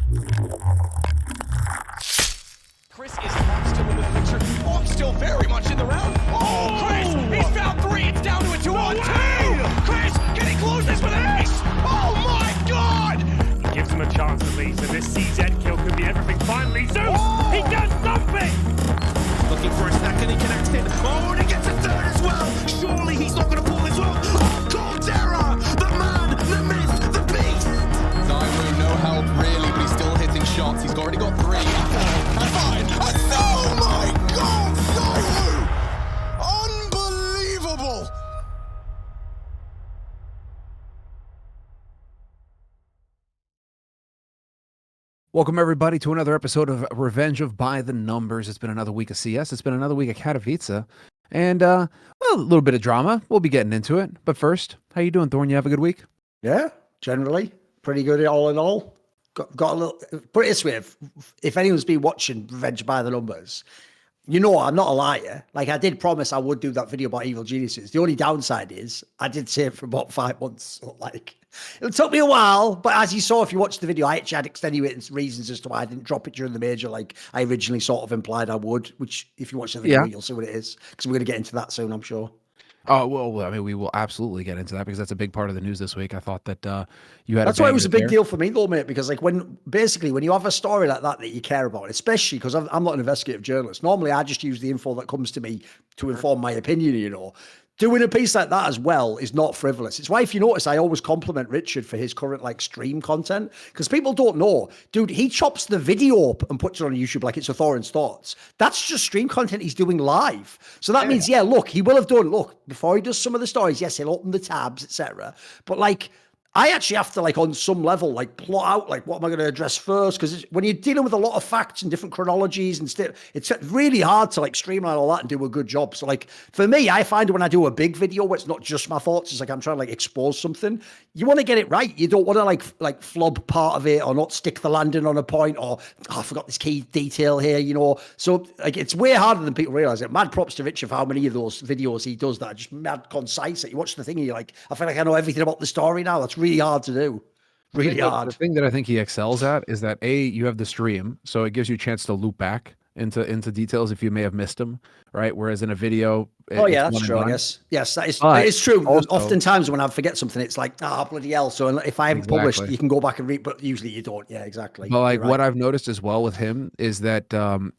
Chris is still in the picture. Oh, I'm still very much in the round. Oh, Chris, he's found 3. It's down to a 2-on-2. Chris, can he close this with an ace? Oh my God! He gives him a chance at least, and this CZ kill could be everything. Finally, Zeus, he does something! Looking for a second, he connects it. Oh, and he gets a third as well. Surely he's not going to pull this one. Oh, Caldera, the man, the myth, the beast. Zywoo, no help really, but he's still hitting shots. He's already got 3. And 5. And oh my God, Zywoo! Unbelievable! Welcome, everybody, to another episode of Revenge of By the Numbers. It's been another week of CS. It's been another week of Katowice. And, well, a little bit of drama. We'll be getting into it. But first, how you doing, Thorin? You have a good week? Yeah, generally. Pretty good all in all. Got a little... Put it this way, if anyone's been watching Revenge by the Numbers, you know I'm not a liar. Like, I did promise I would do that video about evil geniuses. The only downside is I did say it for about 5 months. So, like... It took me a while, but as you saw, if you watched the video, I actually had extenuating reasons as to why I didn't drop it during the major, like I originally sort of implied I would, which if you watch the video, you'll see what it is, because we're going to get into that soon, I'm sure. Oh, well, I mean, we will absolutely get into that because that's a big part of the news this week. I thought that you had That's why it was a big deal for me, though, mate, because like when you have a story like that you care about, especially because I'm not an investigative journalist. Normally, I just use the info that comes to me to inform my opinion, you know. Doing a piece like that as well is not frivolous. It's why, if you notice, I always compliment Richard for his current like stream content, because people don't know, dude, he chops the video up and puts it on YouTube like it's a Thorin's Thoughts. That's just stream content he's doing live. So that means, look, he will have done, before he does some of the stories, yes, he'll open the tabs, etc. But like, I actually have to, like, on some level, like, plot out, like, what am I going to address first? Because when you're dealing with a lot of facts and different chronologies and stuff, it's really hard to, like, streamline all that and do a good job. So, like, for me, I find when I do a big video where it's not just my thoughts, it's like I'm trying to, like, expose something. You want to get it right. You don't want to, like flub part of it or not stick the landing on a point or, I forgot this key detail here, you know. So, like, it's way harder than people realize it. Mad props to Richard for how many of those videos he does that are just mad concise. That you watch the thing and you're like, I feel like I know everything about the story now. That's really hard to do. Really hard. The thing that I think he excels at is that you have the stream, so it gives you a chance to loop back into details if you may have missed them, right? Whereas in a video, that's true. I guess yes, that is true. Also, oftentimes when I forget something, it's like bloody hell. So if I haven't published, you can go back and read, but usually you don't. Yeah, exactly. But like what I've noticed as well with him is that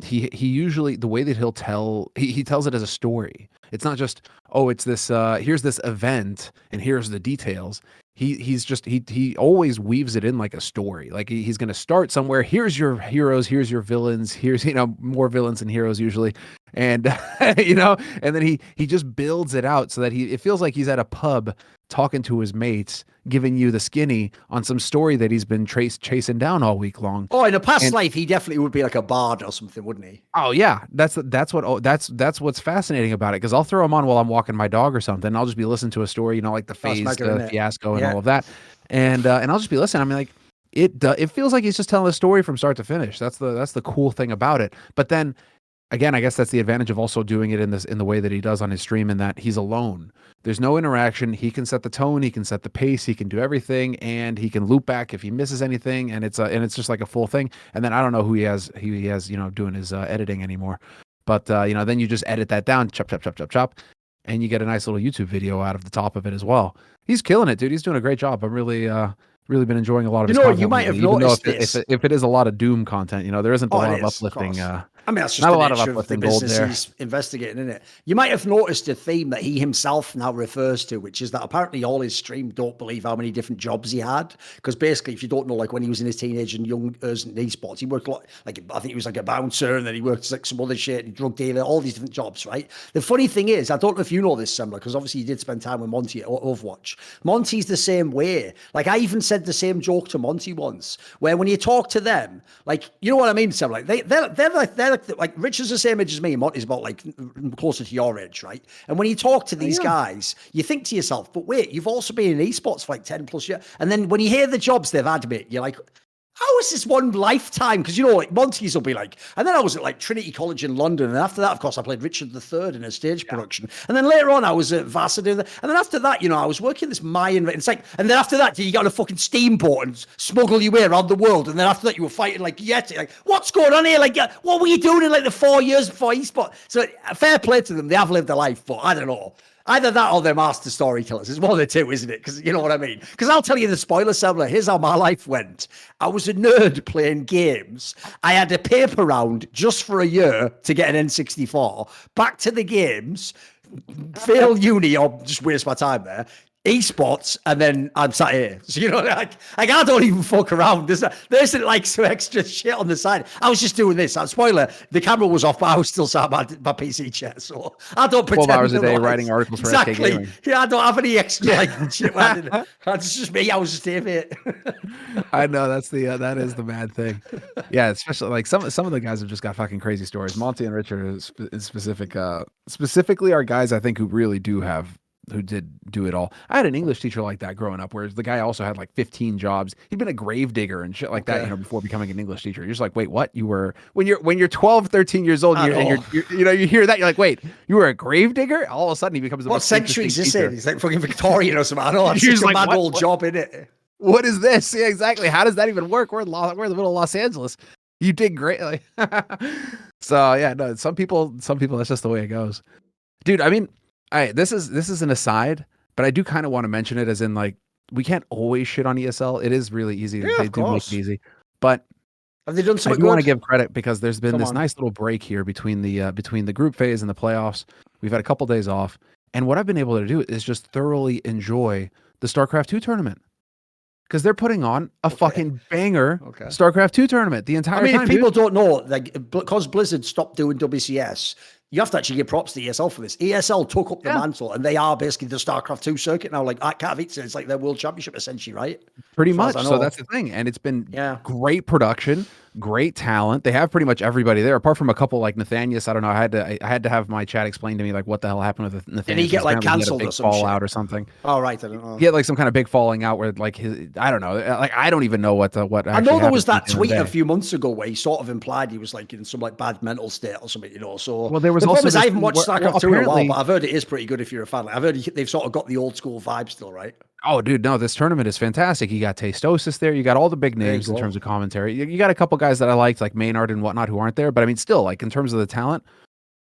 he usually, the way that he'll tell, he tells it as a story. It's not just, it's this here's this event and here's the details. He always weaves it in like a story. Like he's going to start somewhere. Here's your heroes. Here's your villains. Here's, more villains than heroes usually. And, and then he just builds it out so that it feels like he's at a pub talking to his mates, giving you the skinny on some story that he's been chasing down all week long. Oh, in a past life, he definitely would be like a bard or something, wouldn't he? Oh yeah. That's what's fascinating about it. Cause I'll throw him on while I'm walking my dog or something. I'll just be listening to a story, like the phase, the fiasco and all of that. And I'll just be listening. I mean, like it feels like he's just telling a story from start to finish. That's the cool thing about it. But then again, I guess that's the advantage of also doing it in the way that he does on his stream, in that he's alone. There's no interaction. He can set the tone, he can set the pace, he can do everything, and he can loop back if he misses anything, and it's just like a full thing. And then I don't know who he has doing his editing anymore. But then you just edit that down, chop, and you get a nice little YouTube video out of the top of it as well. He's killing it, dude. He's doing a great job. I'm really been enjoying a lot of his content. You might have noticed this. If it is a lot of doom content, there isn't a lot of uplifting. I mean, that's just not the a lot of nature uplifting of the gold business there. he's investigating, isn't it? You might have noticed a theme that he himself now refers to, which is that apparently all his stream don't believe how many different jobs he had. Because basically, if you don't know, like when he was in his teenage and young years in esports, he worked a lot, like I think he was like a bouncer, and then he worked like some other shit, drug dealer, all these different jobs, right? The funny thing is, I don't know if you know this, Semmler, because obviously you did spend time with Monty at Overwatch. Monty's the same way. Like I even said the same joke to Monty once, where when you talk to them, like, you know what I mean, Semmler? Like they're like Richard's the same age as me, and Monty's about like closer to your age, right? And when you talk to these guys, you think to yourself, but wait, you've also been in esports for like 10 plus years. And then when you hear the jobs they've had, mate, you're like, how is this one lifetime? Because, you know, like Monty's will be like, and then I was at like Trinity College in London. And after that, of course, I played Richard III in a stage production. And then later on, I was at Varsity. And then after that, you know, I was working this Mayan. It's like, and then after that, you got on a fucking steamboat and smuggle your way around the world. And then after that, you were fighting like Yeti. Like, what's going on here? Like, what were you doing in like the 4 years before eSport? So fair play to them. They have lived their life, but I don't know. Either that or they're master storytellers. It's one of the two, isn't it? Because you know what I mean? Because I'll tell you the spoiler, Semmler. Here's how my life went. I was a nerd playing games. I had a paper round just for a year to get an N64. Back to the games, fail uni or just waste my time there. Esports, and then I'm sat here. So, you know, like I don't even fuck around. There isn't like some extra shit on the side. I was just doing this. Spoiler, the camera was off, but I was still sat at my PC chair. So I don't pretend. 12 hours a day writing articles for SK Gaming. Yeah, I don't have any extra like shit. It's just me. I was just here, mate. I know that is the bad thing. Yeah, especially like some of the guys have just got fucking crazy stories. Monty and Richard is specifically are guys I think who really who did do it all. I had an English teacher like that growing up, whereas the guy also had like 15 jobs. He'd been a grave digger and shit like that, you know, before becoming an English teacher. You're just like, wait, what? You were when you're 12, 13 years old, and you hear that, you're like, wait, you were a grave digger? All of a sudden, he becomes the what most century is this in? He's like fucking Victorian or something. I know that's just like, a like, mad old job, innit? What is this? Yeah, exactly. How does that even work? We're in the middle of Los Angeles. You did great. Like, so yeah, no. Some people, that's just the way it goes, dude. I mean, this is an aside. But I do kind of want to mention it as in like, we can't always shit on ESL. It is really easy. Yeah, they do make it easy. But have they done something I do good? want to give credit because there's been this nice little break here between the group phase and the playoffs. We've had a couple days off. And what I've been able to do is just thoroughly enjoy the StarCraft 2 tournament. Because they're putting on a fucking banger StarCraft 2 tournament the entire time. If people don't know, like, because Blizzard stopped doing WCS, you have to actually give props to ESL for this. ESL took up the mantle, and they are basically the StarCraft 2 circuit now. Like at Katowice, it's like their world championship essentially, right? Pretty much. So that's the thing. And it's been great production, great talent. They have pretty much everybody there, apart from a couple like Nathanius. I don't know. I had to have my chat explain to me like what the hell happened with Nathanius. Did he get like cancelled or some fallout or something? Oh, right. I don't know. He had like some kind of big falling out where like I don't know. Like I don't even know what I know there was that tweet a few months ago where he sort of implied he was like in some like bad mental state or something, you know. So well, there was also I haven't watched StarCraft 2 in a while, but I've heard it is pretty good if you're a fan. Like, I've heard they've sort of got the old school vibe still, right? Oh, dude, no, this tournament is fantastic. You got Tastosis there. You got all the big names in terms of commentary. You got a couple guys that I liked, like Maynard and whatnot, who aren't there. But I mean, still, like in terms of the talent,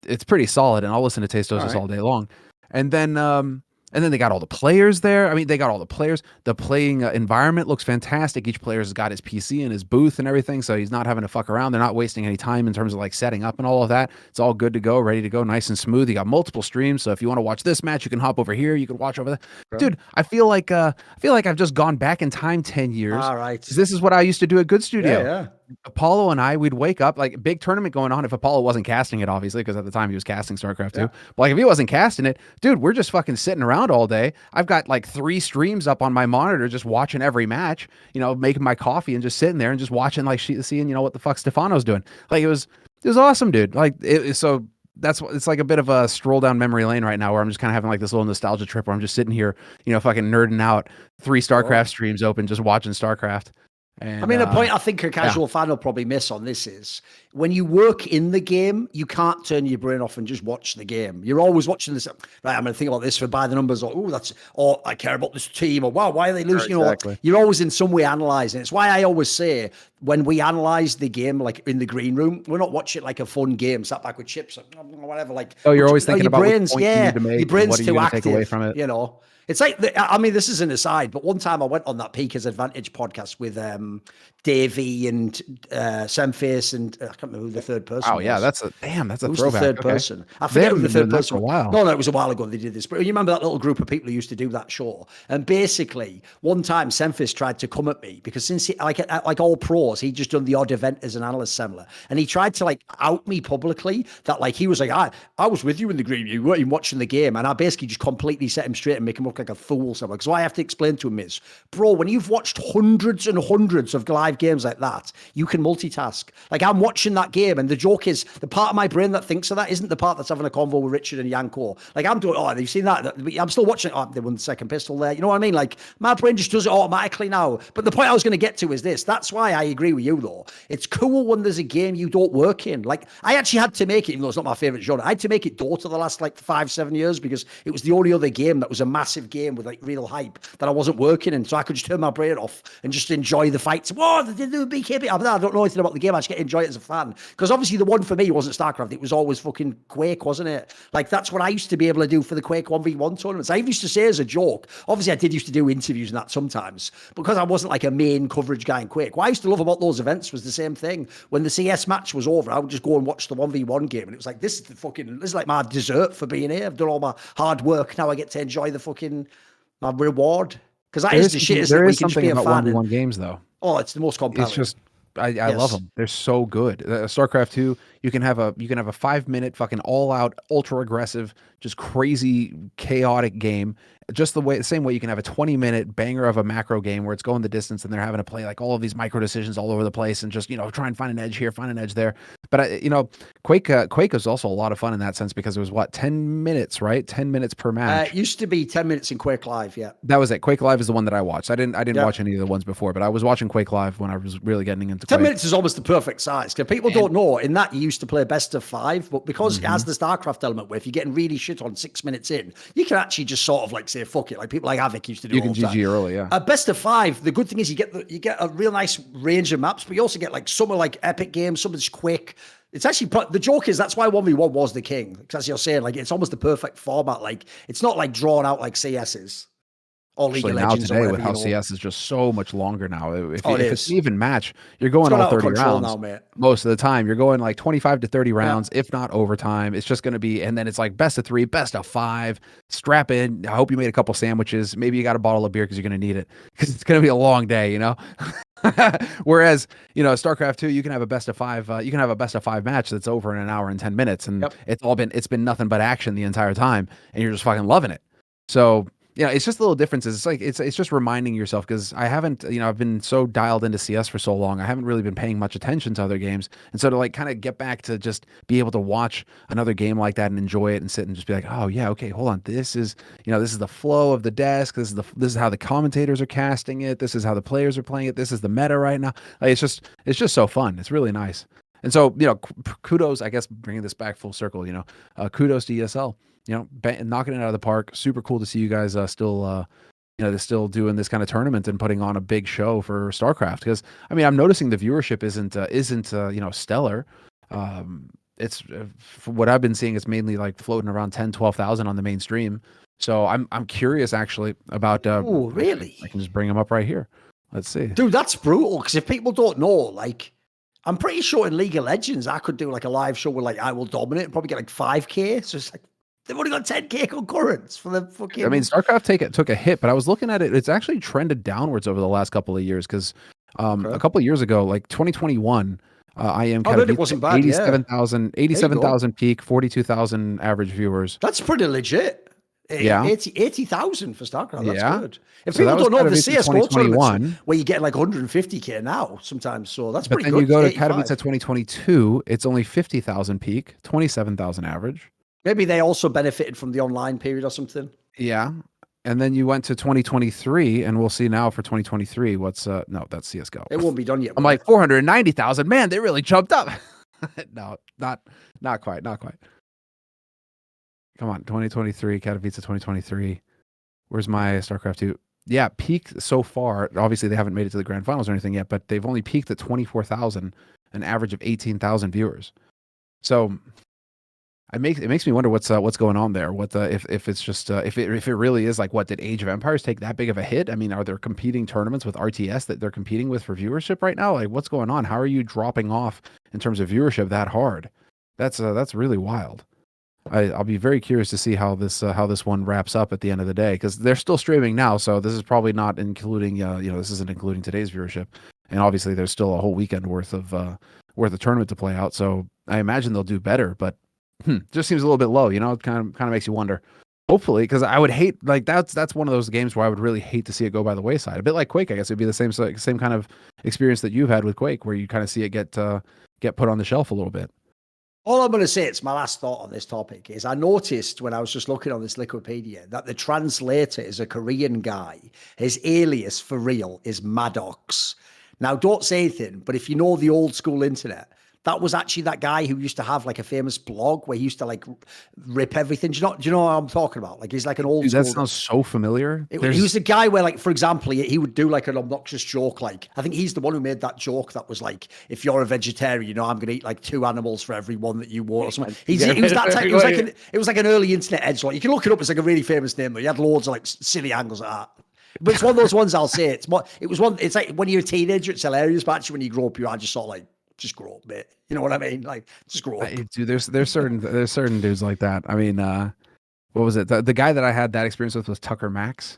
it's pretty solid. And I'll listen to Tastosis all day long. And then they got all the players there. I mean, they got all the players. The playing environment looks fantastic. Each player's got his PC and his booth and everything, so he's not having to fuck around. They're not wasting any time in terms of like setting up and all of that. It's all good to go, ready to go, nice and smooth. You got multiple streams, so if you want to watch this match, you can hop over here. You can watch over there. Sure. Dude, I feel like I've just gone back in time 10 years. All right, this is what I used to do at Good Studio. Yeah. Apollo and I, we'd wake up, like big tournament going on. If Apollo wasn't casting it, obviously, because at the time he was casting StarCraft 2. But like if he wasn't casting it, dude, we're just fucking sitting around all day. I've got like 3 streams up on my monitor, just watching every match, you know, making my coffee and just sitting there and just watching, like seeing, you know, what the fuck Stefano's doing. Like it was awesome, dude. Like so it's like a bit of a stroll down memory lane right now where I'm just kind of having like this little nostalgia trip where I'm just sitting here, you know, fucking nerding out, 3 StarCraft streams open, just watching StarCraft. And, I mean, the point I think a casual fan will probably miss on this is when you work in the game, you can't turn your brain off and just watch the game. You're always watching this. Right, I'm going to think about this for by the numbers, or I care about this team, or wow, why are they losing? Exactly. You know, you're always in some way analyzing. It's why I always say when we analyze the game, like in the green room, we're not watching like a fun game, sat back with chips, or whatever. Like, you're always thinking about brains, what point you need to make, your brain's what are you too gonna active, take away from it. You know. It's like, I mean, this is an aside, but one time I went on that Peakers Advantage podcast with Davey and Semface and I can't remember who the third person was. Yeah, that's a throwback. The third person? I forget who the third person was. No, it was a while ago they did this. But you remember that little group of people who used to do that show? And basically, one time Semface tried to come at me because since he, like all pros, he'd just done the odd event as an analyst, Semmler. And he tried to like out me publicly that like he was like, I was with you in the green, you weren't even watching the game. And I basically just completely set him straight and make him look like a fool somewhere. Because what I have to explain to him is, bro, when you've watched hundreds and hundreds of live games like that, you can multitask. Like I'm watching that game and the joke is the part of my brain that thinks of that isn't the part that's having a convo with Richard and Yanko. Like I'm doing, have you seen that? I'm still watching, they won the second pistol there. You know what I mean? Like my brain just does it automatically now. But the point I was going to get to is this. That's why I agree agree with you though. It's cool when there's a game you don't work in. Like I actually had to make it, even though it's not my favorite genre. I had to make it Dota the last like 5-7 years because it was the only other game that was a massive game with like real hype that I wasn't working in. So I could just turn my brain off and just enjoy the fights. Whoa, they do BKB. I don't know anything about the game. I just get to enjoy it as a fan. Because obviously the one for me wasn't StarCraft. It was always fucking Quake, wasn't it? Like that's what I used to be able to do for the Quake 1v1 tournaments. I used to say as a joke, obviously I did used to do interviews and that sometimes because I wasn't like a main coverage guy in Quake. What I used to love about those events was the same thing. When the CS match was over, I would just go and watch the 1v1 game. And it was like, this is like my dessert for being here. I've done all my hard work. Now I get to enjoy the fucking, my reward. Because that is the shit, isn't it? There We is can just something be a about fan. 1v1 games though. Oh, it's the most compelling. It's just, I love them. They're so good. StarCraft 2, you can have a 5-minute fucking all out, ultra aggressive, just crazy, chaotic game. Just the same way you can have a 20-minute banger of a macro game where it's going the distance and they're having to play like all of these micro decisions all over the place and just, try and find an edge here, find an edge there. But Quake was also a lot of fun in that sense because it was 10 minutes, right? 10 minutes per match. It used to be 10 minutes in Quake Live, yeah. That was it. Quake Live is the one that I watched. I didn't watch any of the ones before, but I was watching Quake Live when I was really getting into 10 Quake. minutes is almost the perfect size because people don't know in that you used to play best of 5, but because it has the StarCraft element where if you're getting really shit on 6 minutes in, you can actually just sort of like say fuck it, like people like Havoc used to do. You can GG early, yeah. Best of 5. The good thing is you get a real nice range of maps, but you also get like some are like epic games, some is quick. It's actually the joke is that's why 1v1 was the king. Because as you're saying, like it's almost the perfect format. Like it's not like drawn out like CS is. Or League of Legends now today, or with how CS is just so much longer now. If it's an even match, you're It's going all 30 rounds now, mate. most of the time. You're going like 25 to 30 rounds, if not overtime. It's just going to be, and then it's like best of 3, best of 5. Strap in. I hope you made a couple sandwiches. Maybe you got a bottle of beer because you're going to need it because it's going to be a long day, Whereas, StarCraft 2, you can have a best of 5. You can have a best of 5 match that's over in an hour and 10 minutes, and it's been nothing but action the entire time, and you're just fucking loving it. So. It's just little differences. It's like it's just reminding yourself because I haven't, I've been so dialed into CS for so long. I haven't really been paying much attention to other games, and so to like kind of get back to just be able to watch another game like that and enjoy it and sit and just be like, oh yeah, okay, hold on, this is the flow of the desk. This is how the commentators are casting it. This is how the players are playing it. This is the meta right now. Like, it's just so fun. It's really nice. And so kudos, I guess, bringing this back full circle. Kudos to ESL. Knocking it out of the park. Super cool to see you guys still they're still doing this kind of tournament and putting on a big show for StarCraft. Because I'm noticing the viewership isn't stellar. It's from what I've been seeing, it's mainly like floating around 10,000-12,000 on the mainstream. So I'm curious actually about. Oh, really? I can just bring them up right here. Let's see, dude. That's brutal. Because if people don't know, like, I'm pretty sure in League of Legends I could do like a live show where like I will dominate and probably get like 5K. So it's like. They've only got 10K concurrents for the fucking. StarCraft took a hit, but I was looking at it. It's actually trended downwards over the last couple of years because a couple of years ago, like 2021, IEM Katowice wasn't bad. 87,000 peak, 42,000 average viewers. That's pretty legit. Yeah, 80,000 for StarCraft. That's good. If so people don't know the CS:GO 2021, tournaments where you get like 150K now sometimes, so that's pretty good. But then you go to Katowice 2022, it's only 50,000 peak, 27,000 average. Maybe they also benefited from the online period or something. Yeah. And then you went to 2023, and we'll see now for 2023 what's no, that's CS:GO. It won't be done yet. I'm like 490,000. Man, they really jumped up. No, not quite. Come on, 2023, Katowice 2023. Where's my StarCraft 2? Yeah, peaked so far. Obviously, they haven't made it to the grand finals or anything yet, but they've only peaked at 24,000, an average of 18,000 viewers. So it makes me wonder what's going on there. If it's just if it really is like, what did Age of Empires take that big of a hit? Are there competing tournaments with RTS that they're competing with for viewership right now? Like, what's going on? How are you dropping off in terms of viewership that hard? That's really wild. I'll be very curious to see how this one wraps up at the end of the day, because they're still streaming now, so this is probably not including this isn't including today's viewership, and obviously there's still a whole weekend worth of tournament to play out. So I imagine they'll do better, but just seems a little bit low. It kind of makes you wonder. Hopefully, because I would hate, like, that's one of those games where I would really hate to see it go by the wayside. A bit like Quake, I guess it'd be the same kind of experience that you've had with Quake, where you kind of see it get put on the shelf a little bit. All I'm going to say, it's my last thought on this topic, is I noticed when I was just looking on this Wikipedia that the translator is a Korean guy. His alias for real is Maddox. Now, don't say anything, but if you know the old school internet, that was actually that guy who used to have like a famous blog where he used to like rip everything. Do you know what I'm talking about? Like he's like an old Dude, school. that sounds so familiar. He was the guy where, like, for example, he would do like an obnoxious joke. Like, I think he's the one who made that joke that was like, if you're a vegetarian, you know, I'm going to eat like 2 animals for every one that you want or something. He was that type. It was like an early internet edgelord. You can look it up. It's like a really famous name, but he had loads of like silly angles like that. But it's one of those ones I'll say. It's like when you're a teenager, it's hilarious. But actually, when you grow up, you are just sort of like, just grow up, mate. You know what I mean? Like, just grow up. Dude, there's certain dudes like that. I mean, what was it? The guy that I had that experience with was Tucker Max.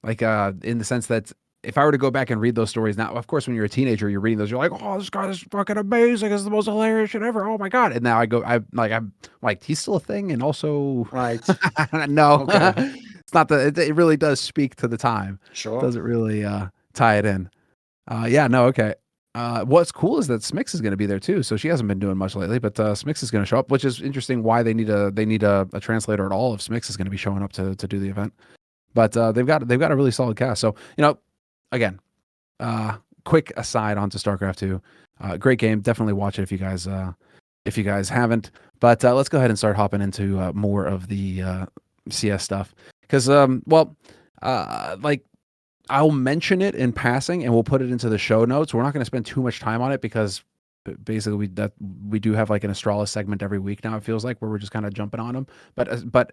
Like, in the sense that if I were to go back and read those stories now, of course, when you're a teenager, you're reading those, you're like, oh, this guy is fucking amazing. It's the most hilarious shit ever. Oh my God. And now I'm like, he's still a thing. And also, right. No, it's not it really does speak to the time. Sure. It doesn't really, tie it in. Yeah, no. Okay. What's cool is that Smix is going to be there too. So she hasn't been doing much lately, but Smix is going to show up, which is interesting. Why they need a translator at all if Smix is going to be showing up to do the event. But they've got a really solid cast. So again, quick aside onto StarCraft 2. Great game. Definitely watch it if you guys haven't. But let's go ahead and start hopping into more of the CS stuff because like. I'll mention it in passing and we'll put it into the show notes. We're not going to spend too much time on it because basically we do have like an Astralis segment every week now. It feels like where we're just kind of jumping on them. But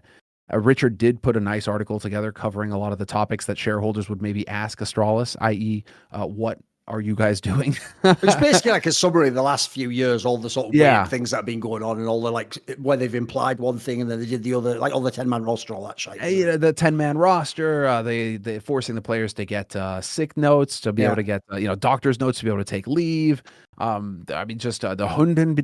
Richard did put a nice article together covering a lot of the topics that shareholders would maybe ask Astralis, i.e., what are you guys doing? It's basically like a summary of the last few years, all the sort of weird things that have been going on and all the like where they've implied one thing and then they did the other, like all the 10-man roster, all that shit. The 10-man roster, they forcing the players to get sick notes to be able to get doctor's notes to be able to take leave. I mean, just the Hunden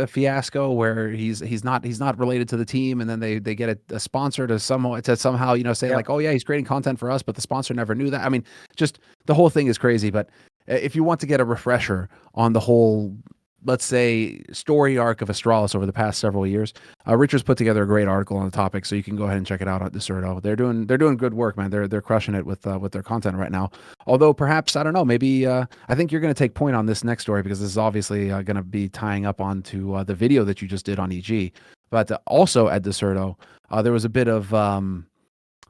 fiasco where he's not related to the team, and then they get a sponsor to somehow say like, oh yeah, he's creating content for us, but the sponsor never knew that. I mean, just the whole thing is crazy. But if you want to get a refresher on the whole, let's say, story arc of Astralis over the past several years, Richard's put together a great article on the topic, so you can go ahead and check it out at syrsoN. They're doing good work, man. They're crushing it with their content right now. Although perhaps, I don't know, maybe I think you're going to take point on this next story because this is obviously going to be tying up onto the video that you just did on EG. But also at syrsoN, there was a bit of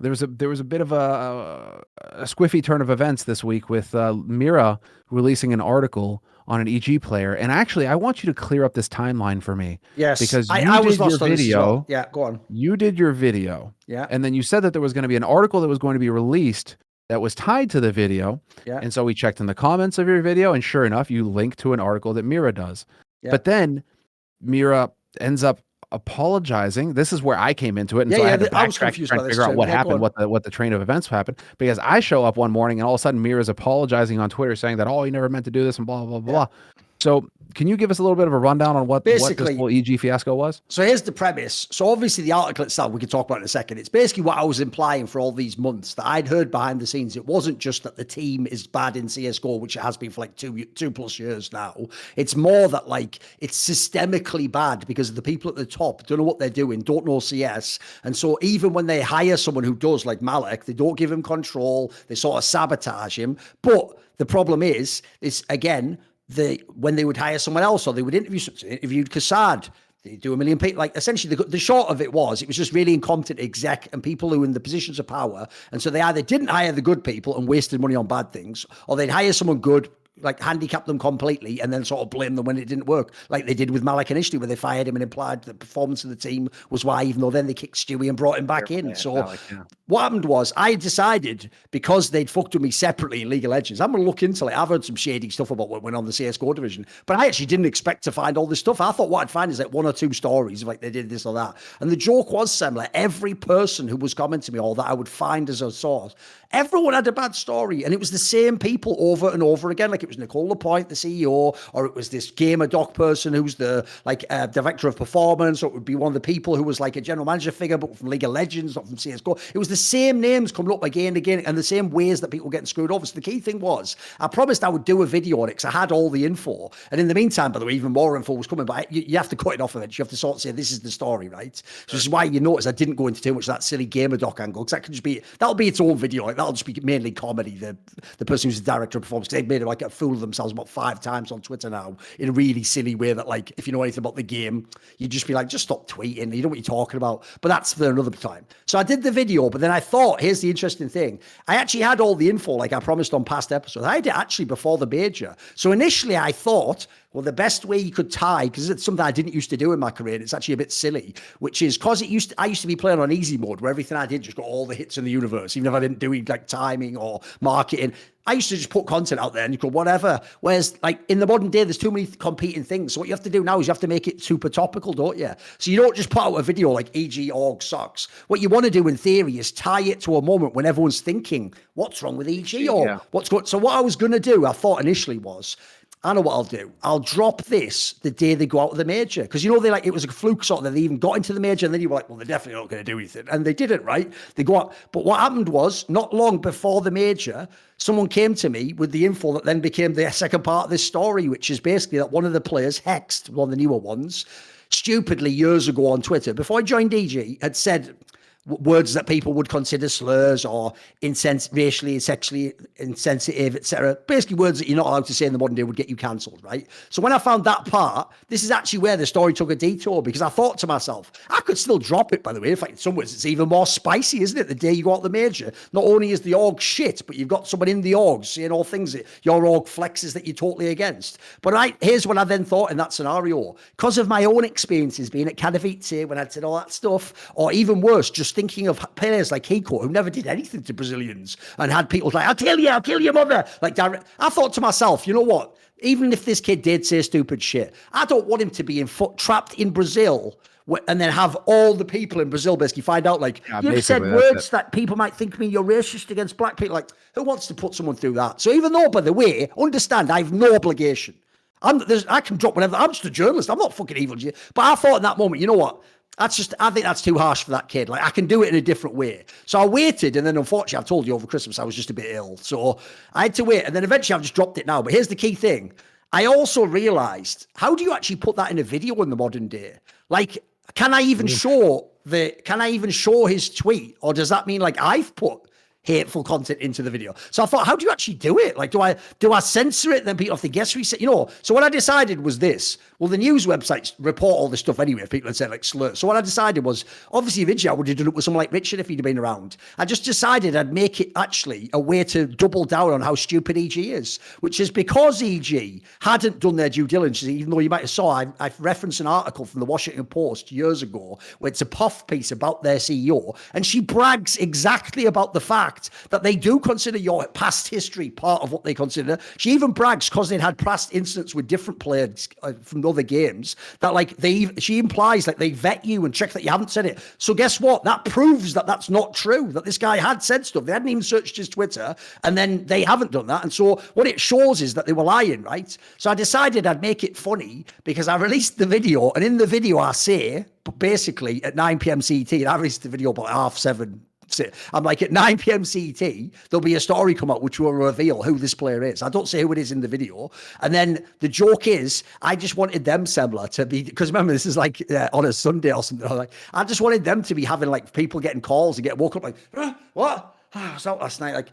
there was a bit of a squiffy turn of events this week with Mira releasing an article on an EG player. And actually, I want you to clear up this timeline for me. Yes, because I was lost on video. Well. Yeah, go on. You did your video. Yeah. And then you said that there was going to be an article that was going to be released that was tied to the video. Yeah. And so we checked in the comments of your video, and sure enough, you linked to an article that Mira does. Yeah. But then Mira ends up apologizing. This is where I came into it, and so I had to backtrack and try to figure out what happened, what the train of events happened. Because I show up one morning and all of a sudden Mira's apologizing on Twitter, saying that you never meant to do this and blah blah blah. So can you give us a little bit of a rundown on what this whole EG fiasco was? So here's the premise. So obviously the article itself, we can talk about in a second. It's basically what I was implying for all these months that I'd heard behind the scenes. It wasn't just that the team is bad in CSGO, which it has been for like two plus years now. It's more that like it's systemically bad because the people at the top don't know what they're doing, don't know CS. And so even when they hire someone who does, like Malik, they don't give him control. They sort of sabotage him. But the problem is again, when they would hire someone else or they would interviewed Kassad, they do a million people. Like essentially the short of it was just really incompetent exec and people who are in the positions of power. And so they either didn't hire the good people and wasted money on bad things, or they'd hire someone good, like handicap them completely and then sort of blame them when it didn't work, like they did with Malik initially, where they fired him and implied the performance of the team was why, even though then they kicked Stewie and brought him back in. So Malik, what happened was I decided, because they'd fucked with me separately in League of Legends, I'm going to look into it. I've heard some shady stuff about what went on the CSGO division, but I actually didn't expect to find all this stuff. I thought what I'd find is like one or two stories of like they did this or that. And the joke was, Semmler, every person who was commenting me all that I would find as a source, everyone had a bad story, and it was the same people over and over again. Like it was Nicole Lapointe, the CEO, or it was this gamer doc person who's the director of performance, or it would be one of the people who was like a general manager figure, but from League of Legends, not from CSGO. It was the same names coming up again and again, and the same ways that people were getting screwed over. So the key thing was, I promised I would do a video on it because I had all the info. And in the meantime, by the way, even more info was coming, but you have to cut it off of it. You have to sort of say, this is the story, right? So this is why you notice I didn't go into too much of that silly gamer doc angle, because that'll be its own video. Like that'll just be mainly comedy. The person who's the director of performance, because they made like a have fooled themselves about 5 times on Twitter now in a really silly way that, like, if you know anything about the game, you'd just be like, just stop tweeting. You know what you're talking about. But that's for another time. So I did the video, but then I thought, here's the interesting thing. I actually had all the info, like I promised on past episodes. I had it actually before the major. So initially I thought, well, the best way you could tie, because it's something I didn't used to do in my career, and it's actually a bit silly, which is because I used to be playing on easy mode, where everything I did just got all the hits in the universe, even if I didn't do like timing or marketing. I used to just put content out there and you go, whatever. Whereas, like, in the modern day, there's too many competing things. So what you have to do now is you have to make it super topical, don't you? So you don't just put out a video like EG org sucks. What you want to do in theory is tie it to a moment when everyone's thinking, what's wrong with EG or what's going. So what I was going to do, I thought initially was, I know what I'll do. I'll drop this the day they go out of the major. Because, you know, it was a fluke sort of, they even got into the major and then you were like, well, they're definitely not going to do anything. And they didn't, right? They go out. But what happened was, not long before the major, someone came to me with the info that then became the second part of this story, which is basically that one of the players, Hexed, one of the newer ones, stupidly years ago on Twitter, before I joined EG, had said words that people would consider slurs or racially and sexually insensitive, etc. Basically words that you're not allowed to say in the modern day would get you cancelled, right? So when I found that part, this is actually where the story took a detour, because I thought to myself, I could still drop it, by the way. In fact, in some ways it's even more spicy, isn't it? The day you go out the major, not only is the org shit, but you've got someone in the org saying all things that your org flexes that you're totally against. But here's what I then thought in that scenario. Because of my own experiences being at Katowice when I'd said all that stuff, or even worse, just thinking of players like Hiko who never did anything to Brazilians and had people like, I'll kill your mother. Like, I thought to myself, you know what? Even if this kid did say stupid shit, I don't want him to be trapped in Brazil and then have all the people in Brazil basically find out, like, you've said words that people might think mean you're racist against black people. Like, who wants to put someone through that? So even though, by the way, understand, I have no obligation. I can drop whatever. I'm just a journalist. I'm not fucking evil. But I thought in that moment, you know what? I think that's too harsh for that kid. Like, I can do it in a different way. So I waited, and then unfortunately, I've told you over Christmas, I was just a bit ill. So I had to wait, and then eventually I've just dropped it now. But here's the key thing. I also realized, how do you actually put that in a video in the modern day? Like, can I even show his tweet? Or does that mean, like, I've put hateful content into the video? So I thought, how do you actually do it? Like, do I censor it, then people have to guess reset? You know, so what I decided was this. Well, the news websites report all this stuff anyway, if people had said like slurs. So what I decided was, obviously, eventually I would have done it with someone like Richard if he'd been around. I just decided I'd make it actually a way to double down on how stupid EG is, which is because EG hadn't done their due diligence, even though you might have saw, I referenced an article from the Washington Post years ago, where it's a puff piece about their CEO, and she brags exactly about the fact that they do consider your past history part of what they consider. She even brags, because they'd had past incidents with different players from other games, that like she implies like they vet you and check that you haven't said it. So guess what? That proves that that's not true, that this guy had said stuff. They hadn't even searched his Twitter, and then they haven't done that. And so what it shows is that they were lying, right? So I decided I'd make it funny, because I released the video, and in the video I say, basically at 9 p.m. CT, and I released the video about 7:30. I'm like, at 9 p.m. CET, there'll be a story come out which will reveal who this player is. I don't say who it is in the video. And then the joke is, I just wanted them, Semmler, to be, because remember, this is like on a Sunday or something. I just wanted them to be having like people getting calls and get woke up like, what? I was out last night, like,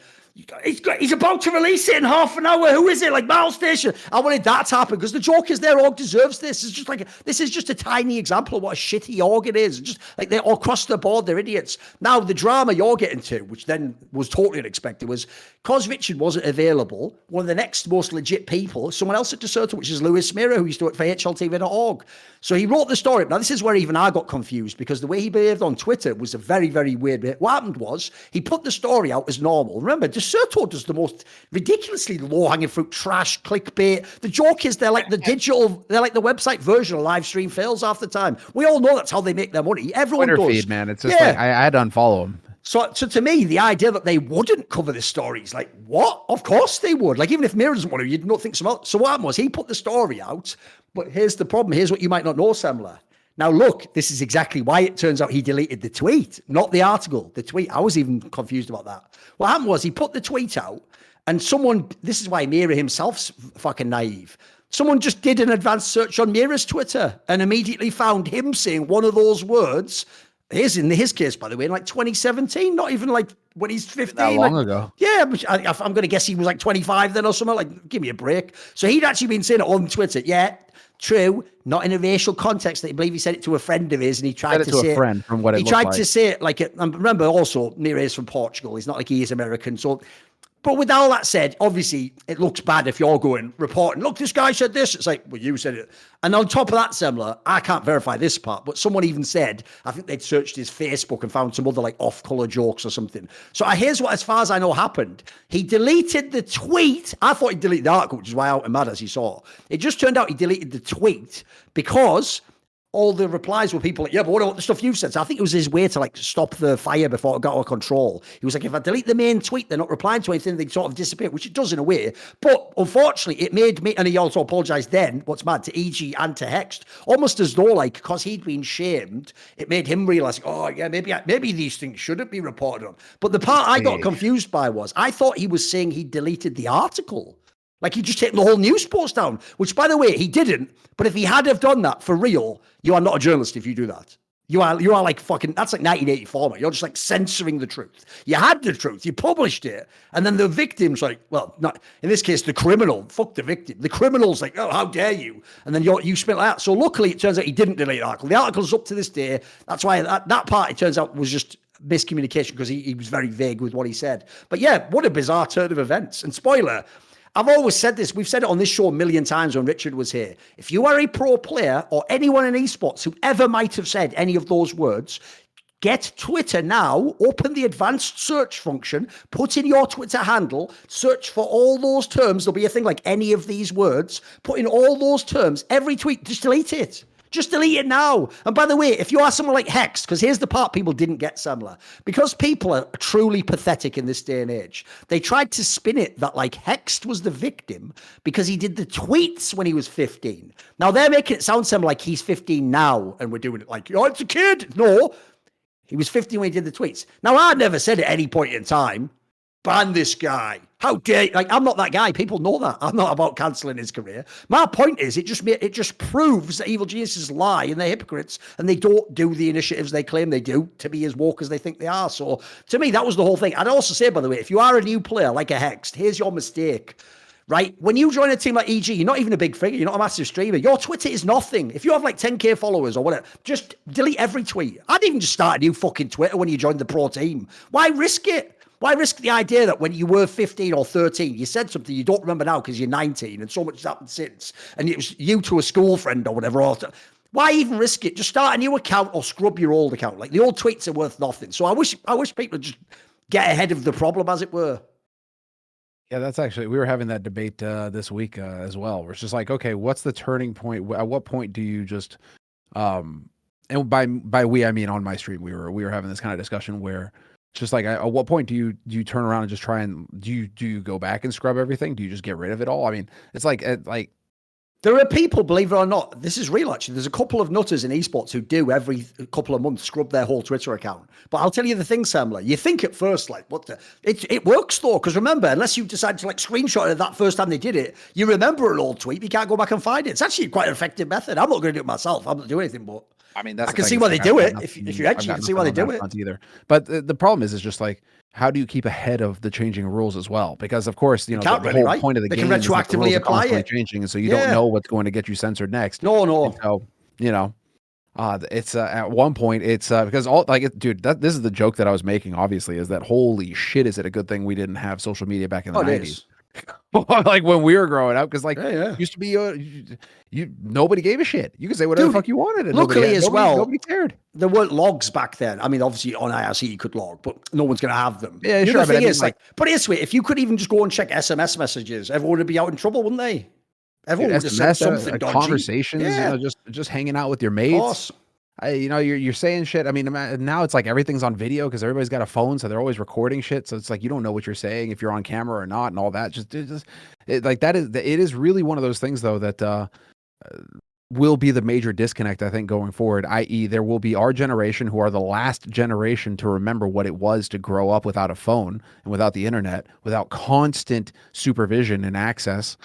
he's about to release it in half an hour. Who is it? Like, Miles Station. I wanted that to happen, because the joke is their org deserves this. It's just like, this is just a tiny example of what a shitty org it is. Just like, they're all across the board, they're idiots. Now, the drama you're getting to, which then was totally unexpected, was because Richard wasn't available, one of the next most legit people, someone else at Deserto, which is Luis Mira, who used to work for HLTV.org. So he wrote the story. Now, this is where even I got confused, because the way he behaved on Twitter was a very, very weird bit. What happened was, he put the story out as normal. Remember, Deserto does the most ridiculously low-hanging fruit trash, clickbait. The joke is they're like the website version of live stream fails half the time. We all know that's how they make their money. Everyone Twitter does. Feed, man. It's just like, I had to unfollow him. So to me, the idea that they wouldn't cover this story is like, what? Of course they would. Like, even if Mira doesn't want to, you'd not think so. So what happened was, he put the story out, but here's the problem. Here's what you might not know, Semmler. Now, look, this is exactly why it turns out he deleted the tweet, not the article, the tweet. I was even confused about that. What happened was, he put the tweet out, and someone, this is why Mira himself's fucking naive. Someone just did an advanced search on Mira's Twitter and immediately found him saying one of those words In his case, by the way, in like 2017, not even like when he's 15. That long ago. Yeah, I'm going to guess he was like 25 then or something. Like, give me a break. So he'd actually been saying it on Twitter. Yeah, true. Not in a racial context. I believe he said it to a friend of his, and he tried to say a friend from what it looked He tried like. to say it like, remember also, Mira is from Portugal. He's not like he is American. So, but with all that said, obviously it looks bad if you're going reporting, look, this guy said this. It's like, well, you said it. And on top of that, Semmler, I can't verify this part, but someone even said, I think they'd searched his Facebook and found some other like off-color jokes or something. So here's what, as far as I know, happened. He deleted the tweet. I thought he deleted the article, which is why I was mad as he saw. It just turned out he deleted the tweet because all the replies were people like, yeah, but what about the stuff you said? So I think it was his way to like stop the fire before it got out of control. He was like, if I delete the main tweet, they're not replying to anything, they sort of disappear, which it does in a way. But unfortunately, it made me, and he also apologized then, what's mad, to EG and to Hext, almost as though like, because he'd been shamed, it made him realize, oh yeah, maybe these things shouldn't be reported on. But the part I got confused by was, I thought he was saying he deleted the article. Like he just taken the whole news post down, which by the way, he didn't. But if he had have done that for real, you are not a journalist if you do that. You are like fucking, that's like 1984, man. You're just like censoring the truth. You had the truth, you published it. And then the victim's like, well, not in this case, the criminal, fuck the victim. The criminal's like, oh, how dare you? And then you spit like that. So luckily it turns out he didn't delete the article. The article's up to this day. That's why that part, it turns out, was just miscommunication because he was very vague with what he said. But yeah, what a bizarre turn of events. And spoiler, I've always said this. We've said it on this show a million times when Richard was here. If you are a pro player or anyone in esports who ever might have said any of those words, get Twitter now, open the advanced search function, put in your Twitter handle, search for all those terms. There'll be a thing like any of these words. Put in all those terms, every tweet, just delete it. Just delete it now. And by the way, if you are someone like Hex, because here's the part people didn't get, Semmler, because people are truly pathetic in this day and age, they tried to spin it that like Hex was the victim because he did the tweets when he was 15. Now they're making it sound Semmler like he's 15 now and we're doing it like, oh, it's a kid. No, he was 15 when he did the tweets. Now I never said at any point in time, ban this guy. How dare you? Like, I'm not that guy. People know that. I'm not about cancelling his career. My point is, it just proves that evil geniuses lie and they're hypocrites and they don't do the initiatives they claim they do to be as woke as they think they are. So to me, that was the whole thing. I'd also say, by the way, if you are a new player like a Hext, here's your mistake. Right? When you join a team like EG, you're not even a big figure. You're not a massive streamer. Your Twitter is nothing. If you have like 10K followers or whatever, just delete every tweet. I'd even just start a new fucking Twitter when you join the pro team. Why risk it? Why risk the idea that when you were 15 or 13, you said something you don't remember now because you're 19 and so much has happened since, and it was you to a school friend or whatever. Why even risk it? Just start a new account or scrub your old account. Like the old tweets are worth nothing. So I wish people would just get ahead of the problem, as it were. Yeah, that's actually, we were having that debate this week as well, where it's just like, okay, what's the turning point? At what point do you just, and by we, I mean on my stream, we were having this kind of discussion where it's just like, at what point do you turn around and just try and do you go back and scrub everything? Do you just get rid of it all? I mean, it's like there are people, believe it or not, this is real actually. There's a couple of nutters in esports who do every couple of months scrub their whole Twitter account. But I'll tell you the thing, Semmler. You think at first, like, it works though, because remember, unless you decide to like screenshot it that first time they did it, you remember an old tweet, you can't go back and find it. It's actually quite an effective method. I'm not going to do it myself. I'm not doing anything, but I mean, I can see why they do it. If you actually can see why they do it. Either. But the problem is just like, how do you keep ahead of the changing rules as well? Because of course, the whole point of the game is that the rules are constantly changing, and so you don't know what's going to get you censored next. No. And so it's at one point it's because dude, this is the joke that I was making. Obviously, is that holy shit, is it a good thing we didn't have social media back in the 90s? Like when we were growing up, because used to be nobody gave a shit. You could say whatever the fuck you wanted. And luckily nobody cared. There weren't logs back then. I mean, obviously on IRC you could log, but no one's going to have them. Yeah, sure. The thing is, put it this way: if you could even just go and check SMS messages, everyone would be out in trouble, wouldn't they? Everyone would just say something dodgy. Conversations, just hanging out with your mates. You're saying shit. I mean, now it's like everything's on video because everybody's got a phone, so they're always recording shit. So it's like you don't know what you're saying if you're on camera or not, and all that. It is really one of those things though that will be the major disconnect, I think, going forward. I.e., there will be our generation who are the last generation to remember what it was to grow up without a phone and without the internet, without constant supervision and access.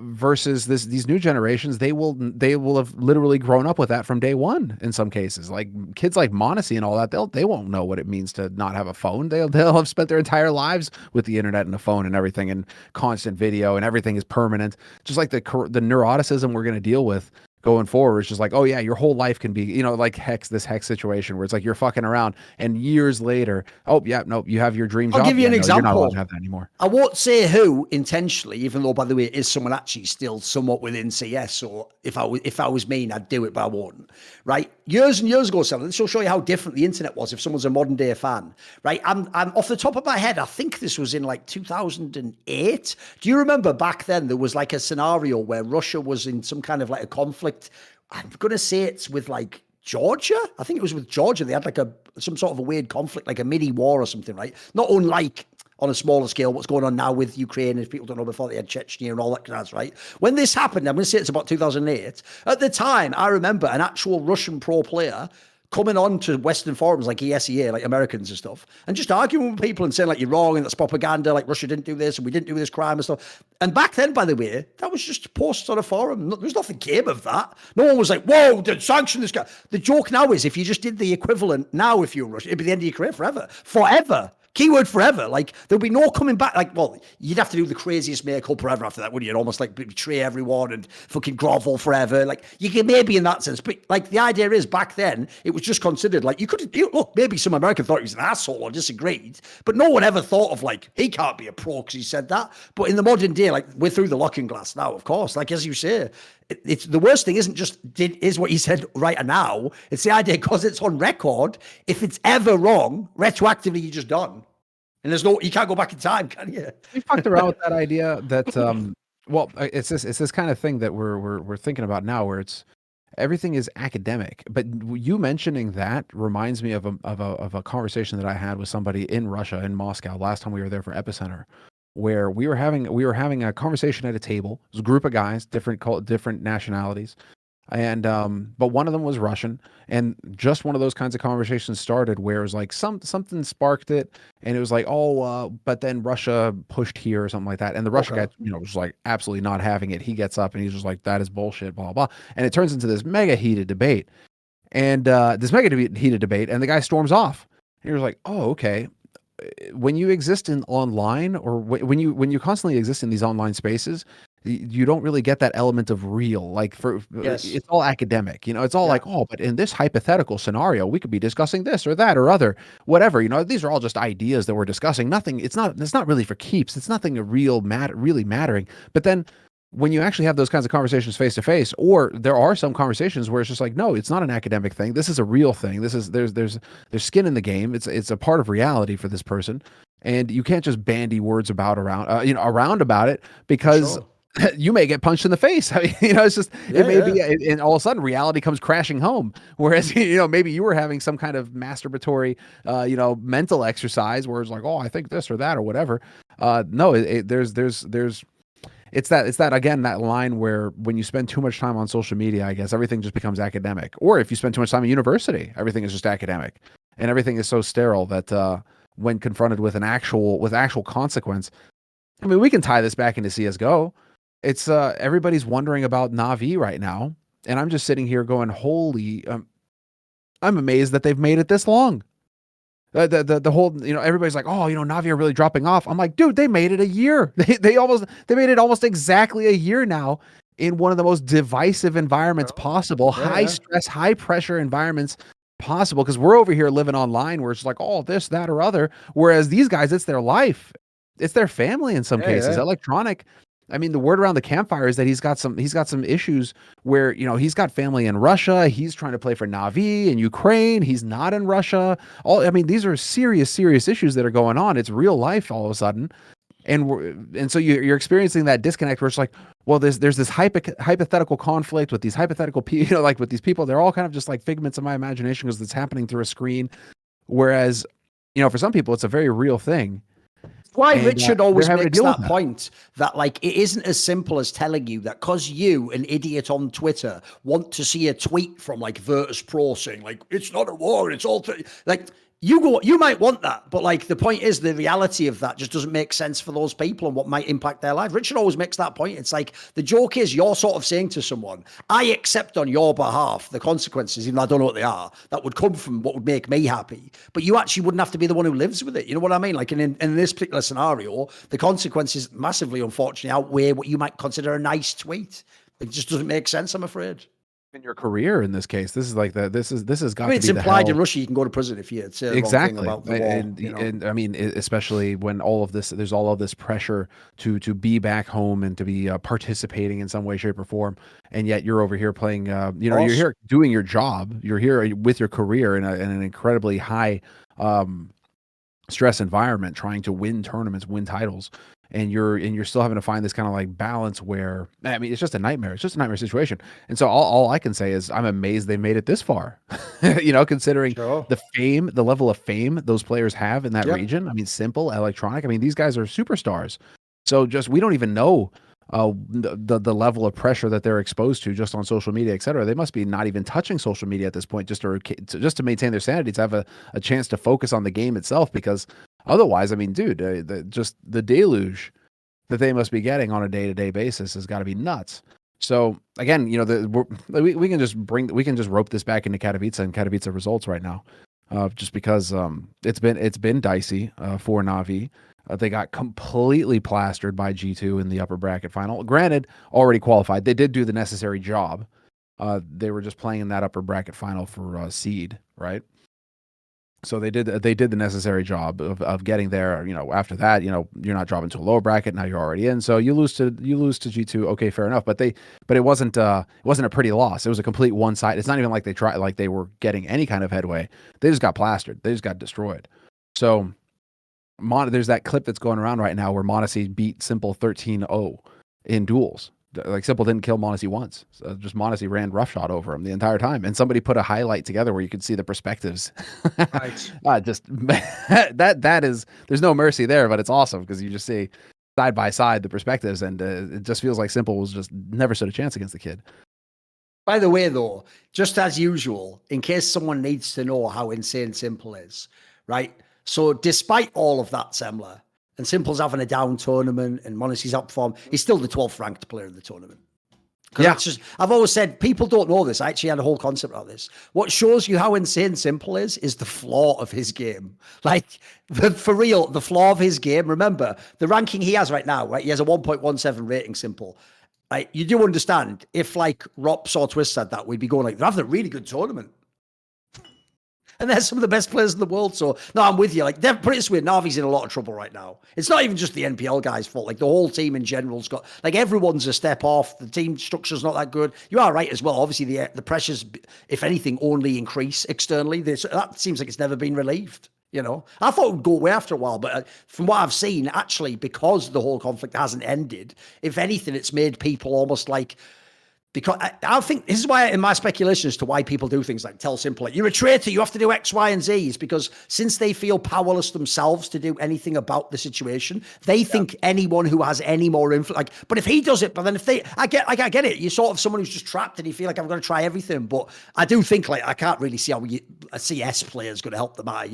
versus these new generations, they will have literally grown up with that from day one in some cases. Like kids like Monacy and all that, they won't know what it means to not have a phone. They'll have spent their entire lives with the internet and a phone and everything, and constant video, and everything is permanent. Just like the neuroticism we're going to deal with going forward is just like, oh yeah, your whole life can be, like this hex situation where it's like you're fucking around and years later, oh yeah, nope, you have your dream job. I'll give you an example. You're not allowed to have that anymore. I won't say who intentionally, even though by the way, it is someone actually still somewhat within CS. Or if I was mean, I'd do it, but I won't. Right? Years and years ago, this will show you how different the internet was if someone's a modern day fan. Right? I'm off the top of my head, I think this was in like 2008. Do you remember back then there was like a scenario where Russia was in some kind of like a conflict? I'm going to say it's with like Georgia. I think it was with Georgia. They had like some sort of a weird conflict, like a mini war or something, right? Not unlike on a smaller scale what's going on now with Ukraine, if people don't know, before they had Chechnya and all that kind of, right? When this happened, I'm going to say it's about 2008. At the time, I remember an actual Russian pro player coming on to Western forums like ESEA, like Americans and stuff, and just arguing with people and saying like, you're wrong and that's propaganda, like Russia didn't do this and we didn't do this crime and stuff. And back then, by the way, that was just posts on a forum. There's nothing came of that. No one was like, whoa, sanction this guy. The joke now is if you just did the equivalent now, if you're Russia, it'd be the end of your career forever. Forever. Keyword forever. Like there'll be no coming back. Like, well, you'd have to do the craziest mea culpa forever after that, wouldn't you? And almost like betray everyone and fucking grovel forever. Like you can maybe in that sense, but like the idea is back then it was just considered like you could look. Maybe some American thought he was an asshole or disagreed, but no one ever thought of like he can't be a pro because he said that. But in the modern day, like we're through the looking glass now, of course. Like as you say, it's the worst thing isn't just is what he said right now. It's the idea because it's on record. If it's ever wrong, retroactively you're just done. And you can't go back in time, can you? We fucked around with that idea that, well, it's this kind of thing that we're thinking about now, where it's everything is academic. But you mentioning that reminds me of a conversation that I had with somebody in Russia, in Moscow, last time we were there for Epicenter, where we were having a conversation at a table. It was a group of guys, different nationalities. And but one of them was Russian, and just one of those kinds of conversations started where it was like something sparked it, and it was like, but then Russia pushed here or something like that, and the Russian guy, was like absolutely not having it. He gets up and he's just like, that is bullshit, blah blah, and it turns into this mega heated debate, and and the guy storms off. And he was like, oh, okay. When you exist online, or when you constantly exist in these online spaces, you don't really get that element of real, like it's all academic, it's all like, oh, but in this hypothetical scenario, we could be discussing this or that or other, whatever, these are all just ideas that we're discussing. Nothing, it's not really for keeps. It's nothing really mattering. But then when you actually have those kinds of conversations face to face, or there are some conversations where it's just like, no, it's not an academic thing. This is a real thing. There's skin in the game. It's a part of reality for this person. And you can't just bandy words around about it, because you may get punched in the face. I mean, it's just, it may be, and all of a sudden reality comes crashing home. Whereas, maybe you were having some kind of masturbatory, mental exercise where it's like, oh, I think this or that or whatever. No, it's that again, that line where when you spend too much time on social media, I guess everything just becomes academic. Or if you spend too much time at university, everything is just academic, and everything is so sterile that when confronted with actual consequence, I mean, we can tie this back into CS:GO. It's everybody's wondering about Na'Vi right now, and I'm just sitting here going, holy, I'm amazed that they've made it this long. The whole, everybody's like, oh, Na'Vi are really dropping off. I'm like, dude, they made it a year. They made it almost exactly a year now, in one of the most divisive environments possible, high stress, high pressure environments possible, because we're over here living online where it's like, oh, this, that, or other. Whereas these guys, it's their life. It's their family in some cases. Electronic. I mean, the word around the campfire is that he's got some issues where, he's got family in Russia. He's trying to play for Na'Vi in Ukraine. He's not in Russia. These are serious issues that are going on. It's real life all of a sudden. And so you're experiencing that disconnect where it's like, well, there's this hypothetical conflict with these hypothetical people, like with these people, they're all kind of just like figments of my imagination because it's happening through a screen. Whereas, for some people, it's a very real thing. Why Richard always makes that point that like it isn't as simple as telling you that because you, an idiot on Twitter, want to see a tweet from like Virtus Pro saying like it's not a war, it's all like you might want that, but like the point is the reality of that just doesn't make sense for those people and what might impact their lives. Richard always makes that point. It's like the joke is you're sort of saying to someone, I accept on your behalf the consequences, even though I don't know what they are, that would come from what would make me happy. But you actually wouldn't have to be the one who lives with it. You know what I mean? Like in this particular scenario, the consequences massively, unfortunately, outweigh what you might consider a nice tweet. It just doesn't make sense, I'm afraid. In your career, in this case, this is like this has got to be it's implied in Russia you can go to prison if you say the wrong thing about the war. And I mean, especially when there's all of this pressure to be back home and to be participating in some way, shape, or form, and yet you're over here playing. You're here doing your job. You're here with your career in an incredibly high stress environment, trying to win tournaments, win titles. And you're still having to find this kind of like balance where, I mean, it's just a nightmare. It's just a nightmare situation. And so all I can say is I'm amazed they made it this far, considering the level of fame those players have in that region. I mean, Simple, Electronic. I mean, these guys are superstars. So we don't even know the level of pressure that they're exposed to just on social media, et cetera. They must be not even touching social media at this point just to maintain their sanity, to have a chance to focus on the game itself, because otherwise, I mean, dude, just the deluge that they must be getting on a day-to-day basis has got to be nuts. So again, we can just rope this back into Katowice and Katowice results right now, just because it's been dicey for Navi. They got completely plastered by G2 in the upper bracket final. Granted, already qualified. They did do the necessary job. They were just playing in that upper bracket final for seed, right? So they did the necessary job of getting there. After that, you're not dropping to a lower bracket. Now you're already in. So you lose to G2. Okay, fair enough. But it wasn't a pretty loss. It was a complete one side. It's not even like they were getting any kind of headway. They just got plastered. They just got destroyed. So there's that clip that's going around right now where Monacy beat Simple 13-0 in duels. Like Simple didn't kill Monacy once. So just Monacy ran roughshod over him the entire time. And somebody put a highlight together where you could see the perspectives. Right. There's no mercy there, but it's awesome because you just see side by side the perspectives, and it just feels like Simple was just never stood a chance against the kid. By the way, though, just as usual, in case someone needs to know how insane Simple is, right? So despite all of that, Semmler, and Simple's having a down tournament and Monacy's outperformed, he's still the 12th ranked player in the tournament. Yeah. I've always said, people don't know this. I actually had a whole concept about this. What shows you how insane Simple is the flaw of his game. Like, for real, the flaw of his game. Remember, the ranking he has right now, right? He has a 1.17 rating, Simple. Like, you do understand, if like Rops or Twist said that, we'd be going like, they're having a really good tournament. And they're some of the best players in the world. So, no, I'm with you. Like, put it this way, Navi's in a lot of trouble right now. It's not even just the NPL guys' fault. Like, the whole team in general's got, like, everyone's a step off. The team structure's not that good. You are right as well. Obviously, the pressures, if anything, only increase externally. That seems like it's never been relieved. I thought it would go away after a while, but from what I've seen, actually, because the whole conflict hasn't ended, if anything, it's made people almost like, because I think this is why, in my speculation as to why people do things like tell Simple, like, you're a traitor, you have to do X, Y, and Z, is because since they feel powerless themselves to do anything about the situation, they think anyone who has any more influence, like, but if he does it, but then I get it. You're sort of someone who's just trapped and you feel like I'm going to try everything, but I do think, like, I can't really see how a CS player is going to help them out,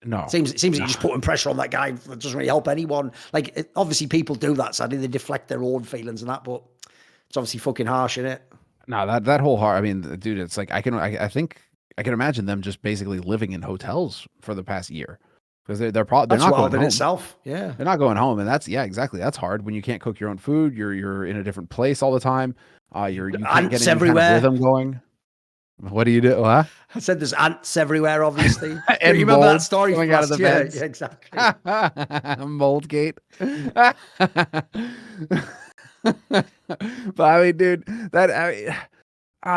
No. It seems like you're just putting pressure on that guy. It doesn't really help anyone. Like, obviously people do that, sadly. They deflect their own feelings and that, but it's obviously fucking harsh, isn't it? No, that whole I mean, dude, it's like I think I can imagine them just basically living in hotels for the past year, because they're not going home. In itself. Yeah, they're not going home, and that's exactly. That's hard when you can't cook your own food. You're in a different place all the time. You can't get any everywhere. Kind of rhythm going. What do you do? Huh? I said there's ants everywhere, obvioly. And you remember that story coming out of the beds? Yeah, exactly. Moldgate. But I mean, dude,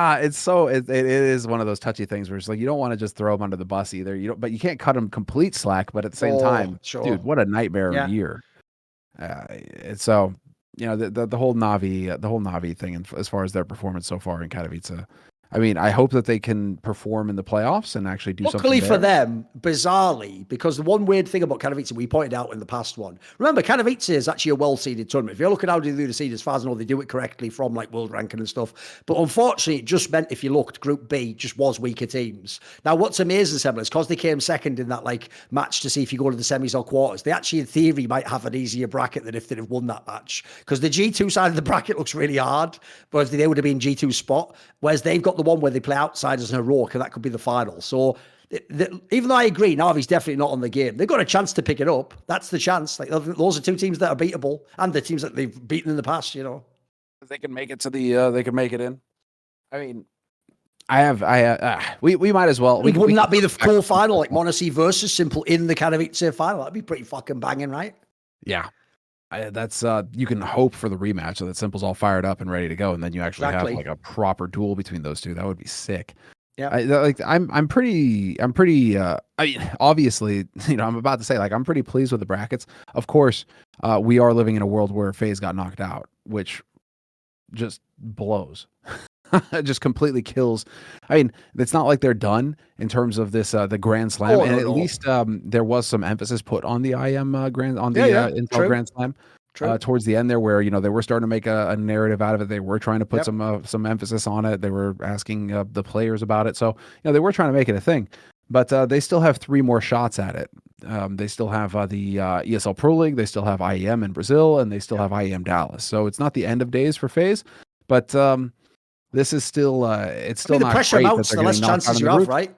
it is one of those touchy things where it's like you don't want to just throw them under the bus either. But you can't cut them complete slack. But at the same time, dude, what a nightmare year. So the whole Navi thing, as far as their performance so far in Katowice. I mean, I hope that they can perform in the playoffs and actually do Luckily something for there. them, bizarrely, because the one weird thing about Katowice, we pointed out in the past one. Remember, Katowice is actually a well-seeded tournament. If you look at how they do the seed, as far as I know, they do it correctly from like world ranking and stuff. But unfortunately, it just meant if you looked, Group B just was weaker teams. Now, what's amazing, Semmler, is because they came second in that like match to see if you go to the semis or quarters. They actually, in theory, might have an easier bracket than if they'd have won that match, because the G2 side of the bracket looks really hard, whereas they would have been G2 spot. Whereas they've got the one where they play outsiders in a row, and that could be the final. So even though I agree, Navi's definitely not on the game, they've got a chance to pick it up. That's the chance. Like, those are two teams that are beatable, and the teams that they've beaten in the past. You know, They can make it to the. They can make it in. I mean, we might as well. Wouldn't that be the cool final, like Monacy versus Simple in the Katowice final? That'd be pretty fucking banging, right? Yeah. That's you can hope for the rematch so that Simple's all fired up and ready to go, and then you actually have like a proper duel between those two. That would be sick. Yeah, I'm pretty. I mean, obviously, you know, I'm about to say like I'm pretty pleased with the brackets. Of course, we are living in a world where FaZe got knocked out, which just blows. It just completely kills. I mean, it's not like they're done in terms of this the Grand Slam, and at least there was some emphasis put on the IEM Intel Grand Slam towards the end there, where, you know, they were starting to make a narrative out of it. They were trying to put some emphasis on it. They were asking the players about it, so you know they were trying to make it a thing. But they still have 3 more shots at it. They still have the ESL Pro League. They still have IEM in Brazil, and they still have IEM Dallas. So it's not the end of days for FaZe, but this is still it's still not pressure great mounts, that the they're less getting knocked out chances in you the have, group. right?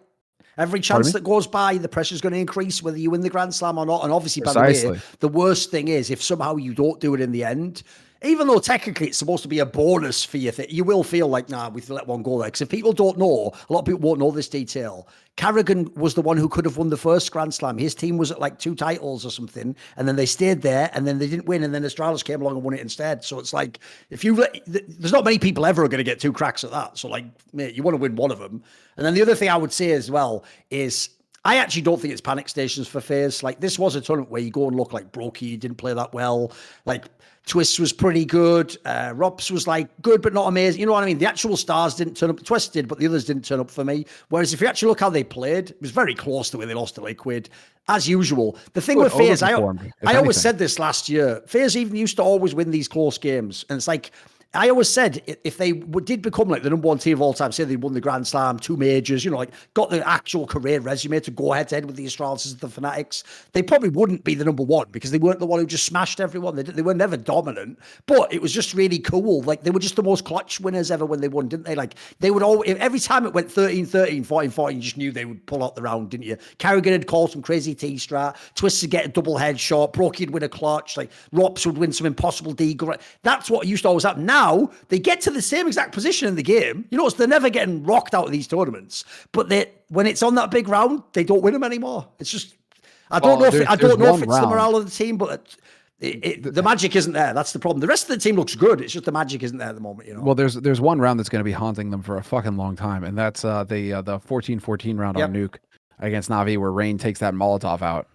Every chance that goes by, the pressure's going to increase whether you win the Grand Slam or not. And obviously, by the way, the worst thing is if somehow you don't do it in the end, even though technically it's supposed to be a bonus for you, you will feel like, nah, we let one go there. Because if people don't know, a lot of people won't know this detail. Carrigan was the one who could have won the first Grand Slam. His team was at like 2 titles or something, and then they stayed there, and then they didn't win, and then Astralsi came along and won it instead. So it's like, there's not many people ever going to get 2 cracks at that. So like, mate, you want to win one of them. And then the other thing I would say as well is, I actually don't think it's panic stations for FaZe. Like, this was a tournament where you go and look like Brokey didn't play that well. Like, Twist was pretty good. Rops was like good, but not amazing. You know what I mean? The actual stars didn't turn up. Twist did, but the others didn't turn up for me. Whereas if you actually look how they played, it was very close to where they lost to Liquid. As usual. The thing with FaZe, I always said this last year, FaZe even used to always win these close games. And it's like, I always said if they did become like the number 1 team of all time, say they won the Grand Slam, 2 majors, you know, like got the actual career resume to go head to head with the Astralsis and the Fanatics, they probably wouldn't be the number 1 because they weren't the one who just smashed everyone. They were never dominant, but it was just really cool. Like, they were just the most clutch winners ever when they won, didn't they? Like, they would always, every time it went 13-13, 14-14, you just knew they would pull out the round, didn't you? Carrigan had called some crazy T-strat, Twist would get a double headshot, Brokey would win a clutch, like Rops would win some impossible D. That's what used to always happen. Now, they get to the same exact position in the game. You notice they're never getting rocked out of these tournaments, but when it's on that big round, they don't win them anymore. It's just, I don't know if it's the morale of the team, but the magic isn't there. That's the problem. The rest of the team looks good. It's just the magic isn't there at the moment. You know. Well, there's one round that's going to be haunting them for a fucking long time, and that's the 14-14 round on Nuke against Navi, where Rain takes that Molotov out.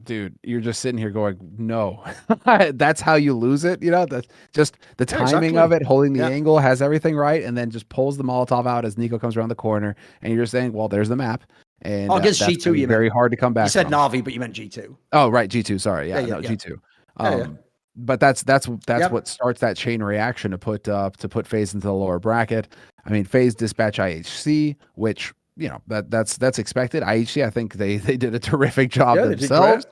Dude, you're just sitting here going, no. That's how you lose it. You know, just the timing of it, holding the angle, has everything right, and then just pulls the Molotov out as Nico comes around the corner, and you're just saying, well, there's the map. And against G2, you very hard to come back. You said Navi, but you meant G2. Oh, right, G2. Sorry, G2. But that's what starts that chain reaction to put FaZe into the lower bracket. I mean, FaZe dispatch IHC, which, you know, that's expected. IHC, I think they did a terrific job themselves.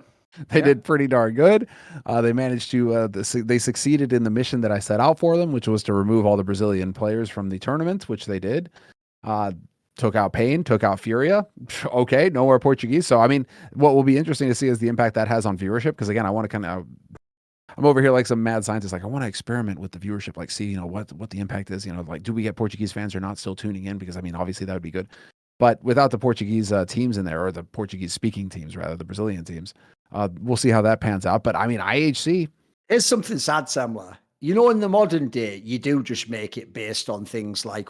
They did pretty darn good. They managed to they succeeded in the mission that I set out for them, which was to remove all the Brazilian players from the tournament, which they did. Took out Pain, took out Furia. Okay, no more Portuguese. So I mean, what will be interesting to see is the impact that has on viewership. Because again, I want to kind of, I'm over here like some mad scientist. Like, I want to experiment with the viewership, like see, you know, what the impact is. You know, like, do we get Portuguese fans or not still tuning in? Because I mean, obviously that would be good. But without the Portuguese teams in there, or the Portuguese speaking teams rather, the Brazilian teams, we'll see how that pans out. But I mean, IHC. Here's something sad, Semmler. You know, in the modern day, you do just make it based on things like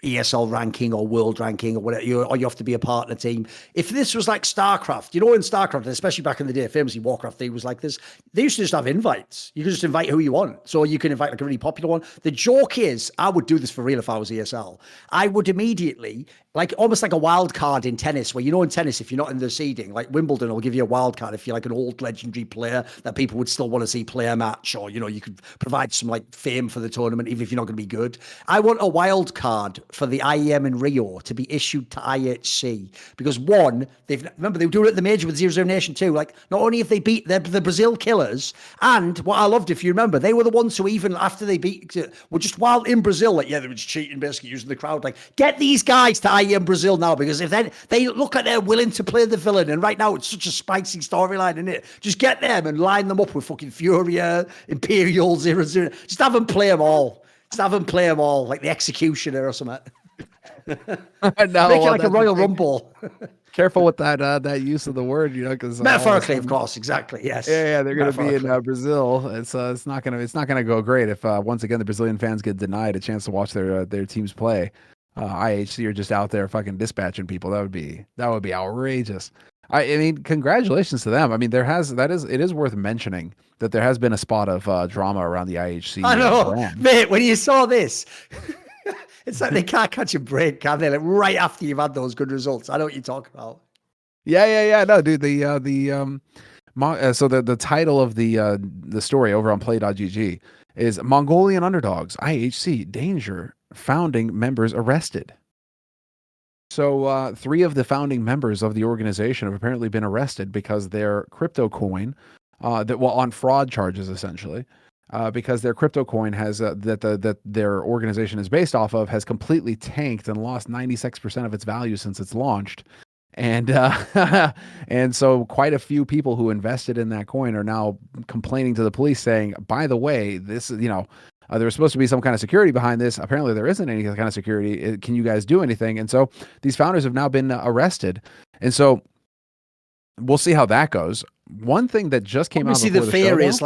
ESL ranking or world ranking or whatever, or you have to be a partner team. If this was like StarCraft, you know, in StarCraft, especially back in the day, famously Warcraft 3 was like this, they used to just have invites. You could just invite who you want. So you can invite like a really popular one. The joke is, I would do this for real if I was ESL. I would immediately, like almost like a wild card in tennis, where, you know, in tennis, if you're not in the seeding, like Wimbledon will give you a wild card if you're like an old legendary player that people would still want to see play a match, or, you know, you could provide some like fame for the tournament, even if you're not going to be good. I want a wild card for the IEM in Rio to be issued to IHC, because one, remember they were doing it at the major with 0-0 Nation too. Like, not only if they beat the Brazil killers, and what I loved, if you remember, they were the ones who, even after they beat, were just wild in Brazil, like, yeah, they were just cheating, basically using the crowd. Like, get these guys to IEM Brazil now, because if they look like they're willing to play the villain, and right now it's such a spicy storyline, isn't it? Just get them and line them up with fucking Furia, Imperial, 0-0. Just have them play them all. Just have them play them all, like the Executioner or something. No, Make it like a Royal Rumble. Careful with that use of the word, you know, because metaphorically, of course, exactly, yes. Yeah, they're going to be in Brazil. It's not gonna go great if once again the Brazilian fans get denied a chance to watch their teams play. IHC are just out there fucking dispatching people. That would be outrageous. I mean, congratulations to them. I mean, it is worth mentioning that there has been a spot of drama around the IHC. I know, brand. mate. When you saw this, it's like they can't catch a break, can they? Like right after you've had those good results. I know what you're talking about. Yeah. No, dude. So the title of the story over on play.gg is Mongolian underdogs IHC danger, founding members arrested. So 3 of the founding members of the organization have apparently been arrested because their crypto coin, on fraud charges essentially, because their crypto coin has that their organization is based off of has completely tanked and lost 96% of its value since it's launched. And and so quite a few people who invested in that coin are now complaining to the police, saying, by the way, this is, you know, there was supposed to be some kind of security behind this. Apparently there isn't any kind of security. Can you guys do anything? And so these founders have now been arrested. And so we'll see how that goes. One thing that just came out. Obviously, the fear is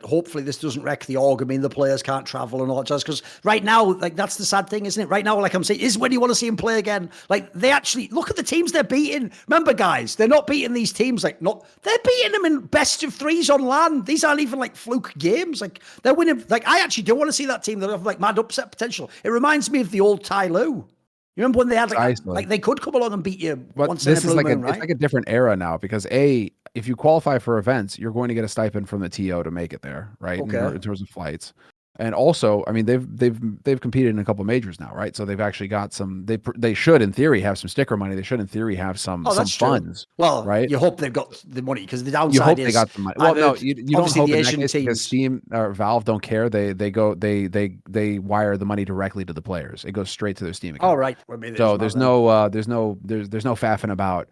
hopefully this doesn't wreck the org. I mean, the players can't travel and all that jazz. Because right now, like, that's the sad thing, isn't it? Right now, like I'm saying, is when you want to see them play again. Like, they actually look at the teams they're beating. Remember, guys, they're not beating these teams they're beating them in best of 3s on LAN. These aren't even like fluke games. Like, they're winning. Like, I actually do want to see that team that have like mad upset potential. It reminds me of the old Tai Lu. You remember when they had like they could come along and beat you once in a blue moon, right? It's like a different era now, because if you qualify for events, you're going to get a stipend from the TO to make it there, right? Okay. In terms of flights. And also, I mean, they've competed in a couple majors now, right? So they've actually got some. They should, in theory, have some sticker money. They should, in theory, have some funds. Well, right? You hope they've got the money, because the downside you hope is they got the money. Well, no, you don't hope the in Asian that case, teams, because Steam or Valve don't care. They wire the money directly to the players. It goes straight to their Steam account. Oh, right. So there's no faffing about.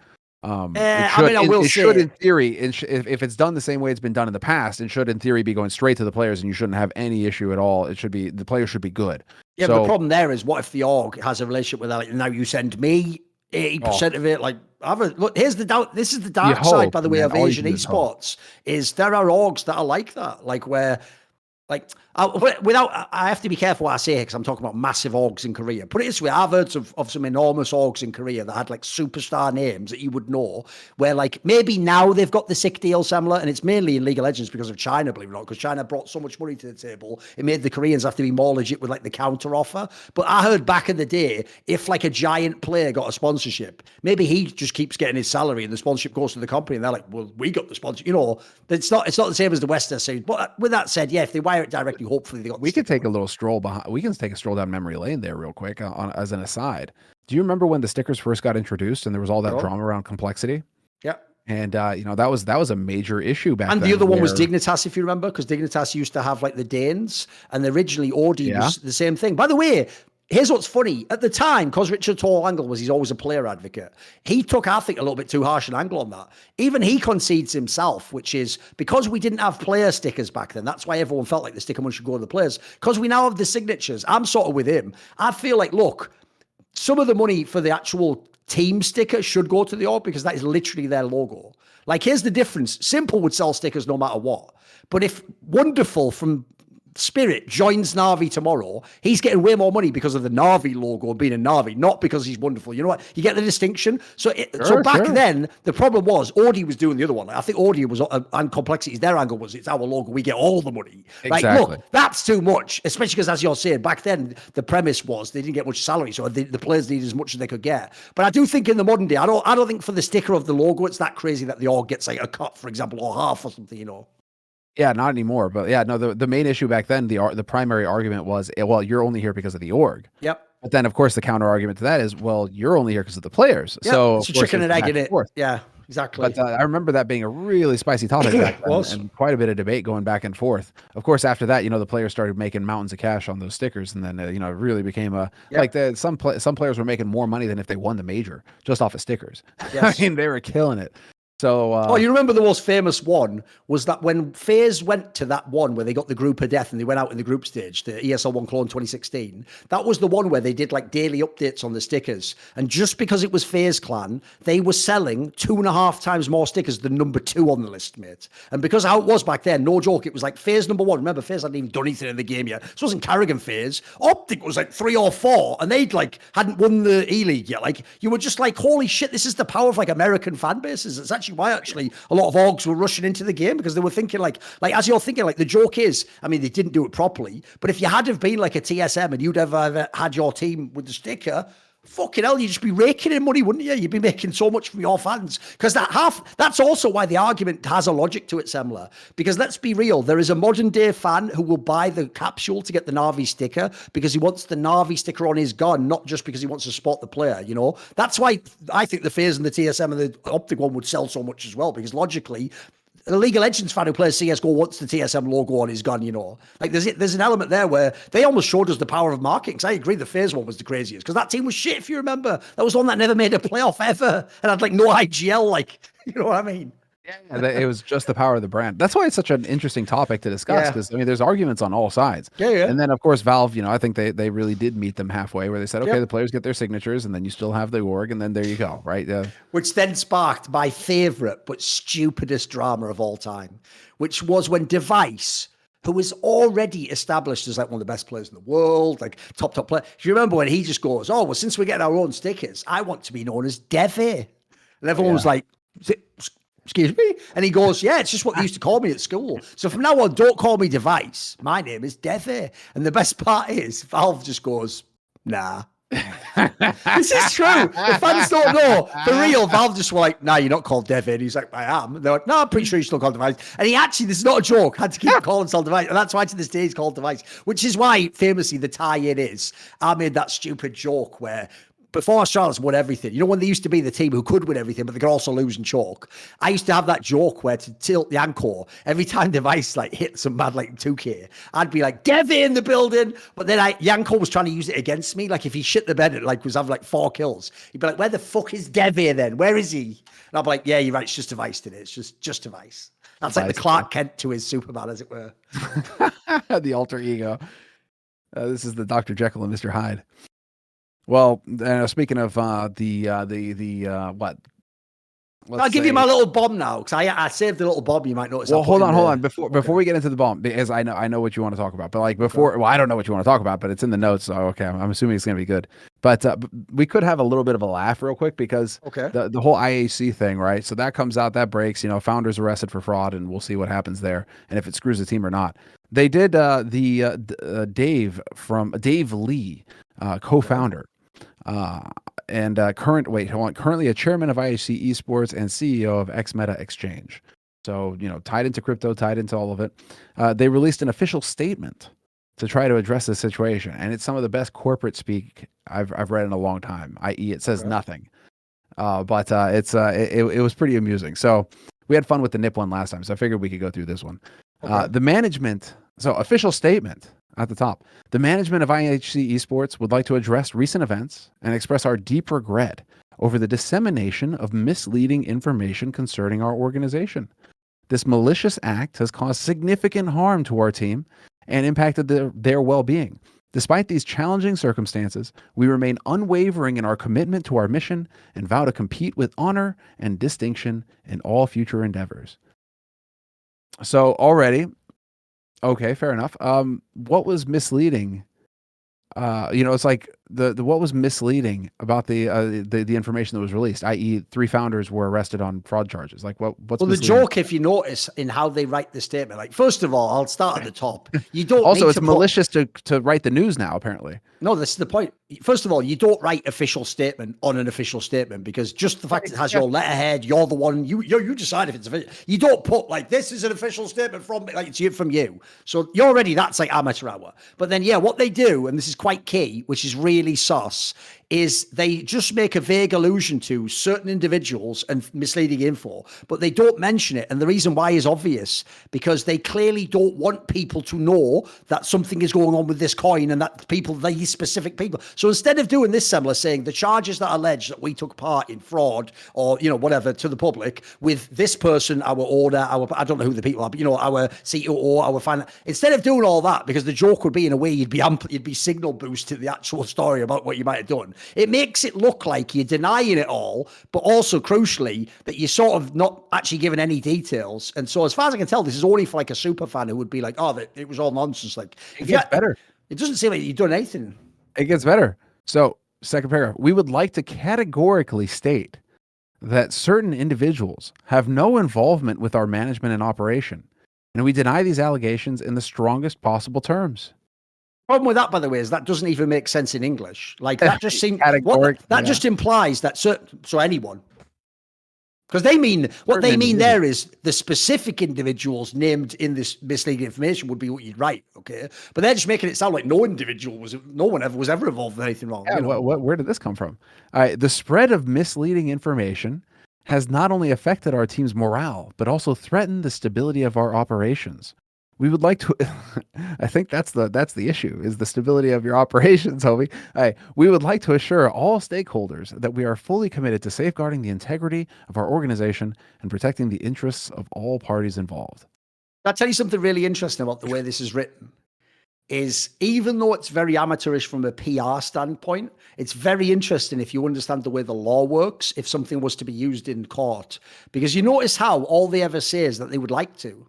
It should, in theory, if it's done the same way it's been done in the past, it should, in theory, be going straight to the players, and you shouldn't have any issue at all. The players should be good. Yeah, but the problem there is, what if the org has a relationship with that? Like, now you send me 80% of it. Like, look, here's the doubt. This is the dark side, by the way, of Asian esports. Is there are orgs that are like that, like where. Like, I have to be careful what I say, because I'm talking about massive orgs in Korea. Put it this way, I've heard of some enormous orgs in Korea that had like superstar names that you would know, where like maybe now they've got the sick deal, Semmler, and it's mainly in League of Legends because of China, believe it or not, because China brought so much money to the table. It made the Koreans have to be more legit with like the counter offer. But I heard back in the day, if like a giant player got a sponsorship, maybe he just keeps getting his salary and the sponsorship goes to the company, and they're like, well, we got the sponsor. You know, it's not the same as the Western series. But with that said, yeah, if they wire it directly, hopefully we can take a little stroll behind. We can take a stroll down memory lane there real quick as an aside. Do you remember when the stickers first got introduced and there was all that drama around complexity? Yeah. And that was a major issue back then. And the other one was Dignitas, if you remember, because Dignitas used to have like the Danes, and originally Audi was the same thing. By the way, here's what's funny. At the time, because Richard Tall Angle he's always a player advocate, he took, I think, a little bit too harsh an angle on that. Even he concedes himself, which is because we didn't have player stickers back then. That's why everyone felt like the sticker money should go to the players. Because we now have the signatures. I'm sort of with him. I feel like, look, some of the money for the actual team sticker should go to the org, because that is literally their logo. Like, here's the difference. Simple would sell stickers no matter what. But if Wonderful from Spirit joins Na'Vi tomorrow, he's getting way more money because of the Na'Vi logo and being a Na'Vi, not because he's wonderful. You know what? You get the distinction. So back then, the problem was Audi was doing the other one. I think Audi was, and Complexities, their angle was, it's our logo, we get all the money. Exactly. Like, look, that's too much, especially because, as you're saying, back then, the premise was they didn't get much salary, so the players needed as much as they could get. But I do think in the modern day, I don't think for the sticker of the logo, it's that crazy that the org gets like a cut, for example, or half or something, you know. Yeah, not anymore. But yeah, no, the main issue back then, the primary argument was, well, you're only here because of the org. Yep. But then, of course, the counter argument to that is, well, you're only here because of the players. Yep. So it's a chicken and egg in it. Yeah, exactly. But I remember that being a really spicy topic back then, and quite a bit of debate going back and forth. Of course, after that, the players started making mountains of cash on those stickers, and then it really became some players were making more money than if they won the major just off of stickers. Yes. I mean, they were killing it. So, you remember the most famous one was that when FaZe went to that one where they got the group of death and they went out in the group stage, the ESL 1 Clone 2016, that was the one where they did like daily updates on the stickers. And just because it was FaZe Clan, they were selling 2.5 times more stickers than number 2 on the list, mate. And because how it was back then, no joke, it was like FaZe number 1. Remember, FaZe hadn't even done anything in the game yet. This wasn't Carrigan FaZe. Optic was like 3 or 4, and they'd like hadn't won the E-League yet. Like, you were just like, holy shit, this is the power of like American fan bases. It's actually why a lot of orgs were rushing into the game, because they were thinking like as you're thinking, like the joke is, I mean, they didn't do it properly, but if you had have been like a TSM and you'd ever had your team with the sticker, fucking hell, you'd just be raking in money, wouldn't you? You'd be making so much from your fans. Because that's also why the argument has a logic to it, Semmler. Because let's be real, there is a modern day fan who will buy the capsule to get the Na'Vi sticker because he wants the Na'Vi sticker on his gun, not just because he wants to spot the player, That's why I think the FaZe and the TSM and the Optic one would sell so much as well, because logically, the League of Legends fan who plays CSGO wants the TSM logo on his gun, Like, there's an element there where they almost showed us the power of marketing. So I agree the FaZe one was the craziest, because that team was shit, if you remember. That was one that never made a playoff ever and had, like, no IGL, like, you know what I mean? Yeah, it was just the power of the brand. That's why it's such an interesting topic to discuss, because, I mean, there's arguments on all sides. Yeah. And then, of course, Valve, I think they really did meet them halfway, where they said, okay, the players get their signatures, and then you still have the org, and then there you go, right? Which then sparked my favorite but stupidest drama of all time, which was when Device, who was already established as like one of the best players in the world, like top player. Do you remember when he just goes, oh, well, since we're getting our own stickers, I want to be known as Devi. And everyone was like, excuse me? And he goes, yeah, it's just what they used to call me at school. So from now on, don't call me Device. My name is Devi. And the best part is Valve just goes, nah. This is true. The fans don't know. For real, Valve just were like, nah, you're not called Devi. And he's like, I am. And they're like, no, I'm pretty sure you're still called Device. And he actually, this is not a joke, had to keep calling himself Device. And that's why to this day he's called Device, which is why famously the tie-in is, I made that stupid joke where before Astralsi won everything, when they used to be the team who could win everything, but they could also lose and choke. I used to have that joke where to tilt the Anchor, every time Device like hit some mad like 2K, I'd be like, Devi in the building. But then Yanko was trying to use it against me. Like if he shit the bed and like was having like 4 kills, he'd be like, where the fuck is Devi then? Where is he? And I'd be like, yeah, you're right. It's just Device today. It's just Device. That's like the Clark Kent to his Superman, as it were. The alter ego. This is the Dr. Jekyll and Mr. Hyde. Well, speaking of what? I'll give you my little bomb now, because I saved the little bomb. You might notice. Well, hold on. Before we get into the bomb, because I know what you want to talk about, but like before, well, I don't know what you want to talk about, but it's in the notes. So okay, I'm assuming it's gonna be good. But we could have a little bit of a laugh real quick, because the whole IAC thing, right? So that comes out, that breaks. Founders arrested for fraud, and we'll see what happens there, and if it screws the team or not. They did Dave Lee, co-founder. And currently a chairman of IHC Esports and CEO of XMeta Exchange. So, tied into crypto, tied into all of it. They released an official statement to try to address this situation. And it's some of the best corporate speak I've read in a long time, i.e. it says nothing. But it was pretty amusing. So we had fun with the NIP one last time, so I figured we could go through this one. The management, official statement. At the top, the management of IHC Esports would like to address recent events and express our deep regret over the dissemination of misleading information concerning our organization. This malicious act has caused significant harm to our team and impacted their well-being. Despite these challenging circumstances, we remain unwavering in our commitment to our mission and vow to compete with honor and distinction in all future endeavors. So already, Okay, fair enough. What was misleading? It's like the what was misleading about the information that was released, i.e., 3 founders were arrested on fraud charges. Like what's Well, the misleading? joke, if you notice in how they write the statement, like first of all, I'll start at the top. You don't Also, need it's to malicious to write the news now, apparently. No, this is the point. First of all, you don't write official statement on an official statement because just the fact it has your letterhead, you're the one, you decide if it's official. You don't put like, this is an official statement from, like, it's from you. So you're already, that's like amateur hour. But then, yeah, what they do, and this is quite key, which is really sus, is they just make a vague allusion to certain individuals and misleading info, but they don't mention it. And the reason why is obvious, because they clearly don't want people to know that something is going on with this coin and that these specific people. So instead of doing this, Semmler, saying the charges that allege that we took part in fraud or, whatever to the public with this person, our order, I don't know who the people are, but, our COO, our finance, instead of doing all that, because the joke would be in a way you'd be signal boost to the actual story about what you might have done. It makes it look like you're denying it all, but also crucially that you're sort of not actually giving any details. And so as far as I can tell, this is only for like a super fan who would be like, oh, it was all nonsense. Like it gets better. It doesn't seem like you've done anything. It gets better. So, second paragraph, we would like to categorically state that certain individuals have no involvement with our management and operation, and we deny these allegations in the strongest possible terms. Problem with that, by the way, is that doesn't even make sense in English. Like that just seems just implies that so anyone, because they mean what they mean there is the specific individuals named in this misleading information would be what you'd write, okay? But they're just making it sound like no one ever was ever involved in anything wrong. Yeah, where did this come from? The spread of misleading information has not only affected our team's morale, but also threatened the stability of our operations. We would like to, I think that's the issue, is the stability of your operations, homie. We would like to assure all stakeholders that we are fully committed to safeguarding the integrity of our organization and protecting the interests of all parties involved. I'll tell you something really interesting about the way this is written, is even though it's very amateurish from a PR standpoint, it's very interesting if you understand the way the law works, if something was to be used in court. Because you notice how all they ever say is that they would like to.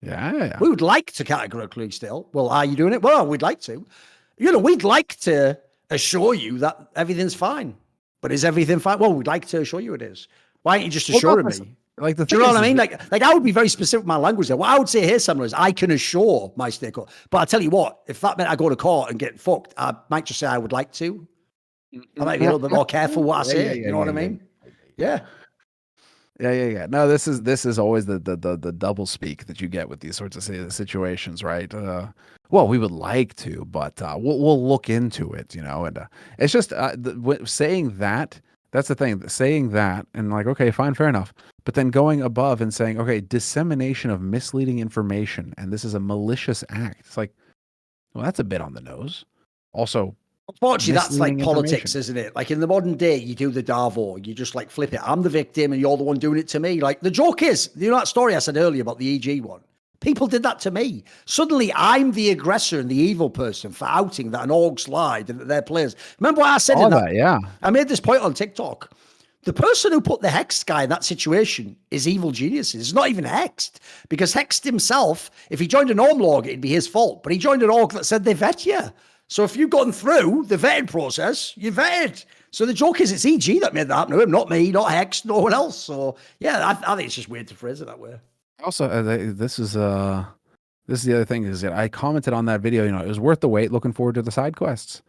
Yeah. We would like to categorically still. Well, are you doing it? Well, we'd like to. We'd like to assure you that everything's fine. But is everything fine? Well, we'd like to assure you it is. Why aren't you just assuring me? Like do you know what I mean? Like I would be very specific with my language there. What I would say here, Semmler, is I can assure my stakeholder. But I tell you what, if that meant I go to court and get fucked, I might just say I would like to. I might be a little bit more careful what I say. You know what I mean? Yeah. Yeah. No, this is always the double speak that you get with these sorts of situations, right? Well, we would like to, but we'll look into it, and it's just saying that. That's the thing. Saying that and like, okay, fine, fair enough. But then going above and saying, okay, dissemination of misleading information, and this is a malicious act. It's like, well, that's a bit on the nose. Also, unfortunately, that's like politics, isn't it? Like in the modern day, you do the Darvo, you just like flip it. I'm the victim and you're the one doing it to me. Like the joke is, that story I said earlier about the EG one? People did that to me. Suddenly, I'm the aggressor and the evil person for outing that an orgs lied and that they're players. Remember what I said in that? Yeah. I made this point on TikTok. The person who put the hexed guy in that situation is evil geniuses. It's not even hexed, because hexed himself, if he joined an org log, it'd be his fault. But he joined an org that said they vet you. So if you've gotten through the vetting process, you're vetted. So the joke is it's EG that made that happen to him, not me, not Hex, no one else. So yeah, I think it's just weird to phrase it that way. Also, this is the other thing is that I commented on that video. It was worth the wait. Looking forward to the side quests.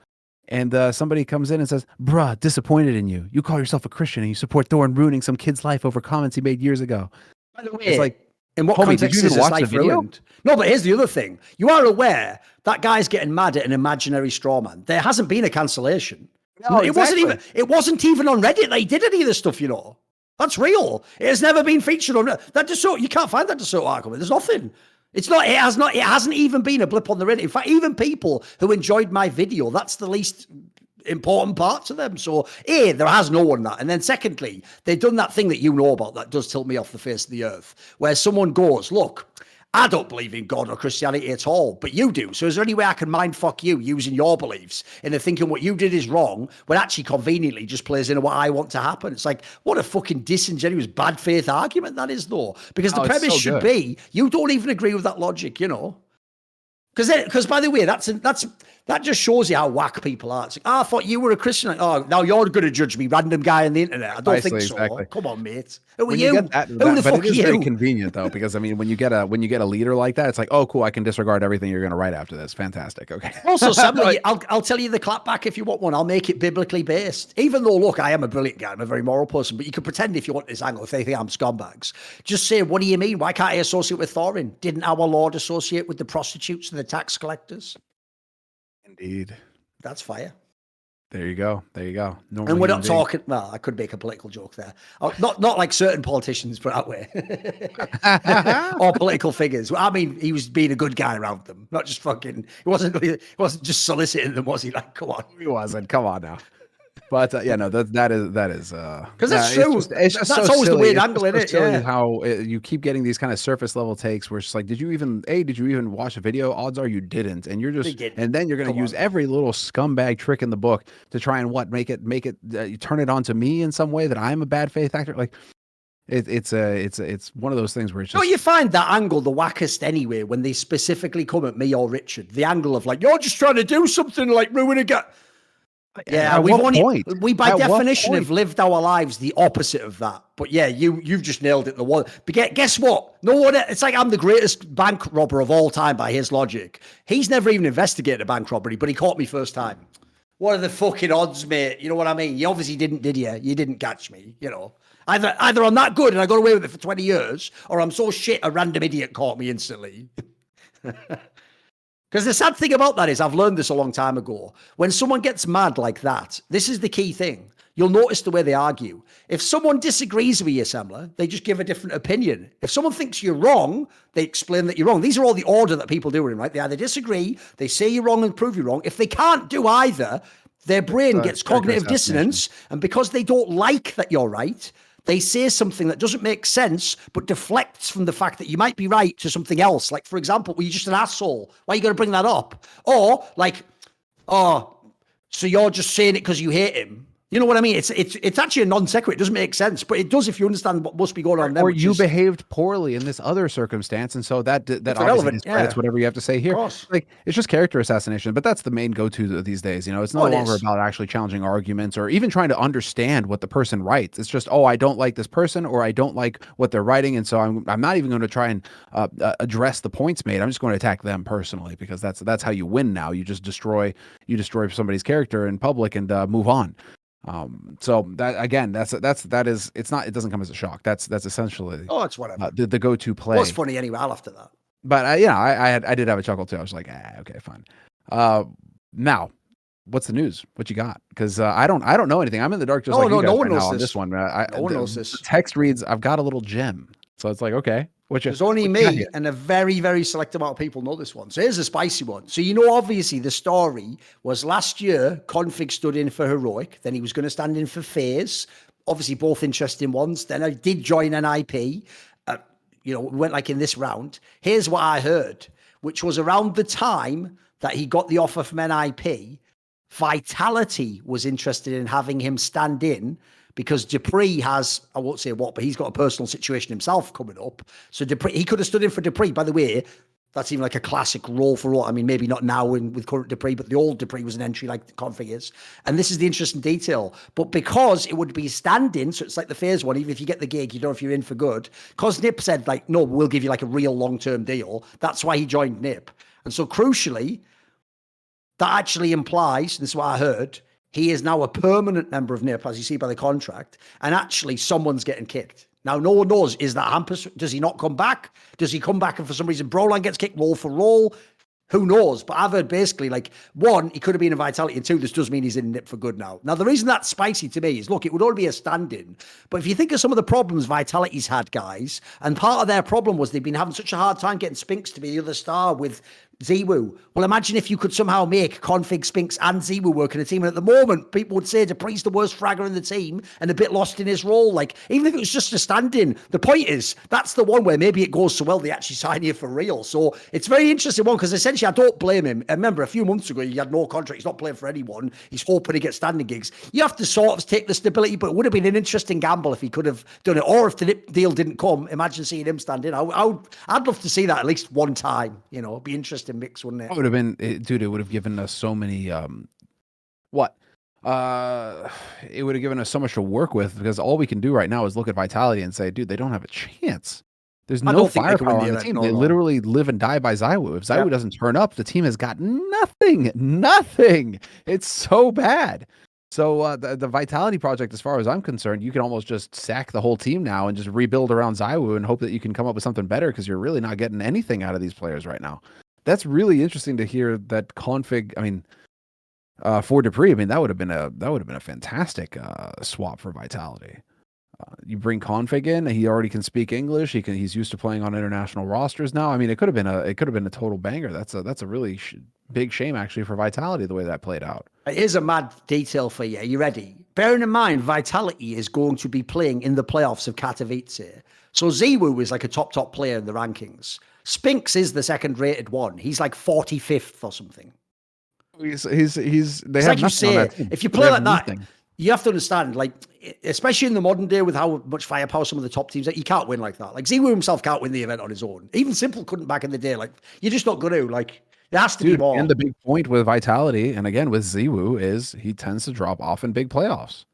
And somebody comes in and says, "Bruh, disappointed in you. You call yourself a Christian and you support Thorin ruining some kid's life over comments he made years ago." By the way, it's like, in what context is his life ruined? No, but here's the other thing. You are aware that guy's getting mad at an imaginary strawman. There hasn't been a cancellation. No, exactly. It wasn't even on Reddit. They did any of this stuff, That's real. It has never been featured on that Dassault. You can't find that Dassault article. There's nothing. It hasn't even been a blip on the Reddit. In fact, even people who enjoyed my video, that's the least important part to them. So there has no one that. And then secondly, they've done that thing that you know about that does tilt me off the face of the earth, where someone goes, look, I don't believe in God or Christianity at all, but you do. So is there any way I can mind fuck you using your beliefs into thinking what you did is wrong, when actually conveniently just plays into what I want to happen? It's like, what a fucking disingenuous bad faith argument that is, though. Because the premise should be, you don't even agree with that logic, Because by the way, that just shows you how whack people are. It's like, I thought you were a Christian. Like, oh, now you're going to judge me, random guy on the internet. I don't think so. Exactly. Come on, mate. Who are When you? get that, Who the but fuck it is are very you? convenient though, because I mean, when you get a leader like that, it's like, oh, cool, I can disregard everything you're going to write after this. Fantastic. Okay. Also, Semmler, I'll tell you the clapback if you want one. I'll make it biblically based. Even though, look, I am a brilliant guy. I'm a very moral person, but you can pretend if you want this angle, if they think I'm scumbags. Just say, what do you mean? Why can't I associate with Thorin? Didn't our Lord associate with the prostitutes and the tax collectors? Indeed. That's fire. There you go. There you go. And we're not talking. Well, I could make a political joke there. Not like certain politicians, but that way, or political figures. I mean, he was being a good guy around them, not just fucking. He wasn't just soliciting them, was he? Like, come on. He wasn't. Come on now. But yeah, no, that is because that's true. It's just that's so always silly. the weird It's angle in it. silly Yeah. how you keep getting these kind of surface level takes where it's just like, did you even watch a video? Odds are you didn't, and you're just, and then you're going to use every little scumbag trick in the book to try and make it turn it onto me in some way that I'm a bad faith actor. Like it's one of those things where it's just. No, you find that angle the wackest anyway when they specifically come at me or Richard. The angle of like, you're just trying to do something like ruin a guy. Yeah, we by definition have lived our lives the opposite of that. But yeah, you've just nailed it. But guess what? No one. It's like I'm the greatest bank robber of all time by his logic. He's never even investigated a bank robbery, but he caught me first time. What are the fucking odds, mate? You know what I mean? You obviously didn't, did you? You didn't catch me. You know, either I'm that good and I got away with it for 20 years, or I'm so shit a random idiot caught me instantly. Because the sad thing about that is, I've learned this a long time ago. When someone gets mad like that, this is the key thing. You'll notice the way they argue. If someone disagrees with you, Semmler, they just give a different opinion. If someone thinks you're wrong, they explain that you're wrong. These are all the order that people do in, right? They either disagree, they say you're wrong and prove you're wrong. If they can't do either, their brain gets cognitive dissonance. And because they don't like that you're right, they say something that doesn't make sense, but deflects from the fact that you might be right to something else. Like, for example, well, you're just an asshole. Why are you going to bring that up? Or like, oh, so you're just saying it because you hate him. You know what I mean? It's actually a non sequitur. It doesn't make sense, but it does if you understand what must be going on there. Or you behaved poorly in this other circumstance, and so that obviously discredits whatever you have to say here. Like, it's just character assassination, but that's the main go-to these days. You know, it's no longer about actually challenging arguments or even trying to understand what the person writes. It's just, oh, I don't like this person, or I don't like what they're writing, and so I'm not even going to try and address the points made. I'm just going to attack them personally, because that's how you win now. You just destroy somebody's character in public and move on. So that again, it doesn't come as a shock. That's essentially it's whatever the go-to play. Well, it's funny anyway. I'll after that. But I did have a chuckle too. I was like, okay, fine. Now, what's the news? What you got? Because I don't know anything. I'm in the dark just like you guys right now on this one. No one knows this. The text reads, I've got a little gem. So it's like, okay. There's only me and a very, very select amount of people know this one. So here's a spicy one. So, you know, obviously the story was last year, Config stood in for Heroic. Then he was going to stand in for FaZe. Obviously both interesting ones. Then I did join NIP. We went like in this round. Here's what I heard, which was around the time that he got the offer from NIP, Vitality was interested in having him stand in, because Dupree has, I won't say what, but he's got a personal situation himself coming up. So Dupree, he could have stood in for Dupree. By the way, that's even like a classic role for role. I mean, maybe not now with current Dupree, but the old Dupree was an entry like the Config is. And this is the interesting detail. But because it would be standing, so it's like the FaZe one, even if you get the gig, you don't know if you're in for good. Because NIP said, like, no, we'll give you like a real long-term deal. That's why he joined NIP. And so crucially, that actually implies, this is what I heard, he is now a permanent member of NIP, as you see by the contract, and actually someone's getting kicked. Now, no one knows, is that Hampus? Does he not come back? Does he come back and for some reason Broline gets kicked roll for roll? Who knows? But I've heard basically, like, one, he could have been in Vitality, and two, this does mean he's in NIP for good now. Now, the reason that's spicy to me is, look, it would only be a stand-in, but if you think of some of the problems Vitality's had, guys, and part of their problem was they've been having such a hard time getting Spinks to be the other star with Ziwu. Well, imagine if you could somehow make Config, Spinks, and Ziwu work in a team. And at the moment, people would say Dupree's the worst fragger in the team and a bit lost in his role. Like, even if it was just a stand-in, the point is, that's the one where maybe it goes so well, they actually sign you for real. So it's very interesting one, because essentially I don't blame him. I remember a few months ago, he had no contract. He's not playing for anyone. He's hoping to get standing gigs. You have to sort of take the stability, but it would have been an interesting gamble if he could have done it. Or if the deal didn't come, imagine seeing him stand in. I'd love to see that at least one time. You know, it'd be interesting. interesting mix, wouldn't it? It would have been, dude. It would have given us so many. What? It would have given us so much to work with because all we can do right now is look at Vitality and say, dude, they don't have a chance. There's no firepower on the team. They literally live and die by ZywOo. If ZywOo doesn't turn up, the team has got nothing. Nothing. It's so bad. So the Vitality project, as far as I'm concerned, you can almost just sack the whole team now and just rebuild around ZywOo and hope that you can come up with something better because you're really not getting anything out of these players right now. That's really interesting to hear that config. I mean, for Dupree, I mean that would have been a fantastic swap for Vitality. You bring config in; he already can speak English. He's used to playing on international rosters now. I mean, it could have been a total banger. That's a really big shame actually for Vitality the way that played out. Here's a mad detail for you. Are you ready? Bearing in mind, Vitality is going to be playing in the playoffs of Katowice. So ZywOo is like a top player in the rankings. Spinks is the second rated one. He's like 45th or something. He's they have like you say, if you play like that, nothing. You have to understand, like, especially in the modern day with how much firepower some of the top teams, you can't win like that. Like, ZywOo himself can't win the event on his own. Even Simple couldn't back in the day. Like, you're just not going to. Like, there has to be more. And the big point with Vitality, and again with ZywOo, is he tends to drop off in big playoffs.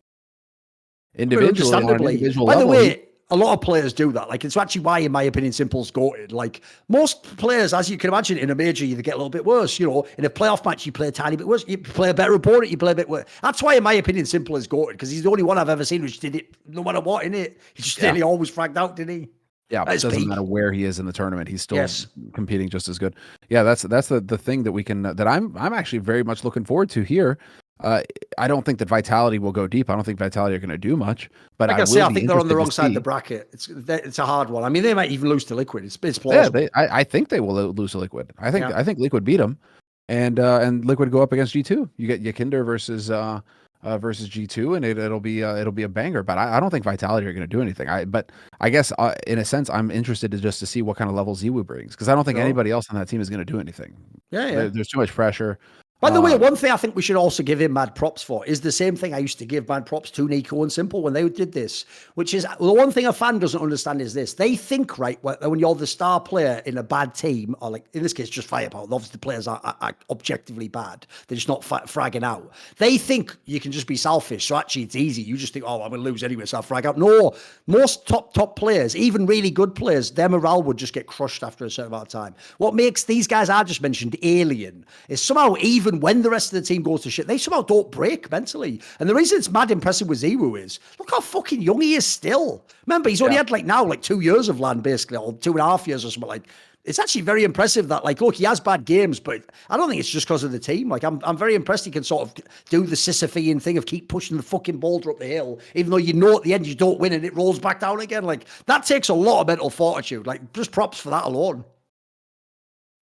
Individually, on an individual by the level, way, a lot of players do that. Like, it's actually why, in my opinion, Simple's goated. Like, most players, as you can imagine, in a major, you get a little bit worse. You know, in a playoff match, you play a tiny bit worse. You play a better opponent, you play a bit worse. That's why, in my opinion, Simple is goated, because he's the only one I've ever seen which did it no matter what, innit? He just nearly always fragged out, didn't he? Yeah, it doesn't matter where he is in the tournament. He's still competing just as good. Yeah, that's the thing that we can that I'm actually very much looking forward to here. I don't think that Vitality will go deep. I don't think Vitality are going to do much. But I think they're on the wrong side of the bracket. It's a hard one. I mean, they might even lose to Liquid. It's plausible. Yeah, I think they will lose to Liquid. I think Liquid beat them, and Liquid go up against G2. You get Yakinder versus G2, and it'll be a banger. But I don't think Vitality are going to do anything. But I guess in a sense, I'm interested to see what kind of level ZywOo brings, because I don't think anybody else on that team is going to do anything. There's too much pressure. By the way, one thing I think we should also give him mad props for is the same thing I used to give mad props to Nico and Simple when they did this, which is the one thing a fan doesn't understand is this. They think, right, when you're the star player in a bad team, or like in this case, just firepower, obviously the players are objectively bad. They're just not fragging out. They think you can just be selfish. So actually it's easy. You just think, oh, I'm going to lose anyway, so I'll frag out. No, most top players, even really good players, their morale would just get crushed after a certain amount of time. What makes these guys I just mentioned alien is somehow even when the rest of the team goes to shit, they somehow don't break mentally. And the reason it's mad impressive with ZywOo is, look how fucking young he is still. Remember, he's only had like 2 years of LAN basically, or 2.5 years or something. Like, it's actually very impressive that, like, look, he has bad games, but I don't think it's just because of the team. Like, I'm very impressed he can sort of do the Sisyphean thing of keep pushing the fucking boulder up the hill, even though you know at the end you don't win and it rolls back down again. Like, that takes a lot of mental fortitude. Like, just props for that alone.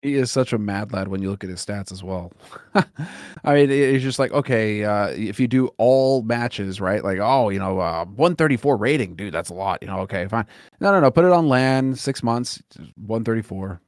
He is such a mad lad when you look at his stats as well. I mean, it's just like, okay, if you do all matches, right? Like, 134 rating, dude, that's a lot. Okay, fine. No, put it on LAN, 6 months, 134.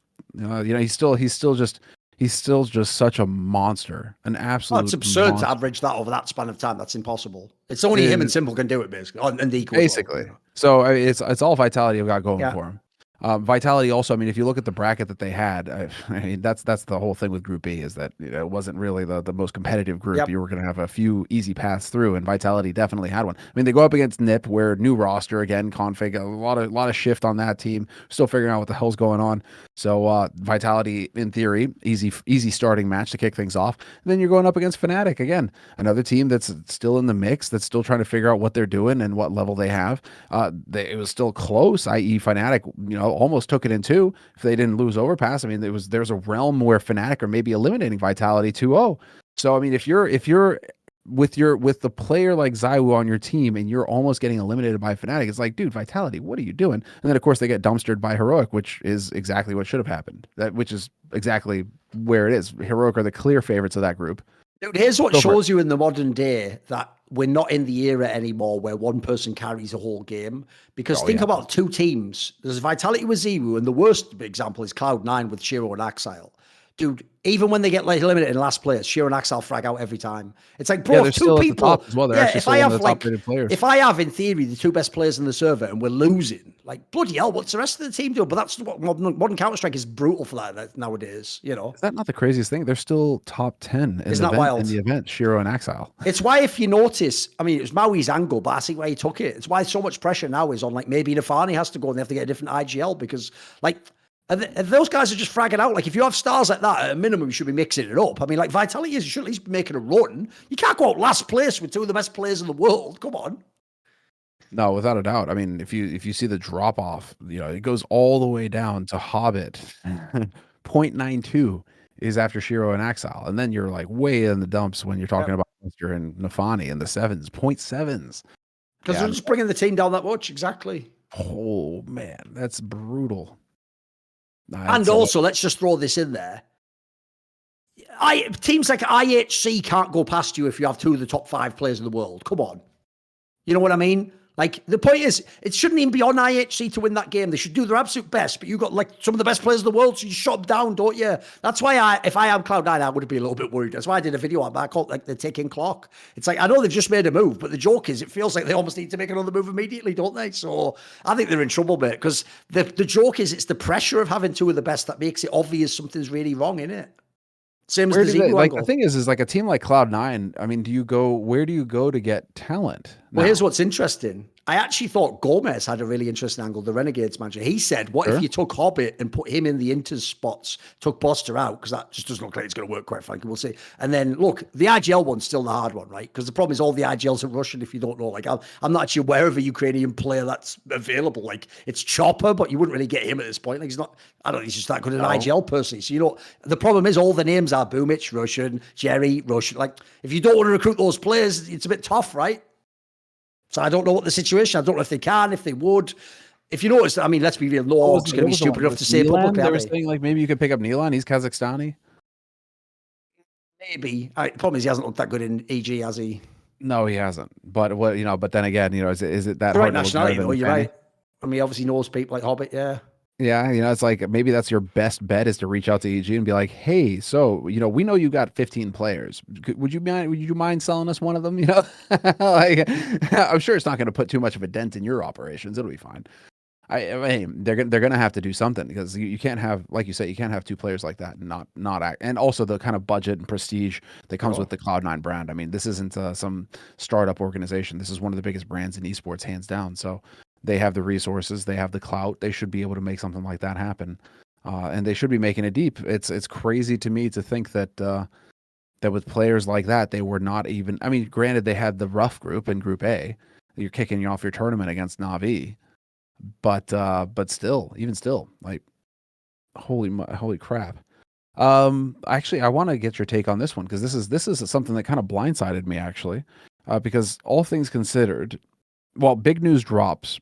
He's still just such a monster, an absolute. It's absurd monster. To average that over that span of time. That's impossible. It's only him and Simple can do it, basically, and the basically. Well. So it's all Vitality have got going for him. Vitality also, I mean, if you look at the bracket that they had, I mean, that's the whole thing with Group B is that it wasn't really the most competitive group. Yep. You were going to have a few easy paths through, and Vitality definitely had one. I mean, they go up against NIP, where new roster again, config, a lot of shift on that team. Still figuring out what the hell's going on. So Vitality, in theory, easy starting match to kick things off. And then you're going up against Fnatic again, another team that's still in the mix, that's still trying to figure out what they're doing and what level they have. It was still close, i.e. Fnatic, almost took it in 2 if they didn't lose overpass. I mean, there's a realm where Fnatic are maybe eliminating Vitality 2-0. So I mean, if you're with the player like ZywOo on your team and you're almost getting eliminated by Fnatic, it's like, dude, Vitality, what are you doing? And then of course they get dumpstered by Heroic, which is exactly what should have happened. Which is exactly where it is. Heroic are the clear favorites of that group. Dude, here's what shows you in the modern day that we're not in the era anymore where one person carries a whole game. Because think about 2 teams. There's Vitality with ZywOo, and the worst example is Cloud9 with Shiro and Axile. dude, even when they get like eliminated in last place, syrsoN Axal frag out every time. It's like, bro, Yeah, they're two still at the people. top as well. They're actually if still I one have of the like, top-rated players. if I have in theory the two best players in the server and we're losing, like bloody hell, what's the rest of the team doing? But that's what modern Counter-Strike is brutal for that nowadays. You know, Is that not the craziest thing? They're still top 10 Isn't that wild? in the event, syrsoN and Axal. It's why, if you notice, I mean, it was Maui's angle, but I see why he took it. It's why so much pressure now is on, like, maybe Nafani has to go and they have to get a different IGL because, like, if those guys are just fragging out. Like, if you have stars like that, at a minimum, you should be mixing it up. I mean, like, Vitality is, you should at least be making a run. You can't go out last place with two of the best players in the world. Come on. No, without a doubt. I mean, if you see the drop off, you know, it goes all the way down to Hobbit. 0.92 is after syrsoN and Axal. And then you're like way in the dumps when you're talking about Monster and Nafani in the 7s, 0.7s. Because they're just bringing the team down that much. Exactly. Oh, man, that's brutal. And also, let's just throw this in there. Teams like IHC can't go past you if you have two of the top 5 players in the world. Come on. You know what I mean? Like, the point is, it shouldn't even be on IHC to win that game. They should do their absolute best, but you've got, like, some of the best players in the world, so you shut them down, don't you? That's why if I am Cloud9, I would be a little bit worried. That's why I did a video on that. I call it, like, the ticking clock. It's like, I know they've just made a move, but the joke is, it feels like they almost need to make another move immediately, don't they? So I think they're in trouble, mate, because the joke is, it's the pressure of having two of the best that makes it obvious something's really wrong, innit? Same as the Zero like angle. the thing is like a team like Cloud9, I mean, where do you go to get talent? Well, here's what's interesting. I actually thought Gomez had a really interesting angle, the Renegades manager. He said, what if you took Hobbit and put him in the Inters spots, took Buster out, because that just doesn't look like it's going to work, quite frankly. We'll see. And then, look, the IGL one's still the hard one, right? Because the problem is all the IGLs are Russian, if you don't know. Like, I'm not actually aware of a Ukrainian player that's available. Like, it's Chopper, but you wouldn't really get him at this point. Like, he's not, I don't think he's just that good at an IGL personally. So, you know, the problem is all the names are Boomich, Russian, Jerry, Russian. Like, if you don't want to recruit those players, it's a bit tough, right? So I don't know what the situation. I don't know if they can, if they would. If you notice, I mean, let's be real. No org's going to be stupid enough to say publicly. They were saying like maybe you could pick up Nilan. He's Kazakhstani. Maybe. The problem is he hasn't looked that good in EG, has he? No, he hasn't. But what you know? But then again, you know, is it that the hard right to nationality? Though, you're right. I mean, he obviously knows people like Hobbit. Yeah. Yeah, you know, it's like maybe that's your best bet is to reach out to EG and be like, "Hey, so you know, we know you got 15 players. Would you mind selling us one of them?" You know, like I'm sure it's not going to put too much of a dent in your operations. It'll be fine. I mean, they're going to have to do something because you can't have, like you said, you can't have two players like that and not act. And also the kind of budget and prestige that comes with the Cloud9 brand. I mean, this isn't some startup organization. This is one of the biggest brands in esports, hands down. So. They have the resources, they have the clout. They should be able to make something like that happen, and they should be making it deep. It's crazy to me to think that that with players like that, they were not even. I mean, granted, they had the rough group in Group A. You're kicking off your tournament against Na'Vi, but still, even still, like holy crap. Actually, I want to get your take on this one because this is something that kind of blindsided me actually, because all things considered, well, big news drops.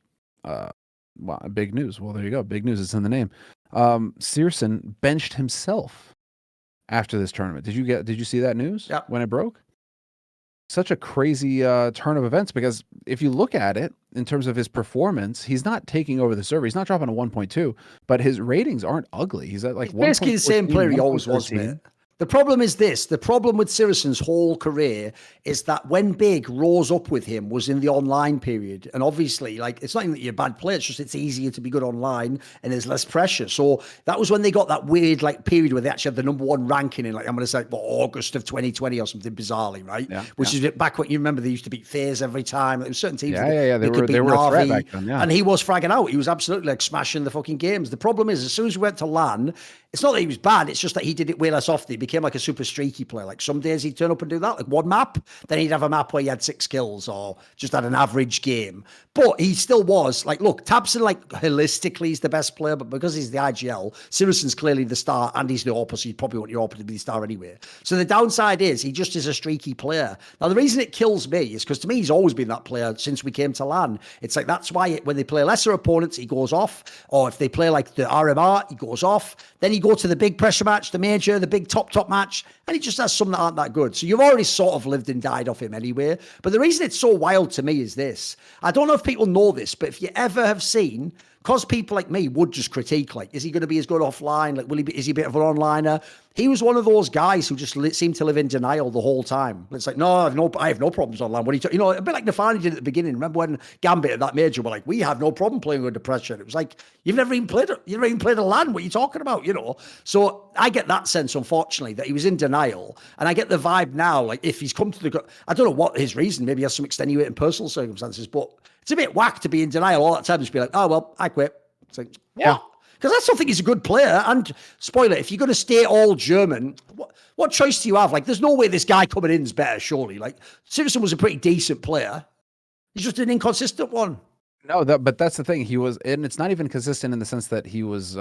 Well, big news. Well, there you go. Big news. It's in the name. syrsoN benched himself after this tournament. Did you see that news when it broke? Such a crazy turn of events because if you look at it in terms of his performance, he's not taking over the server. He's not dropping a 1.2, but his ratings aren't ugly. He's at like basically the same player he always was, mate. The problem is this. The problem with syrsoN's whole career is that when Big rose up with him was in the online period. And obviously, like, it's not even that you're a bad player. It's just it's easier to be good online and there's less pressure. So that was when they got that weird, like, period where they actually had the #1 ranking in, like, I'm going to say, August of 2020 or something bizarrely, right? Yeah, which is back when you remember they used to beat FaZe every time. There were certain teams they were a threat back then, and he was fragging out. He was absolutely, like, smashing the fucking games. The problem is, as soon as we went to LAN, it's not that he was bad. It's just that he did it way less often. He became like a super streaky player. Like some days he'd turn up and do that, like one map. Then he'd have a map where he had 6 kills or just had an average game. But he still was like, look, tabseN, like, holistically he's the best player, but because he's the IGL, syrsoN's clearly the star and he's the AWPer, so you'd probably want your AWPer to be the star anyway. So the downside is he just is a streaky player. Now, the reason it kills me is because to me, he's always been that player since we came to LAN. It's like, that's why when they play lesser opponents, he goes off. Or if they play like the RMR, he goes off. Then you go to the big pressure match, the major, the big top match, And he just has some that aren't that good. So you've already sort of lived and died off him anyway. But the reason it's so wild to me is this. I don't know if people know this, but if you ever have seen, because people like me would just critique, like, is he going to be as good offline? Like, is he a bit of an onliner? He was one of those guys who just seemed to live in denial the whole time. It's like, no, I have no problems online. What are you, a bit like Nafani did at the beginning. Remember when Gambit at that major were like, we have no problem playing under pressure. It was like, you've never even played a LAN. What are you talking about? So I get that sense, unfortunately, that he was in denial, and I get the vibe now. Like, if he's come to I don't know what his reason. Maybe he has some extenuating personal circumstances, but it's a bit whack to be in denial all that time. Just be like, oh well, I quit. It's like, yeah. Because I still think he's a good player. And spoiler, if you're going to stay all German, what choice do you have? Like, there's no way this guy coming in is better, surely. Like, syrsoN was a pretty decent player. He's just an inconsistent one. No, but that's the thing. He was, and it's not even consistent in the sense that he was.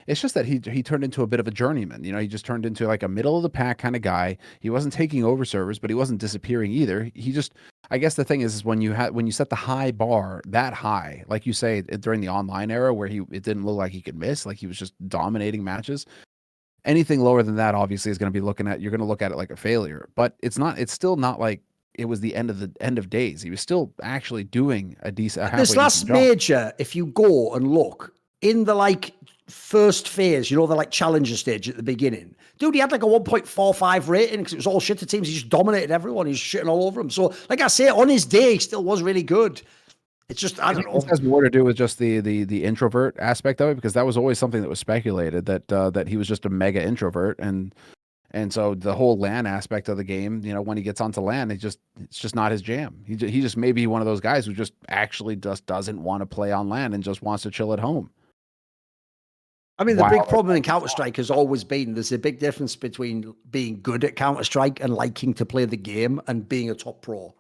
It's just that he turned into a bit of a journeyman. He just turned into like a middle of the pack kind of guy. He wasn't taking over servers, but he wasn't disappearing either. He just, I guess the thing is when you set the high bar that high, like you say during the online era where it didn't look like he could miss, like he was just dominating matches. Anything lower than that, obviously, is going to be you're going to look at it like a failure. But it's not. It's still not like it was the end of days. He was still actually doing a decent. This last major, if you go and look in the first phase, the challenger stage at the beginning, dude, he had like a 1.45 rating because it was all shit to teams. He just dominated everyone. He was shitting all over them. So, like I say, on his day, he still was really good. It's just, I don't know. This has more to do with just the introvert aspect of it, because that was always something that was speculated that he was just a mega introvert, and so the whole LAN aspect of the game, when he gets onto LAN, it's just not his jam. He just may be one of those guys who just actually just doesn't want to play on LAN and just wants to chill at home. I mean, the big problem in Counter-Strike has always been there's a big difference between being good at Counter-Strike and liking to play the game and being a top pro.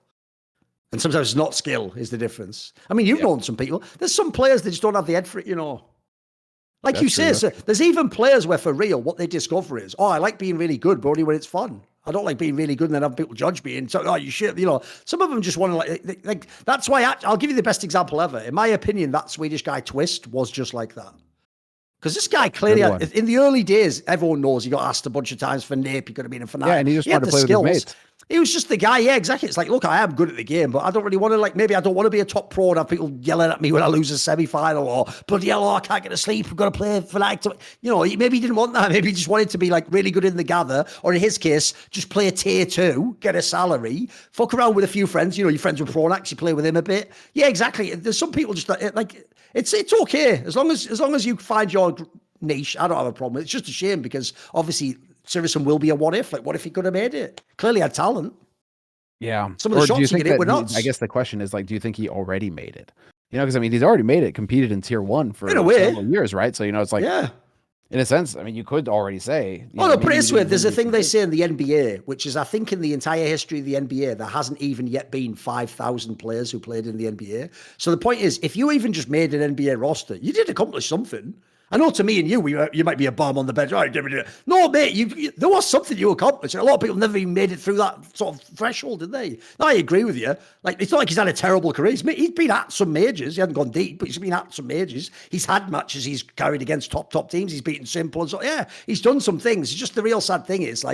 And sometimes it's not skill is the difference. I mean, you've known some people. There's some players that just don't have the head for it, Like that's you say, so there's even players where for real, what they discover is, I like being really good, but only when it's fun. I don't like being really good and then have people judge me and so, you shit, some of them just want to like that's why I'll give you the best example ever. In my opinion, that Swedish guy Twist was just like that. Because this guy clearly, in the early days, everyone knows he got asked a bunch of times for Nape. He could have been a Fnatic. Yeah, and he just wanted to play with his mates. He was just the guy. Yeah, exactly. It's like, look, I am good at the game, but I don't really want to, maybe I don't want to be a top pro and have people yelling at me when I lose a semi-final or bloody hell, I can't get to sleep. We've got to play Fnatic. Maybe he didn't want that. Maybe he just wanted to be really good in the gather, or in his case, just play a tier 2, get a salary, fuck around with a few friends. Your friends with Pronax, you play with him a bit. Yeah, exactly. There's some people just it's okay as long as you find your niche. I don't have a problem. It's just a shame because obviously syrsoN will be a what if. What if he could have made it? Clearly had talent. Yeah. Some of the shots he hit were nuts. I guess the question is do you think he already made it? Because he's already made it, competed in tier 1 for several years, right? So it's like, yeah. In a sense, you could already say. Put it this way. There's a thing they say in the NBA, which is I think in the entire history of the NBA, there hasn't even yet been 5,000 players who played in the NBA. So the point is, if you even just made an NBA roster, you did accomplish something. I know to me and you might be a bum on the bench. No, mate, there was something you accomplished. A lot of people never even made it through that sort of threshold, did they? No, I agree with you. It's not like he's had a terrible career. He's been at some majors. He hasn't gone deep, but he's been at some majors. He's had matches he's carried against top teams. He's beaten Simple and so. Yeah, he's done some things. It's just the real sad thing is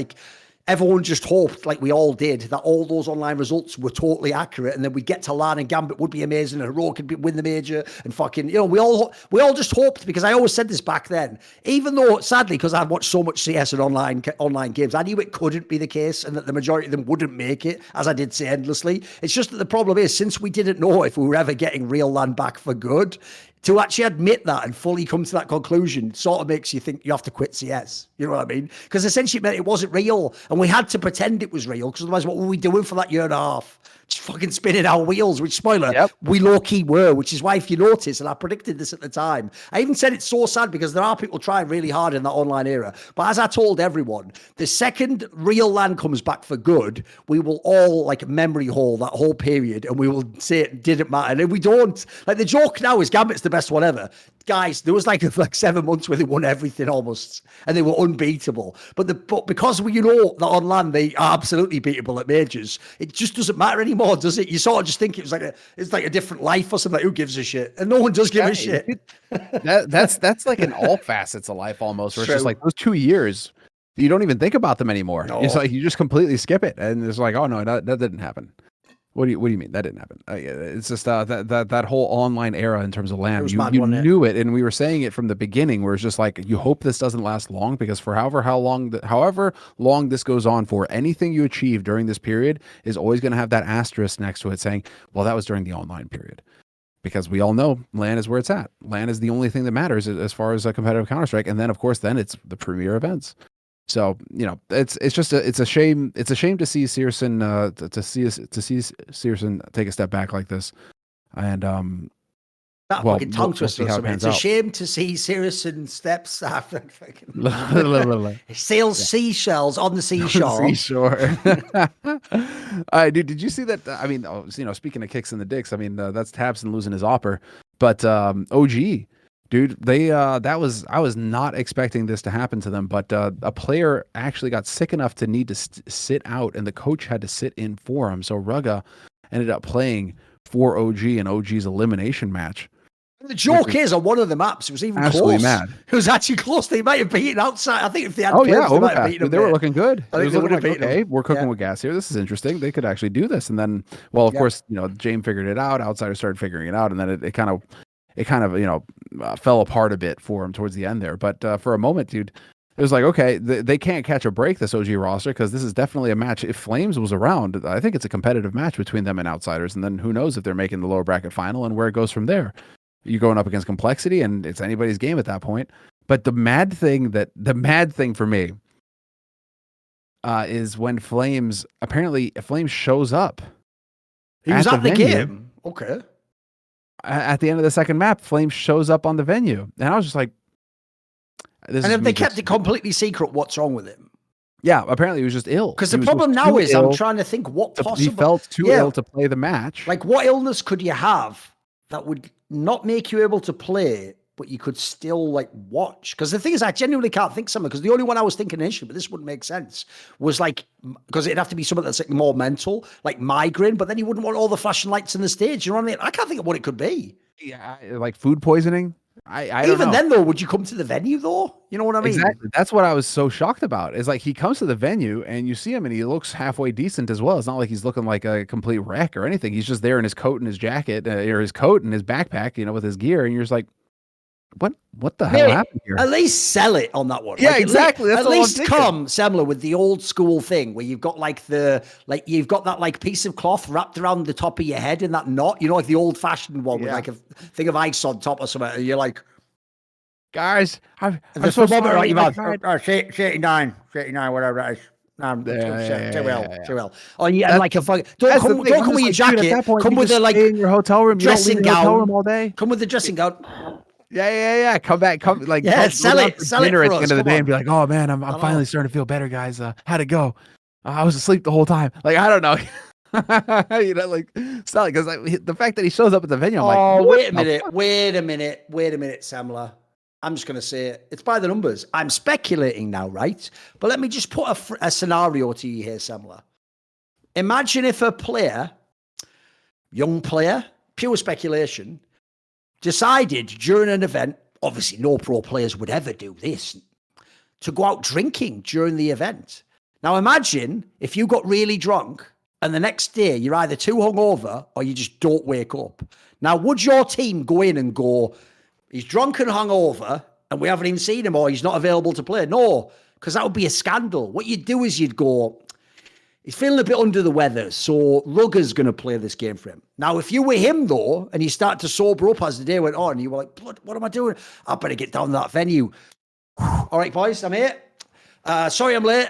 everyone just hoped, like we all did, that all those online results were totally accurate, and then we'd get to LAN and Gambit would be amazing, and Heroic could win the major, and fucking, we all just hoped, because I always said this back then, even though, sadly, because I've watched so much CS and online games, I knew it couldn't be the case, and that the majority of them wouldn't make it, as I did say endlessly. It's just that the problem is, since we didn't know if we were ever getting real LAN back for good, to actually admit that and fully come to that conclusion sort of makes you think you have to quit CS. You know what I mean? Because essentially it meant it wasn't real. And we had to pretend it was real, because otherwise what were we doing for that year and a half? Just fucking spinning our wheels, which, spoiler, we low-key were, which is why, if you notice, and I predicted this at the time, I even said it's so sad because there are people trying really hard in that online era. But as I told everyone, the second real LAN comes back for good, we will all memory hole that whole period, and we will say it didn't matter. And if we don't, the joke now is Gambit's the best one ever. Guys, there was like 7 months where they won everything almost, and they were unbeatable. But because that on LAN they are absolutely beatable at majors, it just doesn't matter anymore, does it? You sort of just think it's like a different life or something. Who gives a shit? And no one does give a shit. That's like in all facets of life almost. Where it's just those 2 years. you don't even think about them anymore. No. It's like you just completely skip it, and it's like, oh no, that didn't happen. What do you mean that didn't happen? It's just that whole online era in terms of LAN. You knew it, and we were saying it from the beginning. Where it's just like, you hope this doesn't last long, because for however long this goes on for, anything you achieve during this period is always going to have that asterisk next to it saying, well, that was during the online period. Because we all know LAN is where it's at. LAN is the only thing that matters as far as a competitive Counter-Strike, and then of course it's the premier events. So it's a shame to see syrsoN to see syrsoN take a step back like this, and that fucking tongue twister. It's a shame to see syrsoN steps after sails seashells on the seashore. Dude, did you see that? I mean, speaking of kicks in the dicks, I mean that's Tabson losing his opper, but OG. Dude, I was not expecting this to happen to them, but a player actually got sick enough to need to sit out, and the coach had to sit in for him. So ruggah ended up playing for OG in OG's elimination match. The joke is, on one of the maps, it was even absolutely close. Mad. It was actually close. They might have beaten outside. I think if they had they were looking good. I think they looking like, okay, we're cooking with gas here. This is interesting. They could actually do this. And then, well, of course, James figured it out. Outsiders started figuring it out, and then it kind of fell apart a bit for him towards the end there. But for a moment, dude, it was like, okay, they can't catch a break, this OG roster, because this is definitely a match. If Flames was around, I think it's a competitive match between them and Outsiders. And then who knows if they're making the lower bracket final and where it goes from there. You're going up against Complexity, and it's anybody's game at that point. But the mad thing for me is when Flames shows up. He was at the game. Okay. At the end of the second map, Flames shows up on the venue, and I was just like, "This." And if they kept it completely secret, what's wrong with him? Yeah, apparently he was just ill. Because the problem now is, I'm trying to think what possible. He felt too ill to play the match. Like, what illness could you have that would not make you able to play, but you could still watch? Because the thing is, I genuinely can't think something. Because the only one I was thinking initially, but this wouldn't make sense, was because it'd have to be something that's more mental, like migraine. But then you wouldn't want all the flashing lights in the stage. You know what I mean? I can't think of what it could be. Yeah, like food poisoning. I don't know. Then though, would you come to the venue though? You know what I mean? Exactly. That's what I was so shocked about. Is like, he comes to the venue and you see him and he looks halfway decent as well. It's not like he's looking like a complete wreck or anything. He's just there in his coat and his jacket, or his coat and his backpack, with his gear, and you're just like, what the hell happened here? At least sell it on that one. Yeah, exactly. At least come, Semmler, with the old school thing where you've got you've got that piece of cloth wrapped around the top of your head in that knot, like the old fashioned one with like a thing of ice on top or something. And you're like, guys, I'm so sorry. Right, you've 39, whatever that is. Too well. Oh yeah, and like a fucking don't come with your jacket. Come with the in your hotel room, dressing gown all day. Come with the dressing gown. Yeah. Come back. Sell it for dinner at the us. end of the day and be like, oh man, I'm finally starting to feel better, guys. How'd it go? I was asleep the whole time. Like, I don't know. It's not because the fact that he shows up at the venue, I'm like, wait a minute, Semmler. I'm just going to say it. It's by the numbers. I'm speculating now, right? But let me just put a scenario to you here, Semmler. Imagine if a player, young player, pure speculation, decided during an event, obviously no pro players would ever do this, to go out drinking during the event. Now imagine if you got really drunk and the next day you're either too hungover or you just don't wake up. Now, would your team go in and go, he's drunk and hungover and we haven't even seen him, or he's not available to play? No, because that would be a scandal. What you'd do is you'd go, he's feeling a bit under the weather, so ruggah's going to play this game for him. Now, if you were him, though, and you start to sober up as the day went on, you were like, what am I doing? I better get down to that venue. All right, boys, I'm here. Sorry I'm late.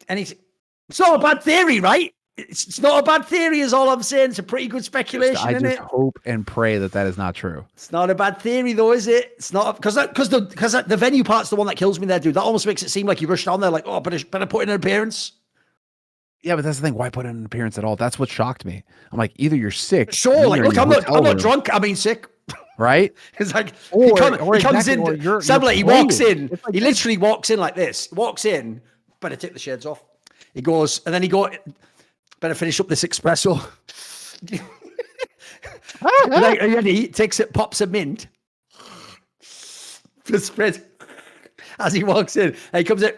It's not a bad theory, right? It's not a bad theory is all I'm saying. It's a pretty good speculation, I isn't it? just hope and pray that is not true. It's not a bad theory, though, is it? It's not, because the venue part's the one that kills me there, dude. That almost makes it seem like you rushed on there like, oh, better put in an appearance. Yeah, but that's the thing. Why put in an appearance at all? That's what shocked me. I'm like, either you're sick. Sure, like, look, I'm not drunk. I mean, sick. Right? It's like, he comes in, Semmler, he walks in. He literally walks in like this. Walks in, better take the shades off. He goes, and then better finish up this espresso. And he takes it, pops a mint. The spread as he walks in. And he comes in.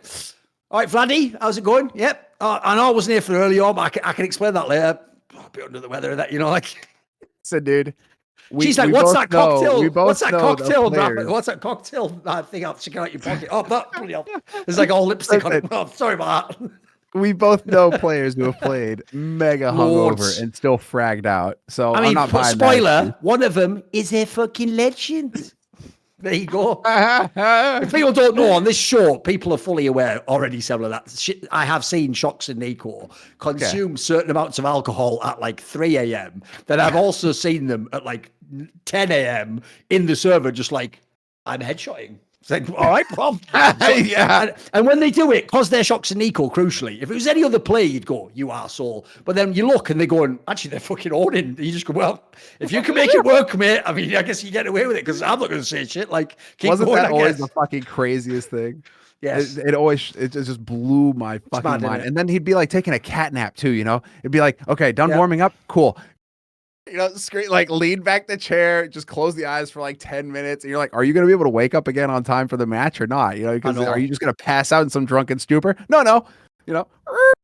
All right, Vladdy, how's it going? Yep. I know I wasn't here for early on, but I can explain that later. I'll be under the weather of that, like. So, dude. She's like, what's that cocktail? What's that cocktail? What's that cocktail thing I'm sticking out your pocket? Oh, that bloody hell. There's like all lipstick on it. Oh, sorry about that. We both know players who have played mega hungover and still fragged out. So I mean, I'm not spoiler, one of them is a fucking legend. There you go. If people don't know, on this show, people are fully aware already, Semmler, that shit. I have seen Shocks and Nico consume certain amounts of alcohol at like 3 a.m. Then I've also seen them at like 10 a.m. in the server, just like, I'm headshotting. It's like, all right, Bob. Yeah. And when they do it, because they're Shocks and Nico, crucially, if it was any other player, you'd go, you arsehole. But then you look and they're going, actually, they're fucking owning. You just go, well, if you can make it work, mate, I mean, I guess you get away with it because I'm not going to say shit. Like, keep Wasn't going, that always the fucking craziest thing? Yes. It just blew my fucking mind. And then he'd be like taking a cat nap too, It'd be like, okay, done warming up, cool. Straight, like lean back the chair, just close the eyes for like 10 minutes. And you're like, are you going to be able to wake up again on time for the match or not? Because are you just going to pass out in some drunken stupor? No.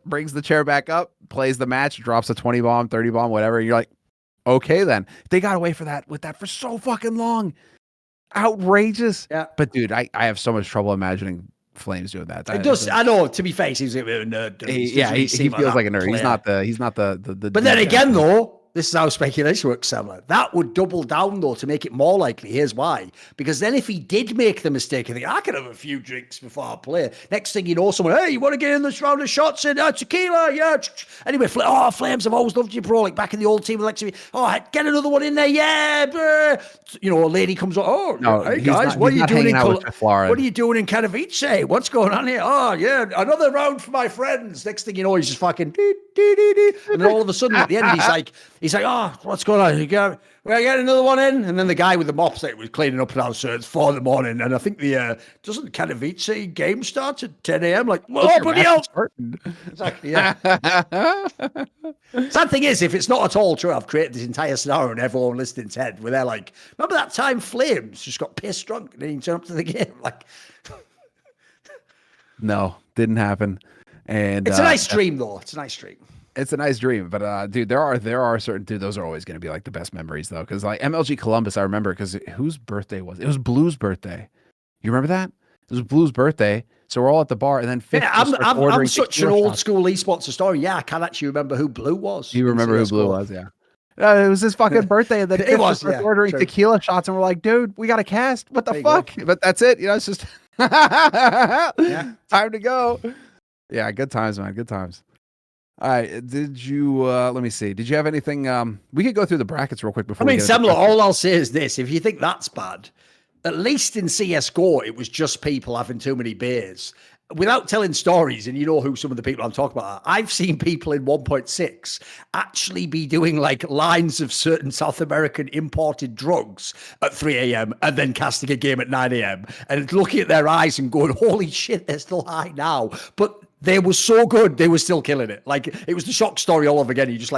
Brings the chair back up, plays the match, drops a 20 bomb, 30 bomb, whatever. And you're like, okay, then they got away with that for so fucking long. Outrageous. Yeah. But dude, I have so much trouble imagining Flames doing that. It does. I know, to be fair, he's a bit of a nerd. He feels like a nerd. Player. He's not the But then again, though, this is how speculation works, Semmler. That would double down, though, to make it more likely. Here's why. Because then if he did make the mistake and think, I could have a few drinks before I play. Next thing you know, someone, hey, you want to get in this round of shots and tequila? Yeah. Anyway, Flames, I've always loved you, bro. Like back in the old team, like, get another one in there. Yeah. A lady comes up. Oh, no, hey, guys, what are you doing in Katowice? What's going on here? Oh, yeah, another round for my friends. Next thing you know, he's just fucking and then all of a sudden at the end, he's like, oh, what's going on? We're getting another one in. And then the guy with the mop was cleaning up downstairs 4 a.m. And I think doesn't Katowice game start at 10 a.m.? Like, oh, bloody hell. Exactly, yeah. Sad thing is, if it's not at all true, I've created this entire scenario in everyone listening's head where they're like, remember that time Flames just got pissed drunk and then he turned up to the game? Like, no, didn't happen. And it's a nice dream, though. It's a nice dream. It's a nice dream, but dude, there are certain, dude, those are always going to be like the best memories though, because like MLG Columbus, I remember because whose birthday was it? It was Blue's birthday. You remember that? It was Blue's birthday, so we're all at the bar, and then I'm such an old school esports historian. Yeah, I can't actually remember who Blue was. You remember who Blue was? Yeah. It was his fucking birthday, and then it was ordering tequila shots, and we're like, dude, we got a cast. What the fuck? But that's it. It's just time to go. Yeah, good times, man. Good times. All right. Did you, let me see. Did you have anything? We could go through the brackets real quick before. Semmler, all I'll say is this. If you think that's bad, at least in CSGO, it was just people having too many beers. Without telling stories, and you know who some of the people I'm talking about are, I've seen people in 1.6 actually be doing like lines of certain South American imported drugs at 3 a.m. and then casting a game at 9 a.m. and looking at their eyes and going, holy shit, they're still high now. But they were so good, they were still killing it. Like, it was the Shock story all over again. You're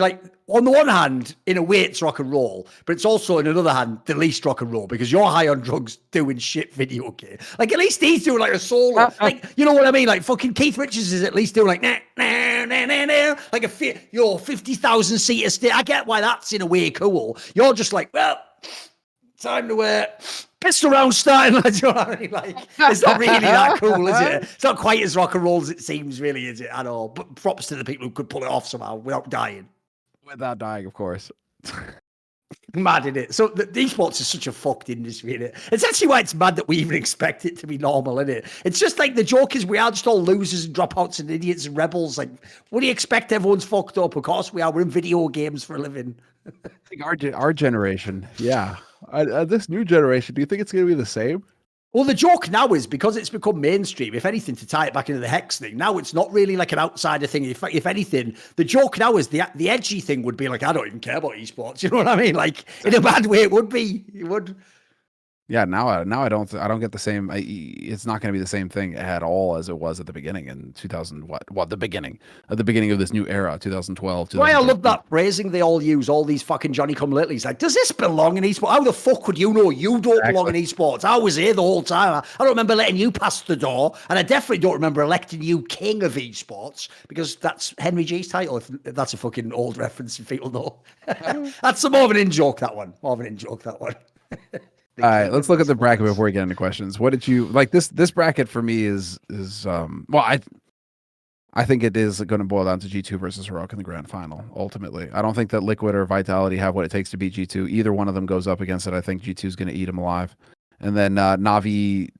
like, on the one hand, in a way, it's rock and roll, but it's also, in another hand, the least rock and roll because you're high on drugs doing shit video game. Like, at least he's doing like a solo. Like, you know what I mean? Like, fucking Keith Richards is at least doing like, like a 50,000 seater state. I get why that's in a way cool. You're just like, well, time to pistol round starting. You know what I mean? Like, it's not really that cool, is it? It's not quite as rock and roll as it seems, really, is it? At all. But props to the people who could pull it off somehow without dying. Without dying, of course. Mad, in it. So the esports is such a fucked industry, innit? It's actually why it's mad that we even expect it to be normal, innit? It's just like the joke is we are just all losers and dropouts and idiots and rebels. Like, what do you expect? Everyone's fucked up. Of course we are. We're in video games for a living. I think our generation, yeah. This new generation, do you think it's going to be the same? Well, the joke now is because it's become mainstream, if anything, to tie it back into the Hex thing, now it's not really like an outsider thing. If anything, the joke now is the edgy thing would be like, I don't even care about esports. You know what I mean? Like, in a bad way, it would be. It would. Yeah, now I don't get the same. It's not going to be the same thing at all as it was at the beginning in 2000. What the beginning at the beginning of this new era, 2012. Why I love that phrasing they all use. All these fucking Johnny come latelys. Like, does this belong in esports? How the fuck would you know you don't belong in esports? I was here the whole time. I don't remember letting you pass the door, and I definitely don't remember electing you king of esports because that's Henry G's title. If that's a fucking old reference, if people know. That's more of an in joke. That one. More of an in joke. That one. All right, let's look at the bracket before we get into questions. What did you like? This bracket for me is well, I think it is going to boil down to G2 versus Heroic in the grand final. Ultimately, I don't think that Liquid or Vitality have what it takes to beat G2. Either one of them goes up against it. I think G2 is going to eat them alive. And then Navi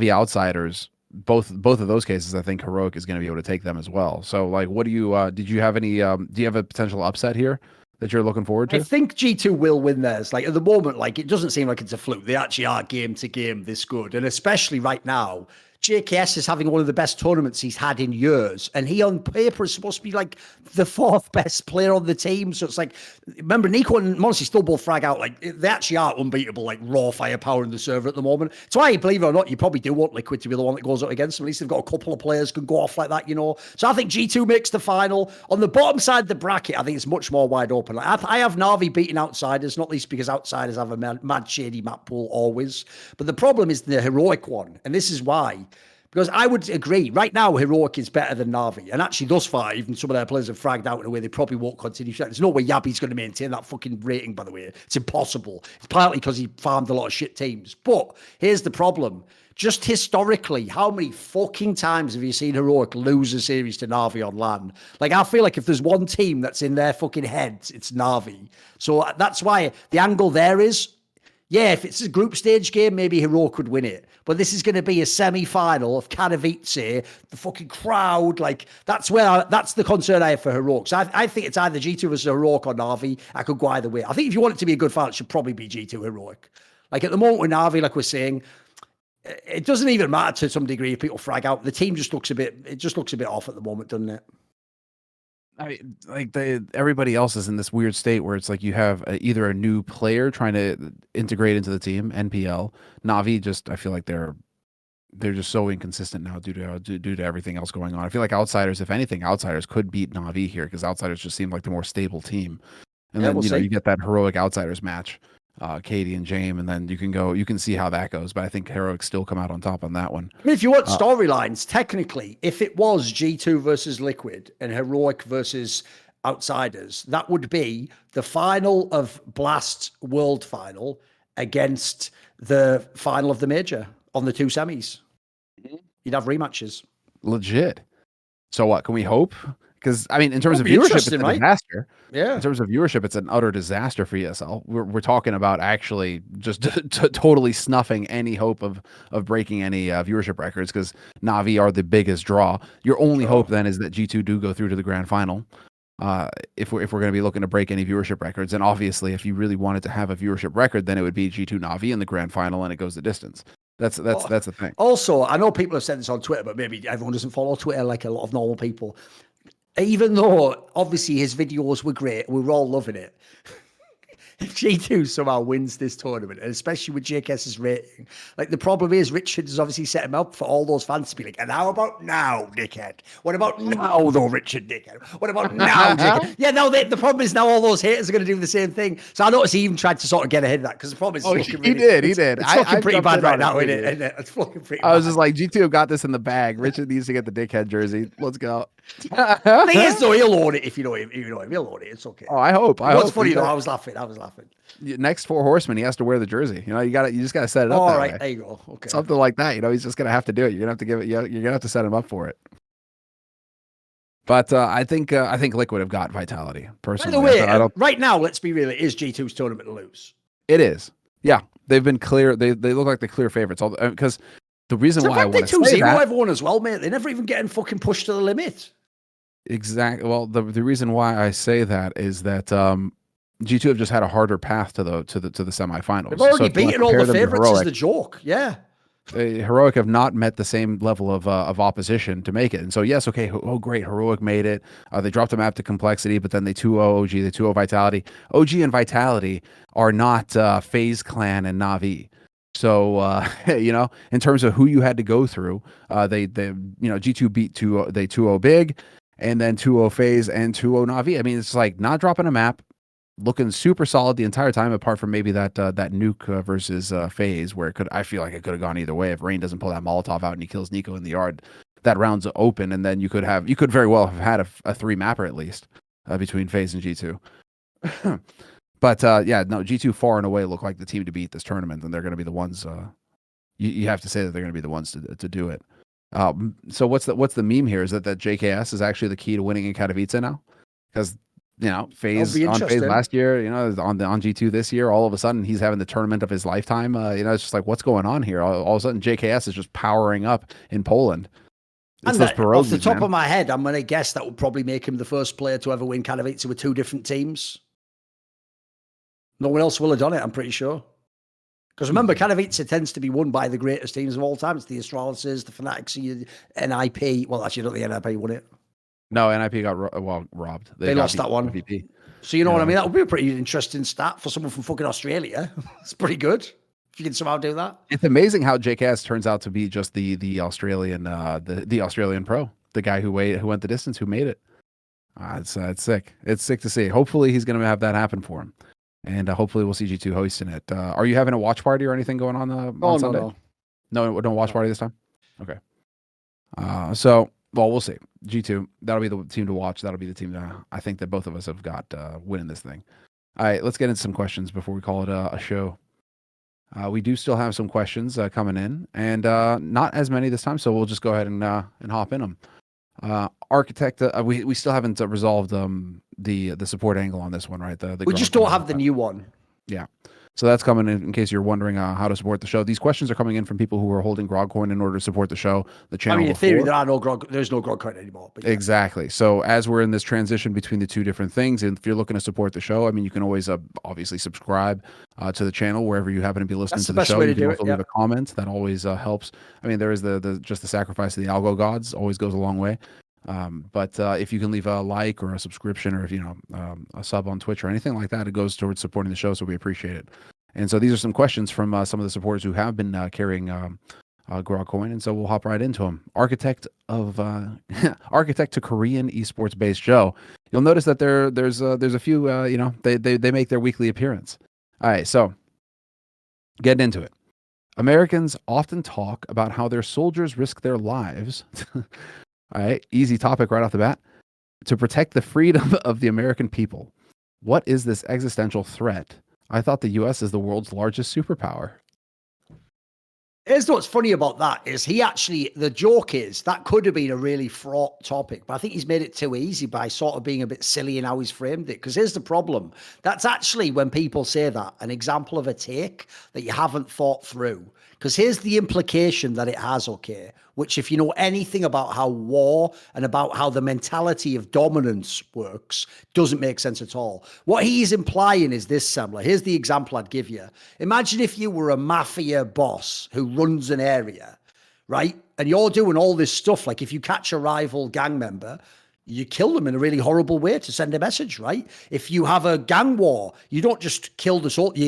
Outsiders, both of those cases, I think Heroic is going to be able to take them as well. So, like, what do you did you have any? Do you have a potential upset here that you're looking forward to? I think G2 will win theirs. Like, at the moment, like, it doesn't seem like it's a fluke. They actually are game to game this good. And especially right now, JKS is having one of the best tournaments he's had in years. And he on paper is supposed to be like the fourth best player on the team. So it's like, remember, Nico and Monsi still both frag out. Like, they actually are unbeatable, like raw firepower in the server at the moment. It's why, believe it or not, you probably do want Liquid to be the one that goes up against them. At least they've got a couple of players can go off like that, you know. So I think G2 makes the final. On the bottom side of the bracket, I think it's much more wide open. Like, I have Na'Vi beating Outsiders, not least because Outsiders have a mad shady map pool always. But the problem is the Heroic one. And this is why. Because I would agree, right now, Heroic is better than Na'Vi. And actually, thus far, even some of their players have fragged out in a way they probably won't continue. There's no way Yabi's going to maintain that fucking rating, by the way. It's impossible. It's partly because he farmed a lot of shit teams. But here's the problem. Just historically, how many fucking times have you seen Heroic lose a series to Na'Vi on LAN? Like, I feel like if there's one team that's in their fucking heads, it's Na'Vi. So that's why the angle there is, yeah, if it's a group stage game, maybe Heroic could win it. But this is going to be a semi-final of Katowice, the fucking crowd. Like, that's the concern I have for Heroic. So I think it's either G2 versus Heroic or Na'Vi. I could go either way. I think if you want it to be a good final, it should probably be G2 Heroic. Like, at the moment with Na'Vi, like we're saying, it doesn't even matter to some degree if people frag out. The team just looks a bit off at the moment, doesn't it? I mean, like everybody else is in this weird state where it's like you have either a new player trying to integrate into the team, NPL. Na'Vi I feel like they're just so inconsistent now due to everything else going on. I feel like Outsiders, if anything, Outsiders could beat Na'Vi here because Outsiders just seem like the more stable team. And then you get that Heroic Outsiders match, Katie and James, and then you can see how that goes. But I think Heroic still come out on top on that one. I mean, if you want storylines, technically, if it was G2 versus Liquid and Heroic versus Outsiders, that would be the final of Blast World Final against the final of the Major on the two semis. You'd have rematches. Legit. So what? Can we hope? Because, I mean, in terms of viewership, it's a disaster. Yeah. In terms of viewership, it's an utter disaster for ESL. We're talking about actually just totally snuffing any hope of breaking any viewership records because Na'Vi are the biggest draw. Your only hope then is that G2 do go through to the grand final. If we're going to be looking to break any viewership records, and obviously, if you really wanted to have a viewership record, then it would be G2 Na'Vi in the grand final, and it goes the distance. That's the thing. Also, I know people have said this on Twitter, but maybe everyone doesn't follow Twitter like a lot of normal people. Even though obviously his videos were great, we were all loving it. If G2 somehow wins this tournament, and especially with JKS's rating, like the problem is Richard has obviously set him up for all those fans to be like, and how about now, dickhead? What about now, though, Richard, dickhead? What about now, dickhead? Yeah, no, the problem is now all those haters are going to do the same thing. So I noticed he even tried to sort of get ahead of that because the problem is he did. It's looking pretty bad right now, isn't it? It's looking pretty bad. I was just like, G2 got this in the bag. Richard needs to get the dickhead jersey. Let's go. The thing is, though, he'll own it if you know him. He'll own it. It's okay. Oh, I hope. What's funny though, I was laughing. Next 4 horsemen, he has to wear the jersey. You just gotta set it up. All right, there you go. Okay, something like that. He's just gonna have to do it. You're gonna have to give it. You're gonna have to set him up for it. But I think Liquid have got Vitality personally. By the way, right now, let's be real. It is G2's tournament to lose. It is. Yeah, they've been clear. They look like the clear favorites. Because the reason why I want to say that, everyone as well, mate. They're never even getting fucking pushed to the limit. Exactly. Well, the reason why I say that is that G2 have just had a harder path to the semifinals. They've already beaten all the favorites. Is the joke? Yeah. Heroic have not met the same level of opposition to make it, and so yes, okay, great, Heroic made it. They dropped the map to Complexity, but then they 2-0 OG, they 2-0 Vitality. OG and Vitality are not FaZe Clan and Na'Vi. So, in terms of who you had to go through, G2 beat 2-0 Big, and then 2-0 FaZe and 2-0 Na'Vi. I mean, it's like not dropping a map, looking super solid the entire time, apart from maybe that nuke versus FaZe, where I feel like it could have gone either way. If Rain doesn't pull that Molotov out and he kills Nico in the yard, that round's open, and then you could very well have had a 3-mapper at least between FaZe and G2. But G2 far and away look like the team to beat this tournament, and they're going to be the ones. You have to say that they're going to be the ones to do it. So what's the meme here? Is that JKS is actually the key to winning in Katowice now? Because FaZe last year, on G2 this year, all of a sudden he's having the tournament of his lifetime. It's just like, what's going on here? All of a sudden JKS is just powering up in Poland. Off the top of my head, I'm going to guess that would probably make him the first player to ever win Katowice with 2 different teams. No one else will have done it, I'm pretty sure. Because remember, Katowice tends to be won by the greatest teams of all time. It's the Astralsis, the Fanatics, NIP. Well, actually, not the NIP won it. No, NIP got robbed. They lost that one. MVP. So you know what I mean? That would be a pretty interesting stat for someone from fucking Australia. It's pretty good if you can somehow do that. It's amazing how JKS turns out to be just the Australian the Australian pro, the guy who went the distance, who made it. It's sick. It's sick to see. Hopefully he's going to have that happen for him. And hopefully we'll see G2 hosting it. Are you having a watch party or anything going on Sunday? No watch party this time? Okay. We'll see. G2, that'll be the team to watch. That'll be the team that I think that both of us have got winning this thing. All right, let's get into some questions before we call it a show. We do still have some questions coming in, and not as many this time, so we'll just go ahead and hop in them. Architect, we still haven't resolved the support angle on this one, right? We just don't have the new one. Yeah. So that's coming in case you're wondering how to support the show. These questions are coming in from people who are holding Grog Coin in order to support the show, the channel. I mean, in theory, there's no Grog Coin anymore. But yeah. Exactly. So as we're in this transition between the two different things, and if you're looking to support the show, I mean, you can always obviously subscribe to the channel wherever you happen to be listening to the show. You can also leave a comment. That always helps. I mean, there is just the sacrifice of the algo gods always goes a long way. But if you can leave a like or a subscription, or if a sub on Twitch or anything like that, it goes towards supporting the show, so we appreciate it. And so these are some questions from some of the supporters who have been carrying Grog Coin, and so we'll hop right into them. Architect to Korean esports based Joe. You'll notice that there's a few they make their weekly appearance. All right, so getting into it. Americans often talk about how their soldiers risk their lives. All right, easy topic right off the bat. To protect the freedom of the American people. What is this existential threat? I thought the U.S. is the world's largest superpower. Here's what's funny about that is the joke is that could have been a really fraught topic, but I think he's made it too easy by sort of being a bit silly in how he's framed it. Because here's the problem. That's actually, when people say that, an example of a take that you haven't thought through. Because here's the implication that it has, okay? Which, if you know anything about how war and about how the mentality of dominance works, doesn't make sense at all. What he's implying is this, Semmler. Here's the example I'd give you. Imagine if you were a mafia boss who runs an area, right? And you're doing all this stuff. Like if you catch a rival gang member, you kill them in a really horrible way to send a message, right? If you have a gang war, you don't just kill the soldier,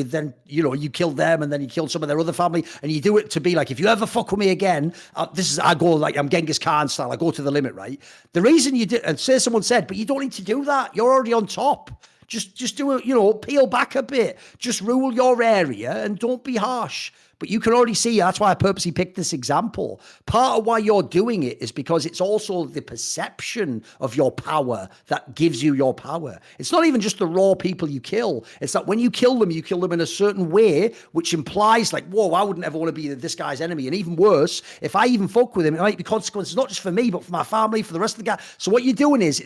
you kill them and then you kill some of their other family, and you do it to be like, if you ever fuck with me again, I go like, I'm Genghis Khan style, I go to the limit, right? The reason you did, and say someone said, but you don't need to do that. You're already on top. Just do it, peel back a bit. Just rule your area and don't be harsh. But you can already see, that's why I purposely picked this example. Part of why you're doing it is because it's also the perception of your power that gives you your power. It's not even just the raw people you kill. It's that when you kill them in a certain way, which implies like, whoa, I wouldn't ever want to be this guy's enemy. And even worse, if I even fuck with him, it might be consequences, not just for me, but for my family, for the rest of the guy. So what you're doing is,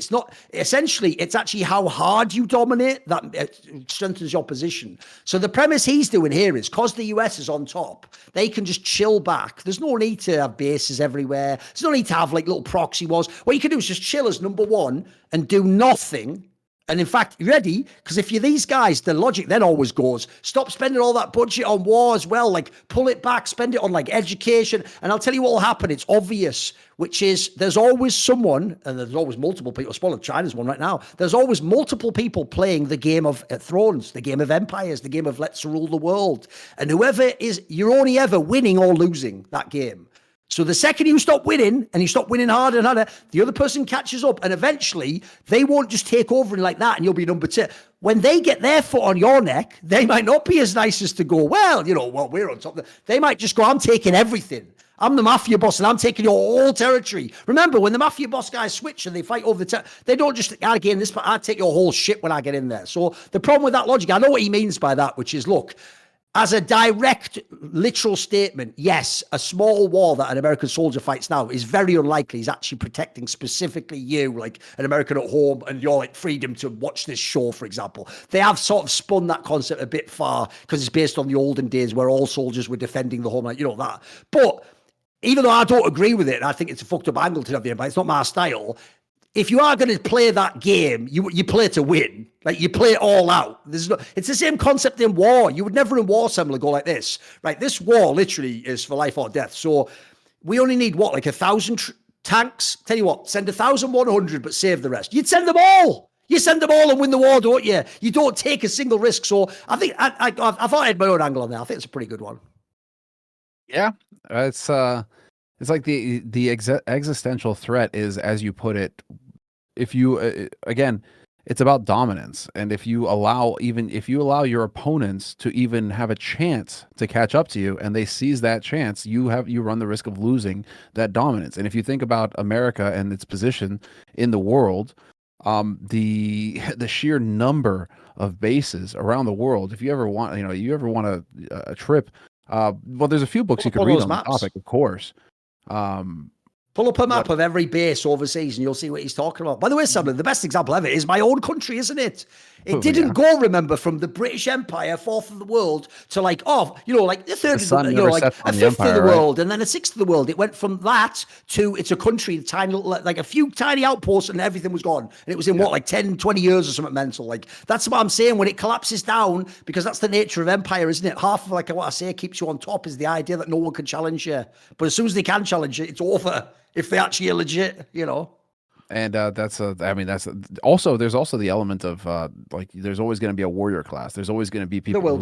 it's actually how hard you dominate that strengthens your position. So the premise he's doing here is, because the US is on top, they can just chill back. There's no need to have bases everywhere. There's no need to have like little proxy wars. What you can do is just chill as number one and do nothing And in fact, you ready? Because if you're these guys, the logic then always goes, stop spending all that budget on war as well. Like, pull it back, spend it on like education. And I'll tell you what will happen. It's obvious, which is there's always someone, and there's always multiple people. Spoiler, China's one right now. There's always multiple people playing the game of Thrones, the game of Empires, the game of Let's Rule the World. And whoever is, you're only ever winning or losing that game. So the second you stop winning and you stop winning harder and harder, the other person catches up, and eventually they won't just take over and like that and you'll be number 2. When they get their foot on your neck, they might not be as nice as to go, well, we're on top. They might just go, I'm taking everything. I'm the mafia boss and I'm taking your whole territory. Remember, when the mafia boss guys switch and they fight over the they don't just, I gain this, but I take your whole shit when I get in there. So the problem with that logic, I know what he means by that, which is, look, as a direct, literal statement, yes, a small war that an American soldier fights now is very unlikely he's actually protecting specifically you, like an American at home, and your like freedom to watch this show, for example. They have sort of spun that concept a bit far because it's based on the olden days where all soldiers were defending the homeland, that. But even though I don't agree with it, and I think it's a fucked up angle to have the Empire, it's not my style. If you are going to play that game, you play to win. Like, you play it all out. It's the same concept in war. You would never in war, Semmler, go like this. Right, this war literally is for life or death. So we only need, like 1,000 tanks? Tell you what, send 1,100, but save the rest. You'd send them all. You send them all and win the war, don't you? You don't take a single risk. So I think I thought I had my own angle on that. I think it's a pretty good one. Yeah, it's like the existential threat is, as you put it, if you again, it's about dominance, and if you allow your opponents to even have a chance to catch up to you, and they seize that chance, you run the risk of losing that dominance. And if you think about America and its position in the world, the sheer number of bases around the world. If you ever want, a trip. Well, there's a few books you could read on the topic, of course. Pull up a map of every base overseas and you'll see what he's talking about. By the way, Semmler, the best example ever is my own country, isn't it? It didn't go, remember, from the British Empire, 4th of the world, to like the 3rd of the like a 5th of the world, and then a 6th of the world. It went from that to it's a country, tiny little, like a few tiny outposts, and everything was gone. And it was in like 10, 20 years or something mental. Like, that's what I'm saying. When it collapses down, because that's the nature of empire, isn't it? Half of like what I say keeps you on top is the idea that no one can challenge you. But as soon as they can challenge you, it's over. If they actually are legit, And there's also the element of there's always going to be a warrior class. There's always going to be people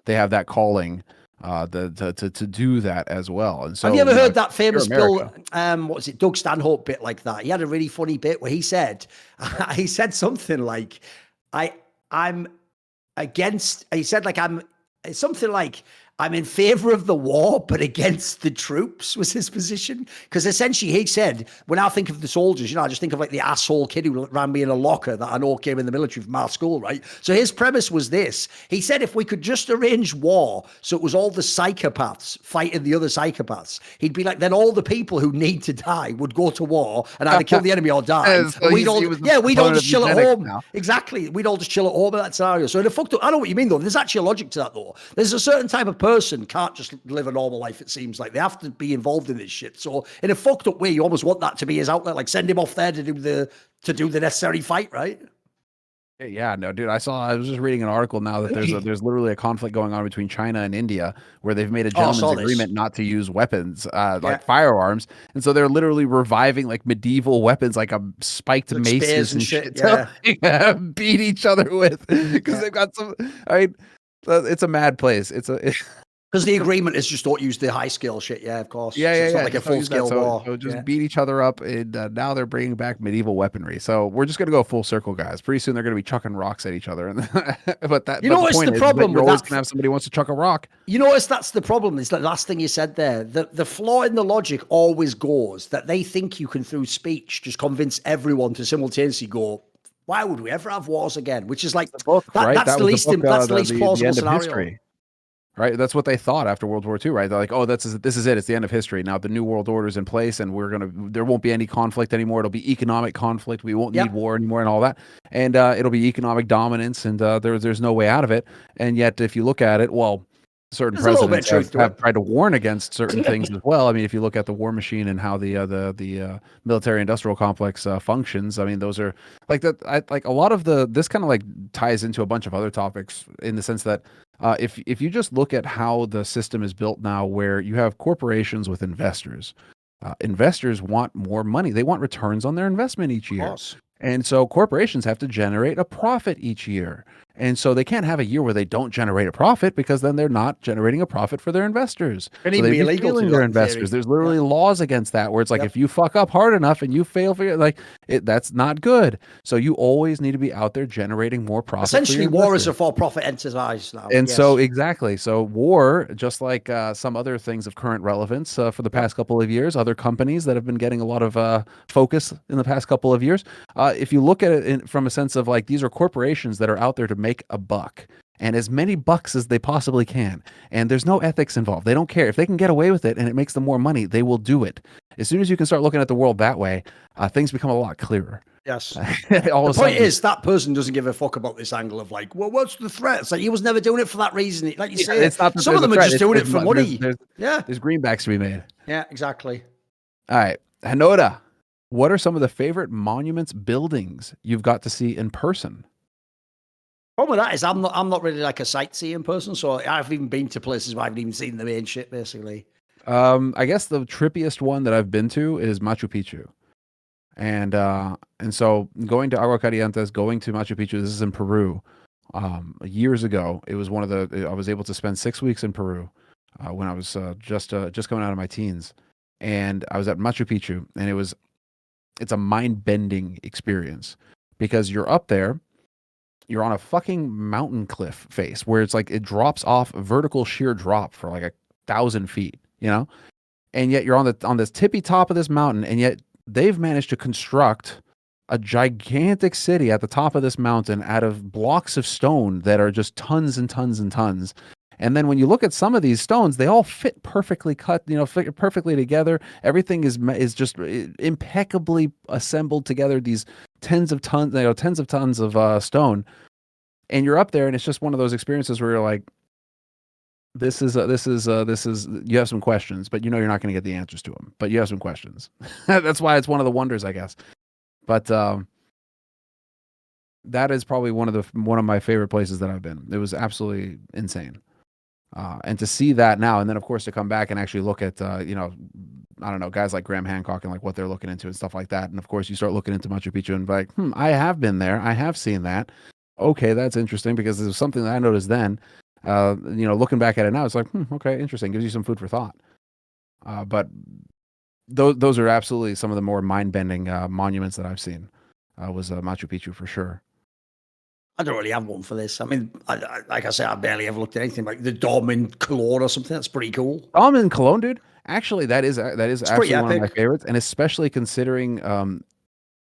they have that calling to do that as well. And so, have you ever heard that famous Bill, Doug Stanhope bit like that? He had a really funny bit where he said something like, I'm against, he said like, something like, I'm in favor of the war, but against the troops was his position. Because essentially he said, when I think of the soldiers, I just think of like the asshole kid who ran me in a locker that I know came in the military from our school, right? So his premise was this. He said, if we could just arrange war so it was all the psychopaths fighting the other psychopaths, he'd be like, then all the people who need to die would go to war and either kill the enemy or die. So we'd all just chill at home. Now. Exactly. We'd all just chill at home in that scenario. So in a fucked up, I know what you mean though. There's actually a logic to that though. There's a certain type of person can't just live a normal life, it seems like. They have to be involved in this shit. So in a fucked up way, you almost want that to be his outlet, like send him off there to do the necessary fight, right? Yeah, no, dude. I was just reading an article now that there's literally a conflict going on between China and India where they've made a gentleman's agreement not to use weapons, like firearms, and so they're literally reviving like medieval weapons, like spiked like maces and shit, to beat each other with because they've got some. It's a mad place. Because the agreement is just don't use the high scale shit. Yeah, of course. Yeah, it's not like a full scale war. So just beat each other up, and now they're bringing back medieval weaponry. So we're just gonna go full circle, guys. Pretty soon they're gonna be chucking rocks at each other. And the problem you're always gonna have somebody who wants to chuck a rock. You notice that's the problem. Is the last thing you said there. The flaw in the logic always goes that they think you can through speech just convince everyone to simultaneously go, why would we ever have wars again? Which is like that's the least plausible scenario. History, right? That's what they thought after World War II, right? They're like, oh, this is it. It's the end of history. Now the new world order is in place, and there won't be any conflict anymore. It'll be economic conflict. We won't need war anymore, and all that. And it'll be economic dominance, and there's no way out of it. And yet, if you look at it, well, certain There's a little bit of presidents truth to have it. tried to warn against certain things as well. I mean, if you look at the war machine and how the military-industrial complex functions, I mean, those are like that. Like a lot of this kind of like ties into a bunch of other topics in the sense that if you just look at how the system is built now, where you have corporations with investors. Investors want more money. They want returns on their investment each year. course. And so corporations have to generate a profit each year. And so they can't have a year where they don't generate a profit because then they're not generating a profit for their investors. Can So even they'd be illegal to failing do their that in theory. investors. There's literally laws against that where it's like if you fuck up hard enough and you fail for that's not good. So you always need to be out there generating more profit. Essentially, war is a for-profit enterprise now. And so exactly. So war, just like some other things of current relevance for the past couple of years, other companies that have been getting a lot of focus in the past couple of years. If you look at it from a sense of like these are corporations that are out there to make a buck. And as many bucks as they possibly can. And there's no ethics involved. They don't care. If they can get away with it and it makes them more money, they will do it. As soon as you can start looking at the world that way, things become a lot clearer. Yes. The point is that person doesn't give a fuck about this angle of like, well, what's the threat? It's like he was never doing it for that reason. Like you say, it's not some of them are just doing it for money. There's greenbacks to be made. Yeah, exactly. All right. Hanoda, what are some of the favorite monuments buildings you've got to see in person? Problem with that is I'm not really like a sightseeing person, so I've even been to places where I haven't even seen the main shit, basically. I guess the trippiest one that I've been to is Machu Picchu. And so going to Agua Calientes, going to Machu Picchu, this is in Peru. Years ago, it was I was able to spend 6 weeks in Peru when I was just coming out of my teens. And I was at Machu Picchu, and it's a mind-bending experience because you're up there, you're on a fucking mountain cliff face where it's like it drops off a vertical sheer drop for like 1,000 feet, you know? And yet you're on this tippy top of this mountain, and yet they've managed to construct a gigantic city at the top of this mountain out of blocks of stone that are just tons and tons and tons. And then when you look at some of these stones, they all fit perfectly cut, fit perfectly together. Everything is just impeccably assembled together. These tens of tons of stone, and you're up there, and it's just one of those experiences where you're like, this is you have some questions, but you're not going to get the answers to them, but you have some questions. That's why it's one of the wonders, I guess. But that is probably one of my favorite places that I've been. It was absolutely insane. And to see that now, and then of course to come back and actually look at, I don't know, guys like Graham Hancock and like what they're looking into and stuff like that. And of course you start looking into Machu Picchu and be like, I have been there. I have seen that. Okay, that's interesting because there's something that I noticed then. Looking back at it now, it's like, okay, interesting. Gives you some food for thought. But those are absolutely some of the more mind-bending monuments that I've seen. Was Machu Picchu for sure. I don't really have one for this. I mean, like I said, I barely ever looked at anything like the Dom in Cologne or something. That's pretty cool. Dom in Cologne, dude. Actually, that is absolutely one of my favorites, and especially considering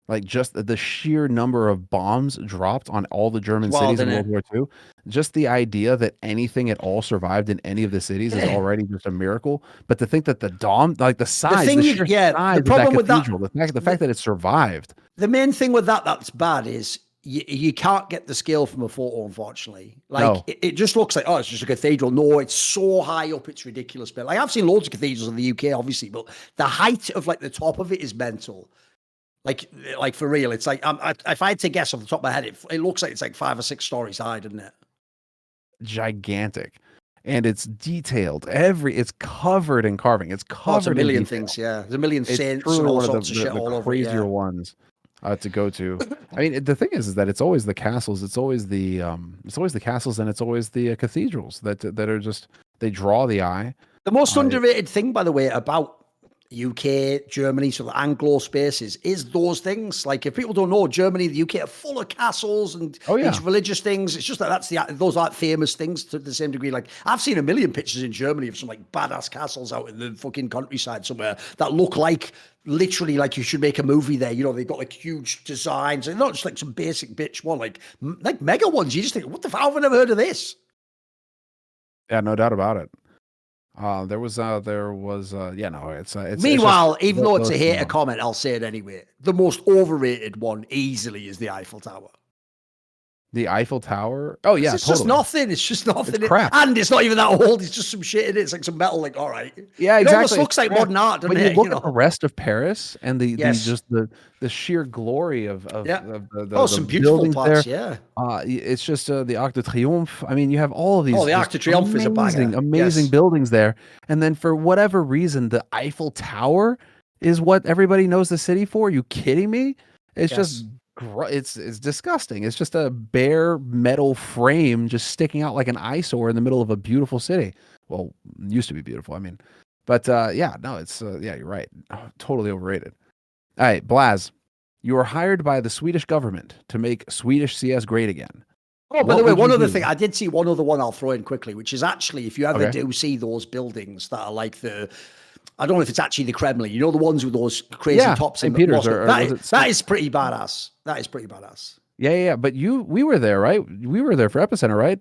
like just the sheer number of bombs dropped on all the German cities in World War II. Just the idea that anything at all survived in any of the cities is already just a miracle. But to think that the Dom, like the size, the problem with that, the fact that it survived. The main thing with that's bad is you can't get the scale from a photo, unfortunately. Like it just looks like, it's just a cathedral. No, it's so high up, it's ridiculous. But like I've seen loads of cathedrals in the UK, obviously, but the height of like the top of it is mental. Like for real, it's like if I had to guess off the top of my head, it looks like it's like 5 or 6 stories high, doesn't it? Gigantic, and it's detailed. It's covered in carving. It's covered a million in things. Yeah, there's a million saints and all sorts of shit all over. Crazier ones to go to. I mean, the thing is that it's always the castles. It's always the castles, and it's always the cathedrals that are just they draw the eye. The most underrated thing, by the way, about UK, Germany, so the Anglo spaces is those things. Like if people don't know, Germany, the UK are full of castles and these religious things. It's just that those aren't famous things to the same degree. Like I've seen a million pictures in Germany of some like badass castles out in the fucking countryside somewhere that look like literally like you should make a movie there. They've got like huge designs and not just like some basic bitch one, like mega ones. You just think, what the fuck? I've never heard of this. Yeah, no doubt about it. It's Meanwhile, even though it's a hater comment, I'll say it anyway. The most overrated one easily is the Eiffel Tower. The Eiffel Tower. Oh yeah, it's just nothing. It's just nothing. It's crap. And it's not even that old. It's just some shit in it. It's like some metal. Like, all right. Yeah, exactly. It almost looks like modern art, doesn't but it? you look at the rest of Paris and the sheer glory of some beautiful buildings parts. there. It's just the Arc de Triomphe. I mean, you have all of these. Oh, the Arc de Triomphe is a banger. Amazing buildings there. And then for whatever reason, the Eiffel Tower is what everybody knows the city for. Are you kidding me? It's just. It's disgusting. It's just a bare metal frame just sticking out like an eyesore in the middle of a beautiful city. Well, it used to be beautiful. I mean, but yeah, no, it's yeah, you're right. Totally overrated. All right, Blaz, you were hired by the Swedish government to make Swedish CS great again. Oh, by the way, one other thing, I did see one other one I'll throw in quickly, which is actually, if you ever do see those buildings that are like I don't know if it's actually the Kremlin. You know, the ones with those crazy tops St. in Peter's. That is pretty badass. That is pretty badass. Yeah. But we were there, right? We were there for Epicenter, right?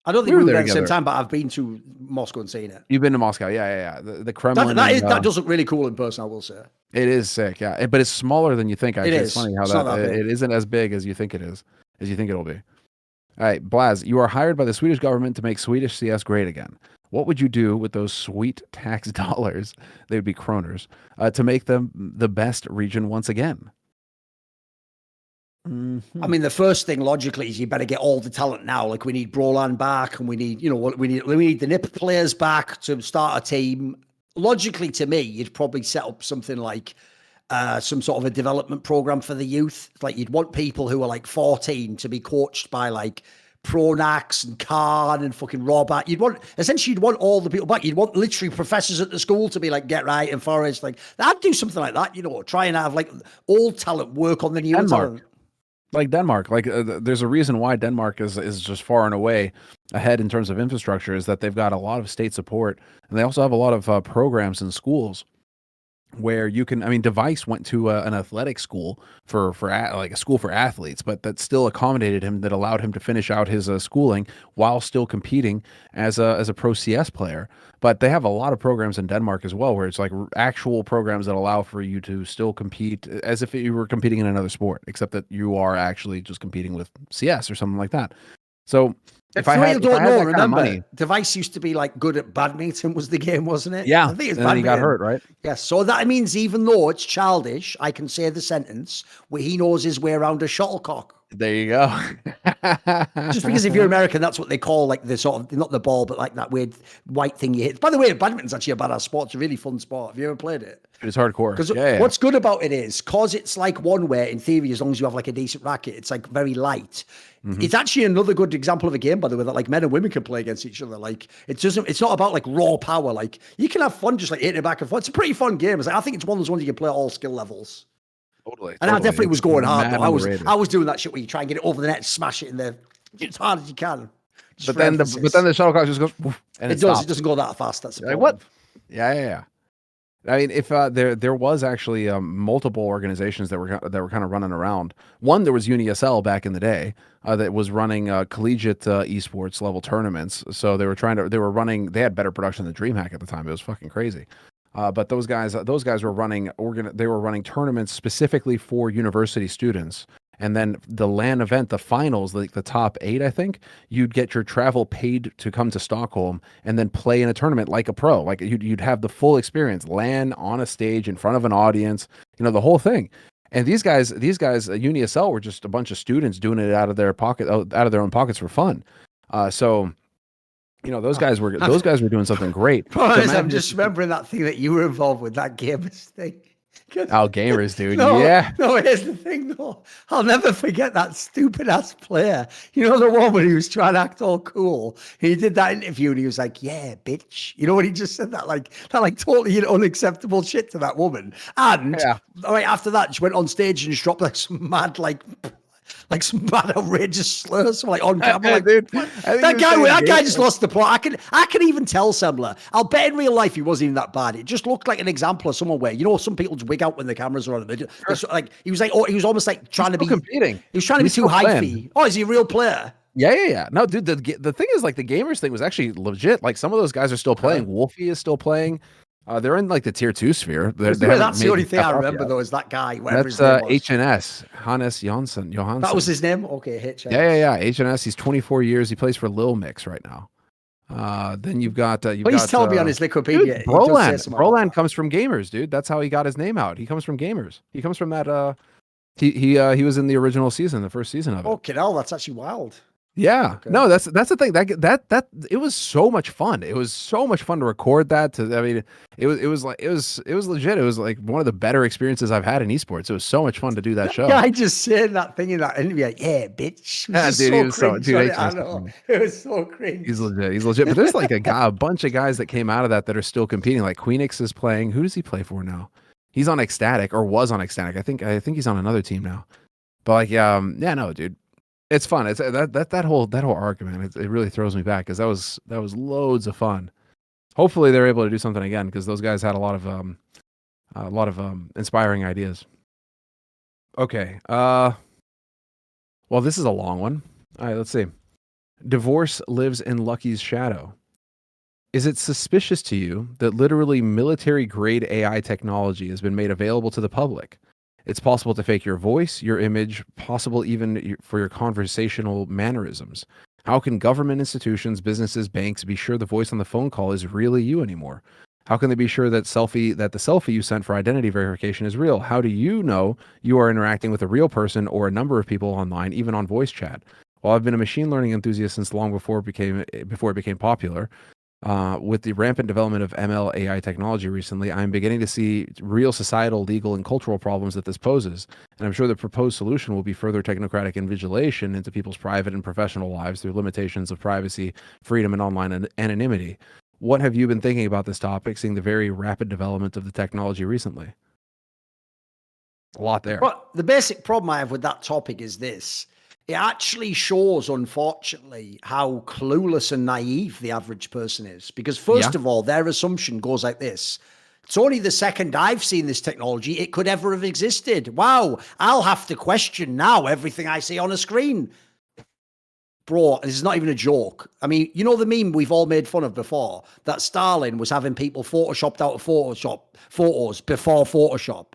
I don't think we were there at the same time, but I've been to Moscow and seen it. You've been to Moscow, yeah. The Kremlin. That does look really cool in person, I will say. It is sick, yeah. But it's smaller than you think. Actually, it's funny how it isn't as big as you think it is, as you think it'll be. All right, Blaz, you are hired by the Swedish government to make Swedish CS great again. What would you do with those sweet tax dollars? They would be kroners to make them the best region once again. I mean, the first thing logically is you better get all the talent now. Like we need Brolan back, and we need we need the NIP players back to start a team. Logically, to me, you'd probably set up something like some sort of a development program for the youth. Like you'd want people who are like 14 to be coached by like Pronax and Khan and fucking Robert. You'd want all the people back. You'd want literally professors at the school to be like Get Right and Forrest. Like I'd do something like that, try and have like old talent work on the new talent. Like Denmark, there's a reason why Denmark is just far and away ahead in terms of infrastructure, is that they've got a lot of state support, and they also have a lot of programs in schools where you can. I mean, Device went to an athletic school for like a school for athletes, but that still accommodated him, that allowed him to finish out his schooling while still competing as a pro CS player. But they have a lot of programs in Denmark as well, where it's like actual programs that allow for you to still compete as if you were competing in another sport, except that you are actually just competing with CS or something like that. So if I had that kind of money, Device used to be like good at badminton was the game, wasn't it? Yeah, I think it's and then he got hurt, right? Yes, so that means even though it's childish, I can say the sentence where he knows his way around a shuttlecock. There you go. Just because if you're American, that's what they call like the sort of, not the ball, but like that weird white thing you hit. By the way, badminton's actually a badass sport. It's a really fun sport. Have you ever played it? It's hardcore. Because what's good about it is, because it's like one way, in theory, as long as you have like a decent racket, it's like very light. Mm-hmm. It's actually another good example of a game, by the way, that like men and women can play against each other. Like it's not about like raw power. Like you can have fun just like hitting it back and forth. It's a pretty fun game. I think it's one of those ones you can play at all skill levels. Totally. And I definitely was going hard. I was doing that shit where you try and get it over the net, and smash it in there as hard as you can. But then the shuttlecock just goes, and it doesn't go that fast. That's like what? Yeah. I mean, if there was actually multiple organizations that were kind of running around. One, there was ESL back in the day that was running collegiate esports level tournaments. So they had better production than DreamHack at the time. It was fucking crazy. But those guys were running tournaments specifically for university students. And then the LAN event, the finals, like the top 8, I think, you'd get your travel paid to come to Stockholm and then play in a tournament like a pro. Like you'd have the full experience, LAN on a stage in front of an audience, the whole thing. And these guys at ESL were just a bunch of students doing it out of their own pockets for fun. So those guys were doing something great. I'm just remembering that thing that you were involved with, that gamers thing. Oh, gamers, dude. No, yeah. Here's the thing, though. I'll never forget that stupid ass player. The one where he was trying to act all cool. He did that interview and he was like, "Yeah, bitch." When he just said that totally unacceptable shit to that woman. And after that, she went on stage and just dropped like some mad like some bad outrageous slurs on camera. Dude, that guy just lost the plot. I can even tell Semmler. I'll bet in real life he wasn't even that bad. It just looked like an example of someone where some people just wig out when the cameras are on them. He was almost like trying to be competing. He was trying to be too hypey. Oh, is he a real player? Yeah. No, dude, the thing is, like, the gamers thing was actually legit. Like, some of those guys are still playing. Wolfie is still playing. They're in like the tier 2 sphere. That's the only thing I remember though, is that guy. That's HNS, Hannes Johansson. That was his name. Okay, HNS. Yeah. HNS. He's 24 years. He plays for Lil Mix right now. Then you've got. Please tell me on his Wikipedia. Broland comes from gamers, dude. That's how he got his name out. He comes from gamers. He comes from that. He was in the original season, the first season of it. Okay, now that's actually wild. Yeah, okay. No, that's the thing. That it was so much fun. It was so much fun to record that. It was legit. It was like one of the better experiences I've had in esports. It was so much fun to do that show. Yeah, I just said that thing in that interview. Like, yeah, bitch. I know. It was so cringe. He's legit. But there's like a bunch of guys that came out of that are still competing. Like Queenix is playing. Who does he play for now? He's on Ecstatic, or was on Ecstatic. I think he's on another team now. But like, yeah, no, dude. It's fun. It's that whole arc, man. It really throws me back because that was loads of fun. Hopefully they're able to do something again because those guys had a lot of inspiring ideas. Okay. Well, this is a long one. All right, let's see. Divorce lives in Lucky's shadow. Is it suspicious to you that literally military-grade AI technology has been made available to the public? It's possible to fake your voice, your image, possible even for your conversational mannerisms. How can government institutions, businesses, banks be sure the voice on the phone call is really you anymore? How can they be sure that the selfie you sent for identity verification is real? How do you know you are interacting with a real person or a number of people online, even on voice chat? Well, I've been a machine learning enthusiast since long before it became popular. With the rampant development of ML AI technology recently, I'm beginning to see real societal, legal, and cultural problems that this poses. And I'm sure the proposed solution will be further technocratic invigilation into people's private and professional lives through limitations of privacy, freedom, and online anonymity. What have you been thinking about this topic, seeing the very rapid development of the technology recently? A lot there. Well, the basic problem I have with that topic is this. It actually shows, unfortunately, how clueless and naive the average person is. Because first of all, their assumption goes like this. It's only the second I've seen this technology it could ever have existed. Wow, I'll have to question now everything I see on a screen. Bro, this is not even a joke. I mean, you know the meme we've all made fun of before? That Stalin was having people photoshopped out of photos before Photoshop,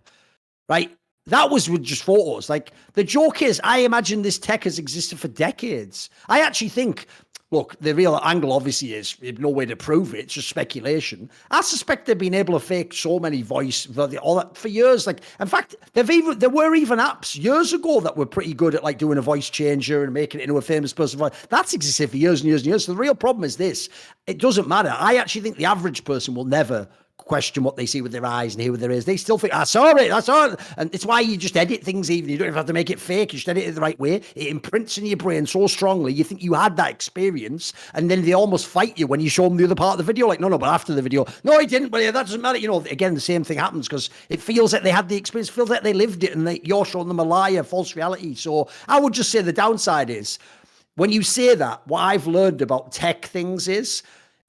right? That was with just photos. Like, the joke is, I imagine this tech has existed for decades. I actually think, look, the real angle obviously is no way to prove it. It's just speculation. I suspect they've been able to fake so many voice all that for years. Like, in fact, there were even apps years ago that were pretty good at like doing a voice changer and making it into a famous person voice. That's existed for years and years and years. So the real problem is this. It doesn't matter. I actually think the average person will never question what they see with their eyes and hear with their ears. They still think, I saw it. And it's why you just edit things even. You don't even have to make it fake. You just edit it the right way. It imprints in your brain so strongly, you think you had that experience, and then they almost fight you when you show them the other part of the video. Like, no, but after the video, no, he didn't. But yeah, that doesn't matter. You know, again, the same thing happens because it feels like they had the experience, feels like they lived it, and you're showing them a lie, a false reality. So I would just say the downside is, when you say that, what I've learned about tech things is,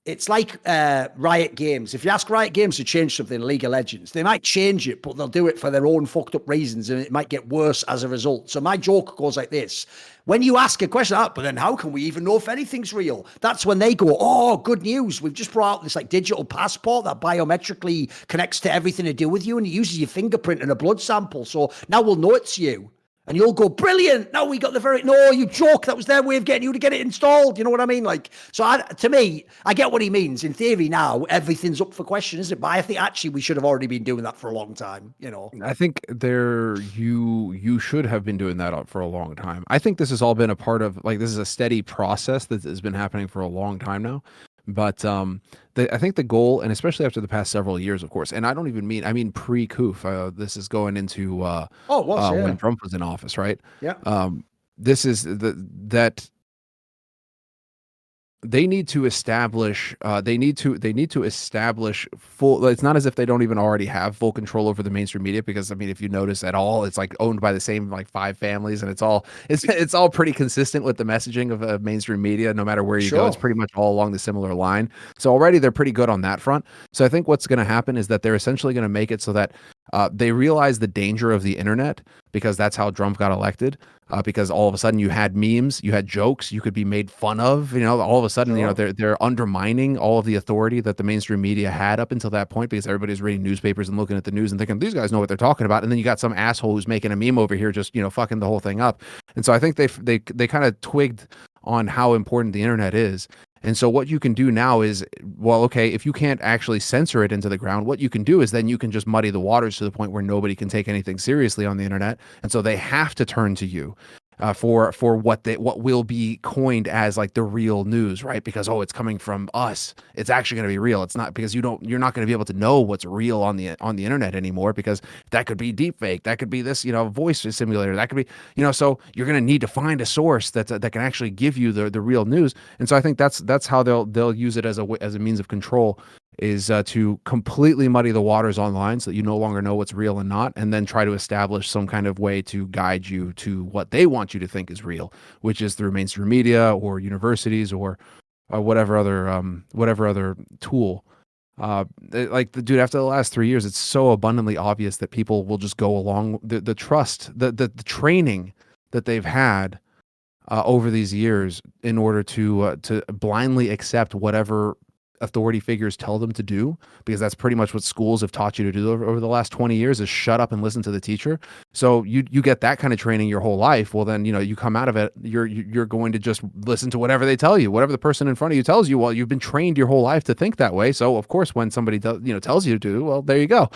it's like Riot Games. If you ask Riot Games to change something in League of Legends, they might change it, but they'll do it for their own fucked up reasons, and it might get worse as a result. So my joke goes like this. When you ask a question, but then how can we even know if anything's real? That's when they go, oh, good news. We've just brought out this like digital passport that biometrically connects to everything to do with you, and it uses your fingerprint and a blood sample. So now we'll know it's you. And you'll go, brilliant. No, we got no, you joke. That was their way of getting you to get it installed. You know what I mean? Like, so to me, I get what he means. In theory now, everything's up for question, isn't it? But I think actually we should have already been doing that for a long time, you know? I think you should have been doing that for a long time. I think this has all been a part of, like, this is a steady process that has been happening for a long time now. But I think the goal, and especially after the past several years, of course, and I mean pre-Coof, this is going into when Trump was in office, right? Yeah. This is that they need to establish full. It's not as if they don't even already have full control over the mainstream media, because I mean, if you notice at all, it's like owned by the same like 5 families, and it's all pretty consistent with the messaging of mainstream media. No matter where you go, it's pretty much all along the similar line. So already they're pretty good on that front. So I think what's going to happen is that they're essentially going to make it so that They realized the danger of the internet because that's how Trump got elected. Because all of a sudden you had memes, you had jokes, you could be made fun of. All of a sudden, they're undermining all of the authority that the mainstream media had up until that point, because everybody's reading newspapers and looking at the news and thinking these guys know what they're talking about. And then you got some asshole who's making a meme over here, just fucking the whole thing up. And so I think they kind of twigged on how important the internet is. And so what you can do now is, well, okay, if you can't actually censor it into the ground, what you can do is then you can just muddy the waters to the point where nobody can take anything seriously on the internet. And so they have to turn to you for what will be coined as like the real news, right? Because it's coming from us. It's actually going to be real. It's not, because you're not going to be able to know what's real on the internet anymore, because that could be deepfake, that could be this voice simulator, that could be so you're going to need to find a source that can actually give you the real news. And so I think that's how they'll use it as a means of control, is to completely muddy the waters online so that you no longer know what's real and not, and then try to establish some kind of way to guide you to what they want you to think is real, which is through mainstream media or universities or whatever other tool. Dude, after the last 3 years, it's so abundantly obvious that people will just go along the trust, the training that they've had over these years in order to blindly accept whatever authority figures tell them to do, because that's pretty much what schools have taught you to do over the last 20 years, is shut up and listen to the teacher. So you get that kind of training your whole life. Well, then, you come out of it, you're going to just listen to whatever they tell you, whatever the person in front of you tells you. Well, you've been trained your whole life to think that way. So of course, when somebody tells you to, well, there you go.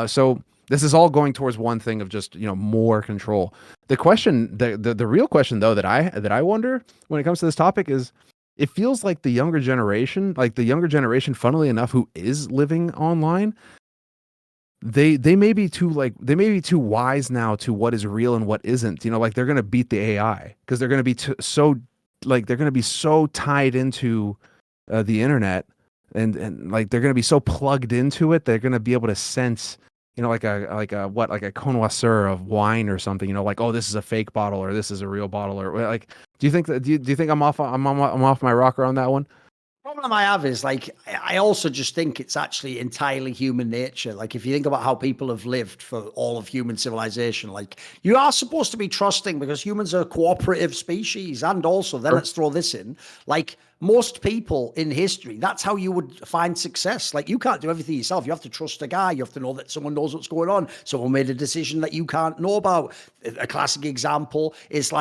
So this is all going towards one thing of just, more control. The question, the real question though, that I wonder when it comes to this topic is, it feels like the younger generation, funnily enough, who is living online, they may be too wise now to what is real and what isn't. They're going to beat the AI because they're going to be so tied into the internet, and they're going to be so plugged into it. They're going to be able to sense, like a connoisseur of wine or something, oh, this is a fake bottle or this is a real bottle, or like, do you think I'm off my rocker on that one? Problem I have is I also just think it's actually entirely human nature. Like, if you think about how people have lived for all of human civilization, you are supposed to be trusting, because humans are a cooperative species. And also, then let's throw this in, most people in history, that's how you would find success. You can't do everything yourself. You have to trust a guy. You have to know that someone knows what's going on. Someone made a decision that you can't know about. A classic example is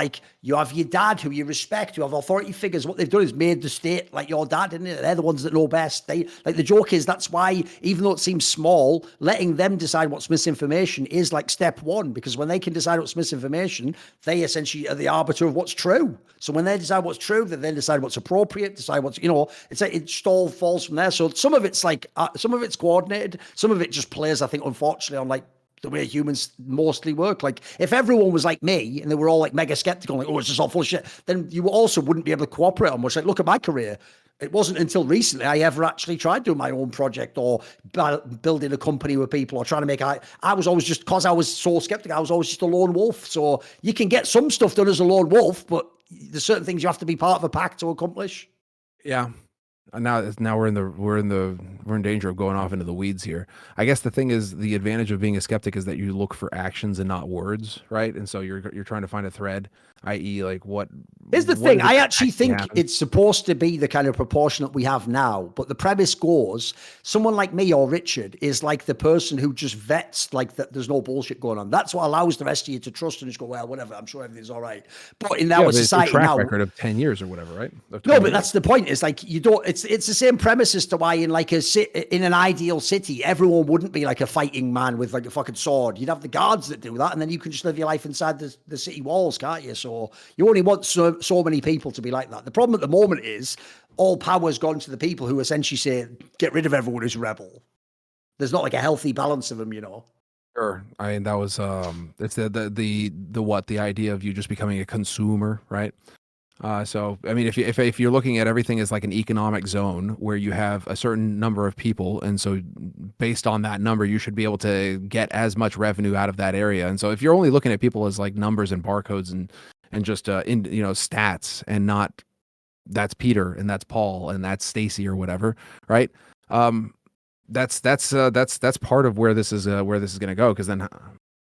you have your dad, who you respect, who have authority figures. What they've done is made the state like your dad, isn't it? They're the ones that know best. The joke is, that's why, even though it seems small, letting them decide what's misinformation is step one, because when they can decide what's misinformation, they essentially are the arbiter of what's true. So when they decide what's true, then they decide what's appropriate, decide what's, it all falls from there. So some of it's some of it's coordinated, some of it just plays, I think, unfortunately, on the way humans mostly work. If everyone was like me and they were all mega skeptical, oh, it's just all full of shit, then you also wouldn't be able to cooperate on much. Look at my career. It wasn't until recently I ever actually tried doing my own project or building a company with people or trying to make. I was always, just because I was so skeptical, I was always just a lone wolf. So you can get some stuff done as a lone wolf, but there's certain things you have to be part of a pack to accomplish. Yeah. Now we're in danger of going off into the weeds here. I guess the thing is, the advantage of being a skeptic is that you look for actions and not words, right? And so you're trying to find a thread, i.e., what. Here's the thing. I actually think it's supposed to be the kind of proportion that we have now, but the premise goes, someone like me or Richard is the person who just vets that there's no bullshit going on. That's what allows the rest of you to trust and just go, well, whatever, I'm sure everything's all right. But in our society track now, record of 10 years or whatever, right? No, but that's the point. It's you don't. It's the same premise as to why in in an ideal city, everyone wouldn't be a fighting man with a fucking sword. You'd have the guards that do that, and then you can just live your life inside the city walls, can't you? So you only want so many people to be like that. The problem at the moment is all power's gone to the people who essentially say, get rid of everyone who's a rebel. There's not a healthy balance of them, Sure. I mean, that was it's the idea of you just becoming a consumer, right? So I mean, if you're looking at everything as an economic zone where you have a certain number of people, and so based on that number, you should be able to get as much revenue out of that area. And so if you're only looking at people as numbers and barcodes and just stats, and not that's Peter and that's Paul and that's Stacy or whatever, right? that's part of where this is going to go. Because then,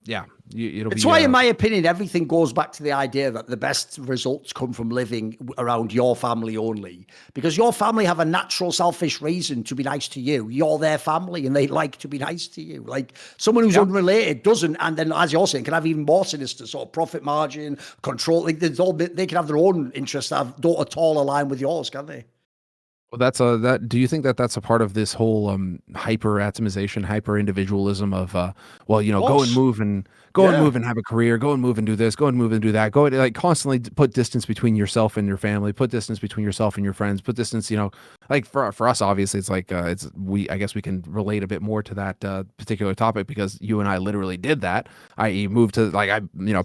yeah, it'll It's be. why, in my opinion, everything goes back to the idea that the best results come from living around your family only, because your family have a natural selfish reason to be nice to you. You're their family and they like to be nice to you. Like someone who's unrelated doesn't, and then as you're saying, can have even more sinister sort of profit margin, control. Like they can have their own interests that don't at all align with yours, can they? Well, do you think that that's a part of this whole hyper atomization, hyper individualism of well, go and move and move and have a career, go and move and do this, go and move and do that, go and, like constantly put distance between yourself and your family, put distance between yourself and your friends, put distance, like for us, obviously it's like I guess we can relate a bit more to that particular topic because you and I literally did that, i.e. moved to like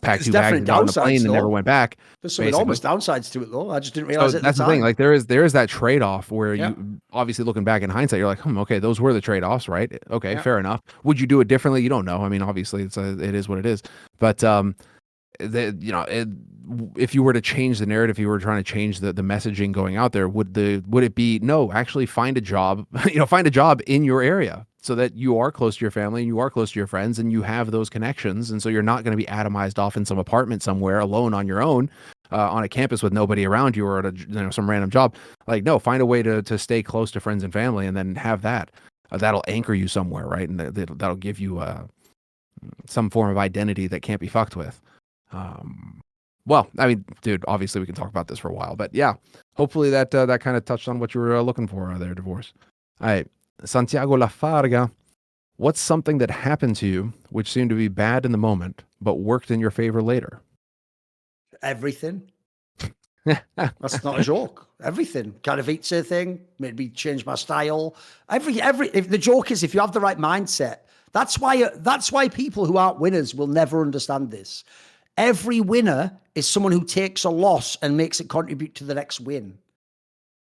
packed 2 bags and got on the plane and never went back. There's some enormous downsides to it though. I just didn't realize it. That's the thing. Like there is that trade-off where you obviously looking back in hindsight, you're like, okay, those were the trade-offs, right? Okay, fair enough. Would you do it differently? You don't know. I mean, obviously it is what it is. But if you were to change the narrative, if you were trying to change the messaging going out there, would it be no? Actually, find a job. Find a job in your area so that you are close to your family and you are close to your friends and you have those connections, and so you're not going to be atomized off in some apartment somewhere alone on your own. On a campus with nobody around you or at some random job. Like, no, find a way to stay close to friends and family and then have that. That'll anchor you somewhere, right? And that'll give you some form of identity that can't be fucked with. Well, I mean, dude, obviously we can talk about this for a while, but yeah, hopefully that kind of touched on what you were looking for there, Divorce. All right, Santiago Lafarga, what's something that happened to you which seemed to be bad in the moment but worked in your favor later? Everything. That's not a joke. Everything. Katowice thing made me change my style. If the joke is, if you have the right mindset, that's why people who aren't winners will never understand this. Every winner is someone who takes a loss and makes it contribute to the next win.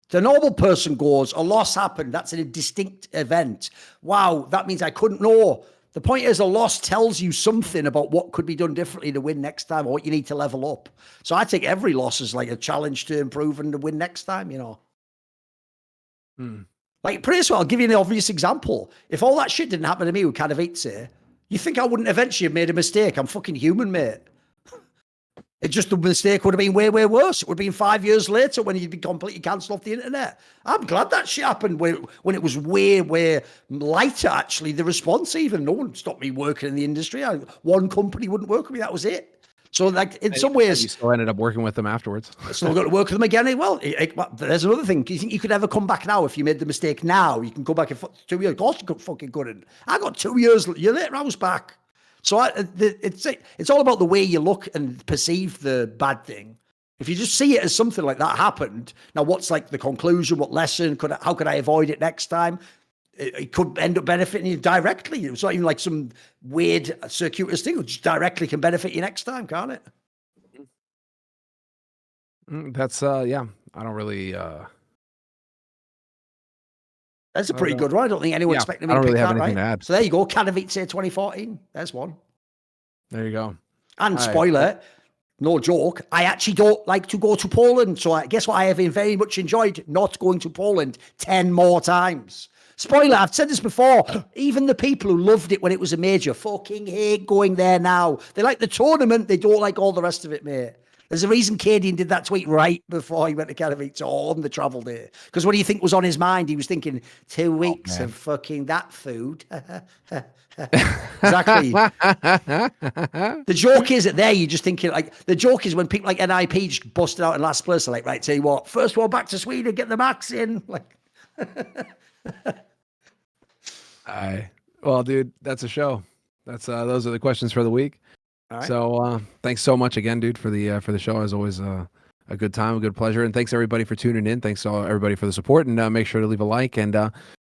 The normal person goes, a loss happened. That's a distinct event. Wow, that means I couldn't know. The point is, a loss tells you something about what could be done differently to win next time or what you need to level up. So I take every loss as like a challenge to improve and to win next time, Like, pretty well, I'll give you an obvious example. If all that shit didn't happen to me with Katowice, you think I wouldn't eventually have made a mistake? I'm fucking human, mate. It's just the mistake would have been way, way worse. It would have been 5 years later when he'd been completely cancelled off the internet. I'm glad that shit happened when it was way, way lighter, actually, the response even. No one stopped me working in the industry. One company wouldn't work with me. That was it. So, like, in some ways... You still ended up working with them afterwards. I still got to work with them again. Well, there's another thing. Do you think you could ever come back now if you made the mistake now? You can go back in 2 years. Of course you fucking couldn't. I got 2 years later, I was back. So it's all about the way you look and perceive the bad thing. If you just see it as something like that happened, now what's like the conclusion? What lesson? How could I avoid it next time? It could end up benefiting you directly. It's not even like some weird circuitous thing. It just directly can benefit you next time, can't it? That's yeah. I don't really. That's a pretty good one. I don't think anyone expected me to pick that, right? So there you go. Katowice 2014. There's one. There you go. And spoiler, no joke, I actually don't like to go to Poland. So guess what? I have very much enjoyed not going to Poland 10 more times. Spoiler, I've said this before. Even the people who loved it when it was a major fucking hate going there now. They like the tournament. They don't like all the rest of it, mate. There's a reason Cadian did that tweet right before he went to Katowice on the travel day. Because what do you think was on his mind? He was thinking 2 weeks of fucking that food. Exactly. The joke is that there you're just thinking, like, the joke is when people like NIP just busted out in last place, like, right, tell you what, first one back to Sweden, get the max in. Like, well, dude, that's a show. That's those are the questions for the week. Right. So thanks so much again, dude, for the show. As always, a good time, a good pleasure, and thanks everybody for tuning in. Thanks to everybody for the support, and make sure to leave a like and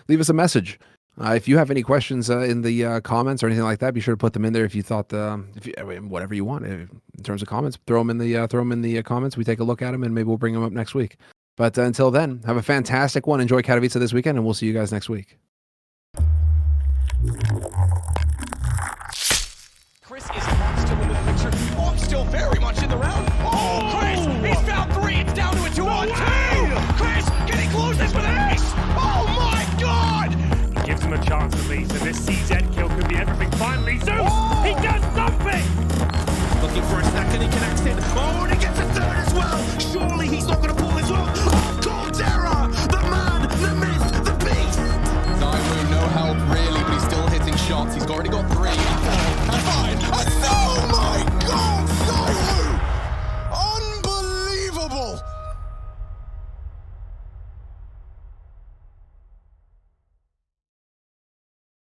leave us a message. If you have any questions in the comments or anything like that, be sure to put them in there. If you thought whatever you want in terms of comments, throw them in the comments. We take a look at them and maybe we'll bring them up next week. But until then, have a fantastic one. Enjoy Katowice this weekend, and we'll see you guys next week. Chris is still into the picture. Oh, I'm still very much in the round. Oh, Chris, he's found 3. It's down to a 2-on-2. Chris, can he close this with an ace? Oh my God! Gives him a chance already got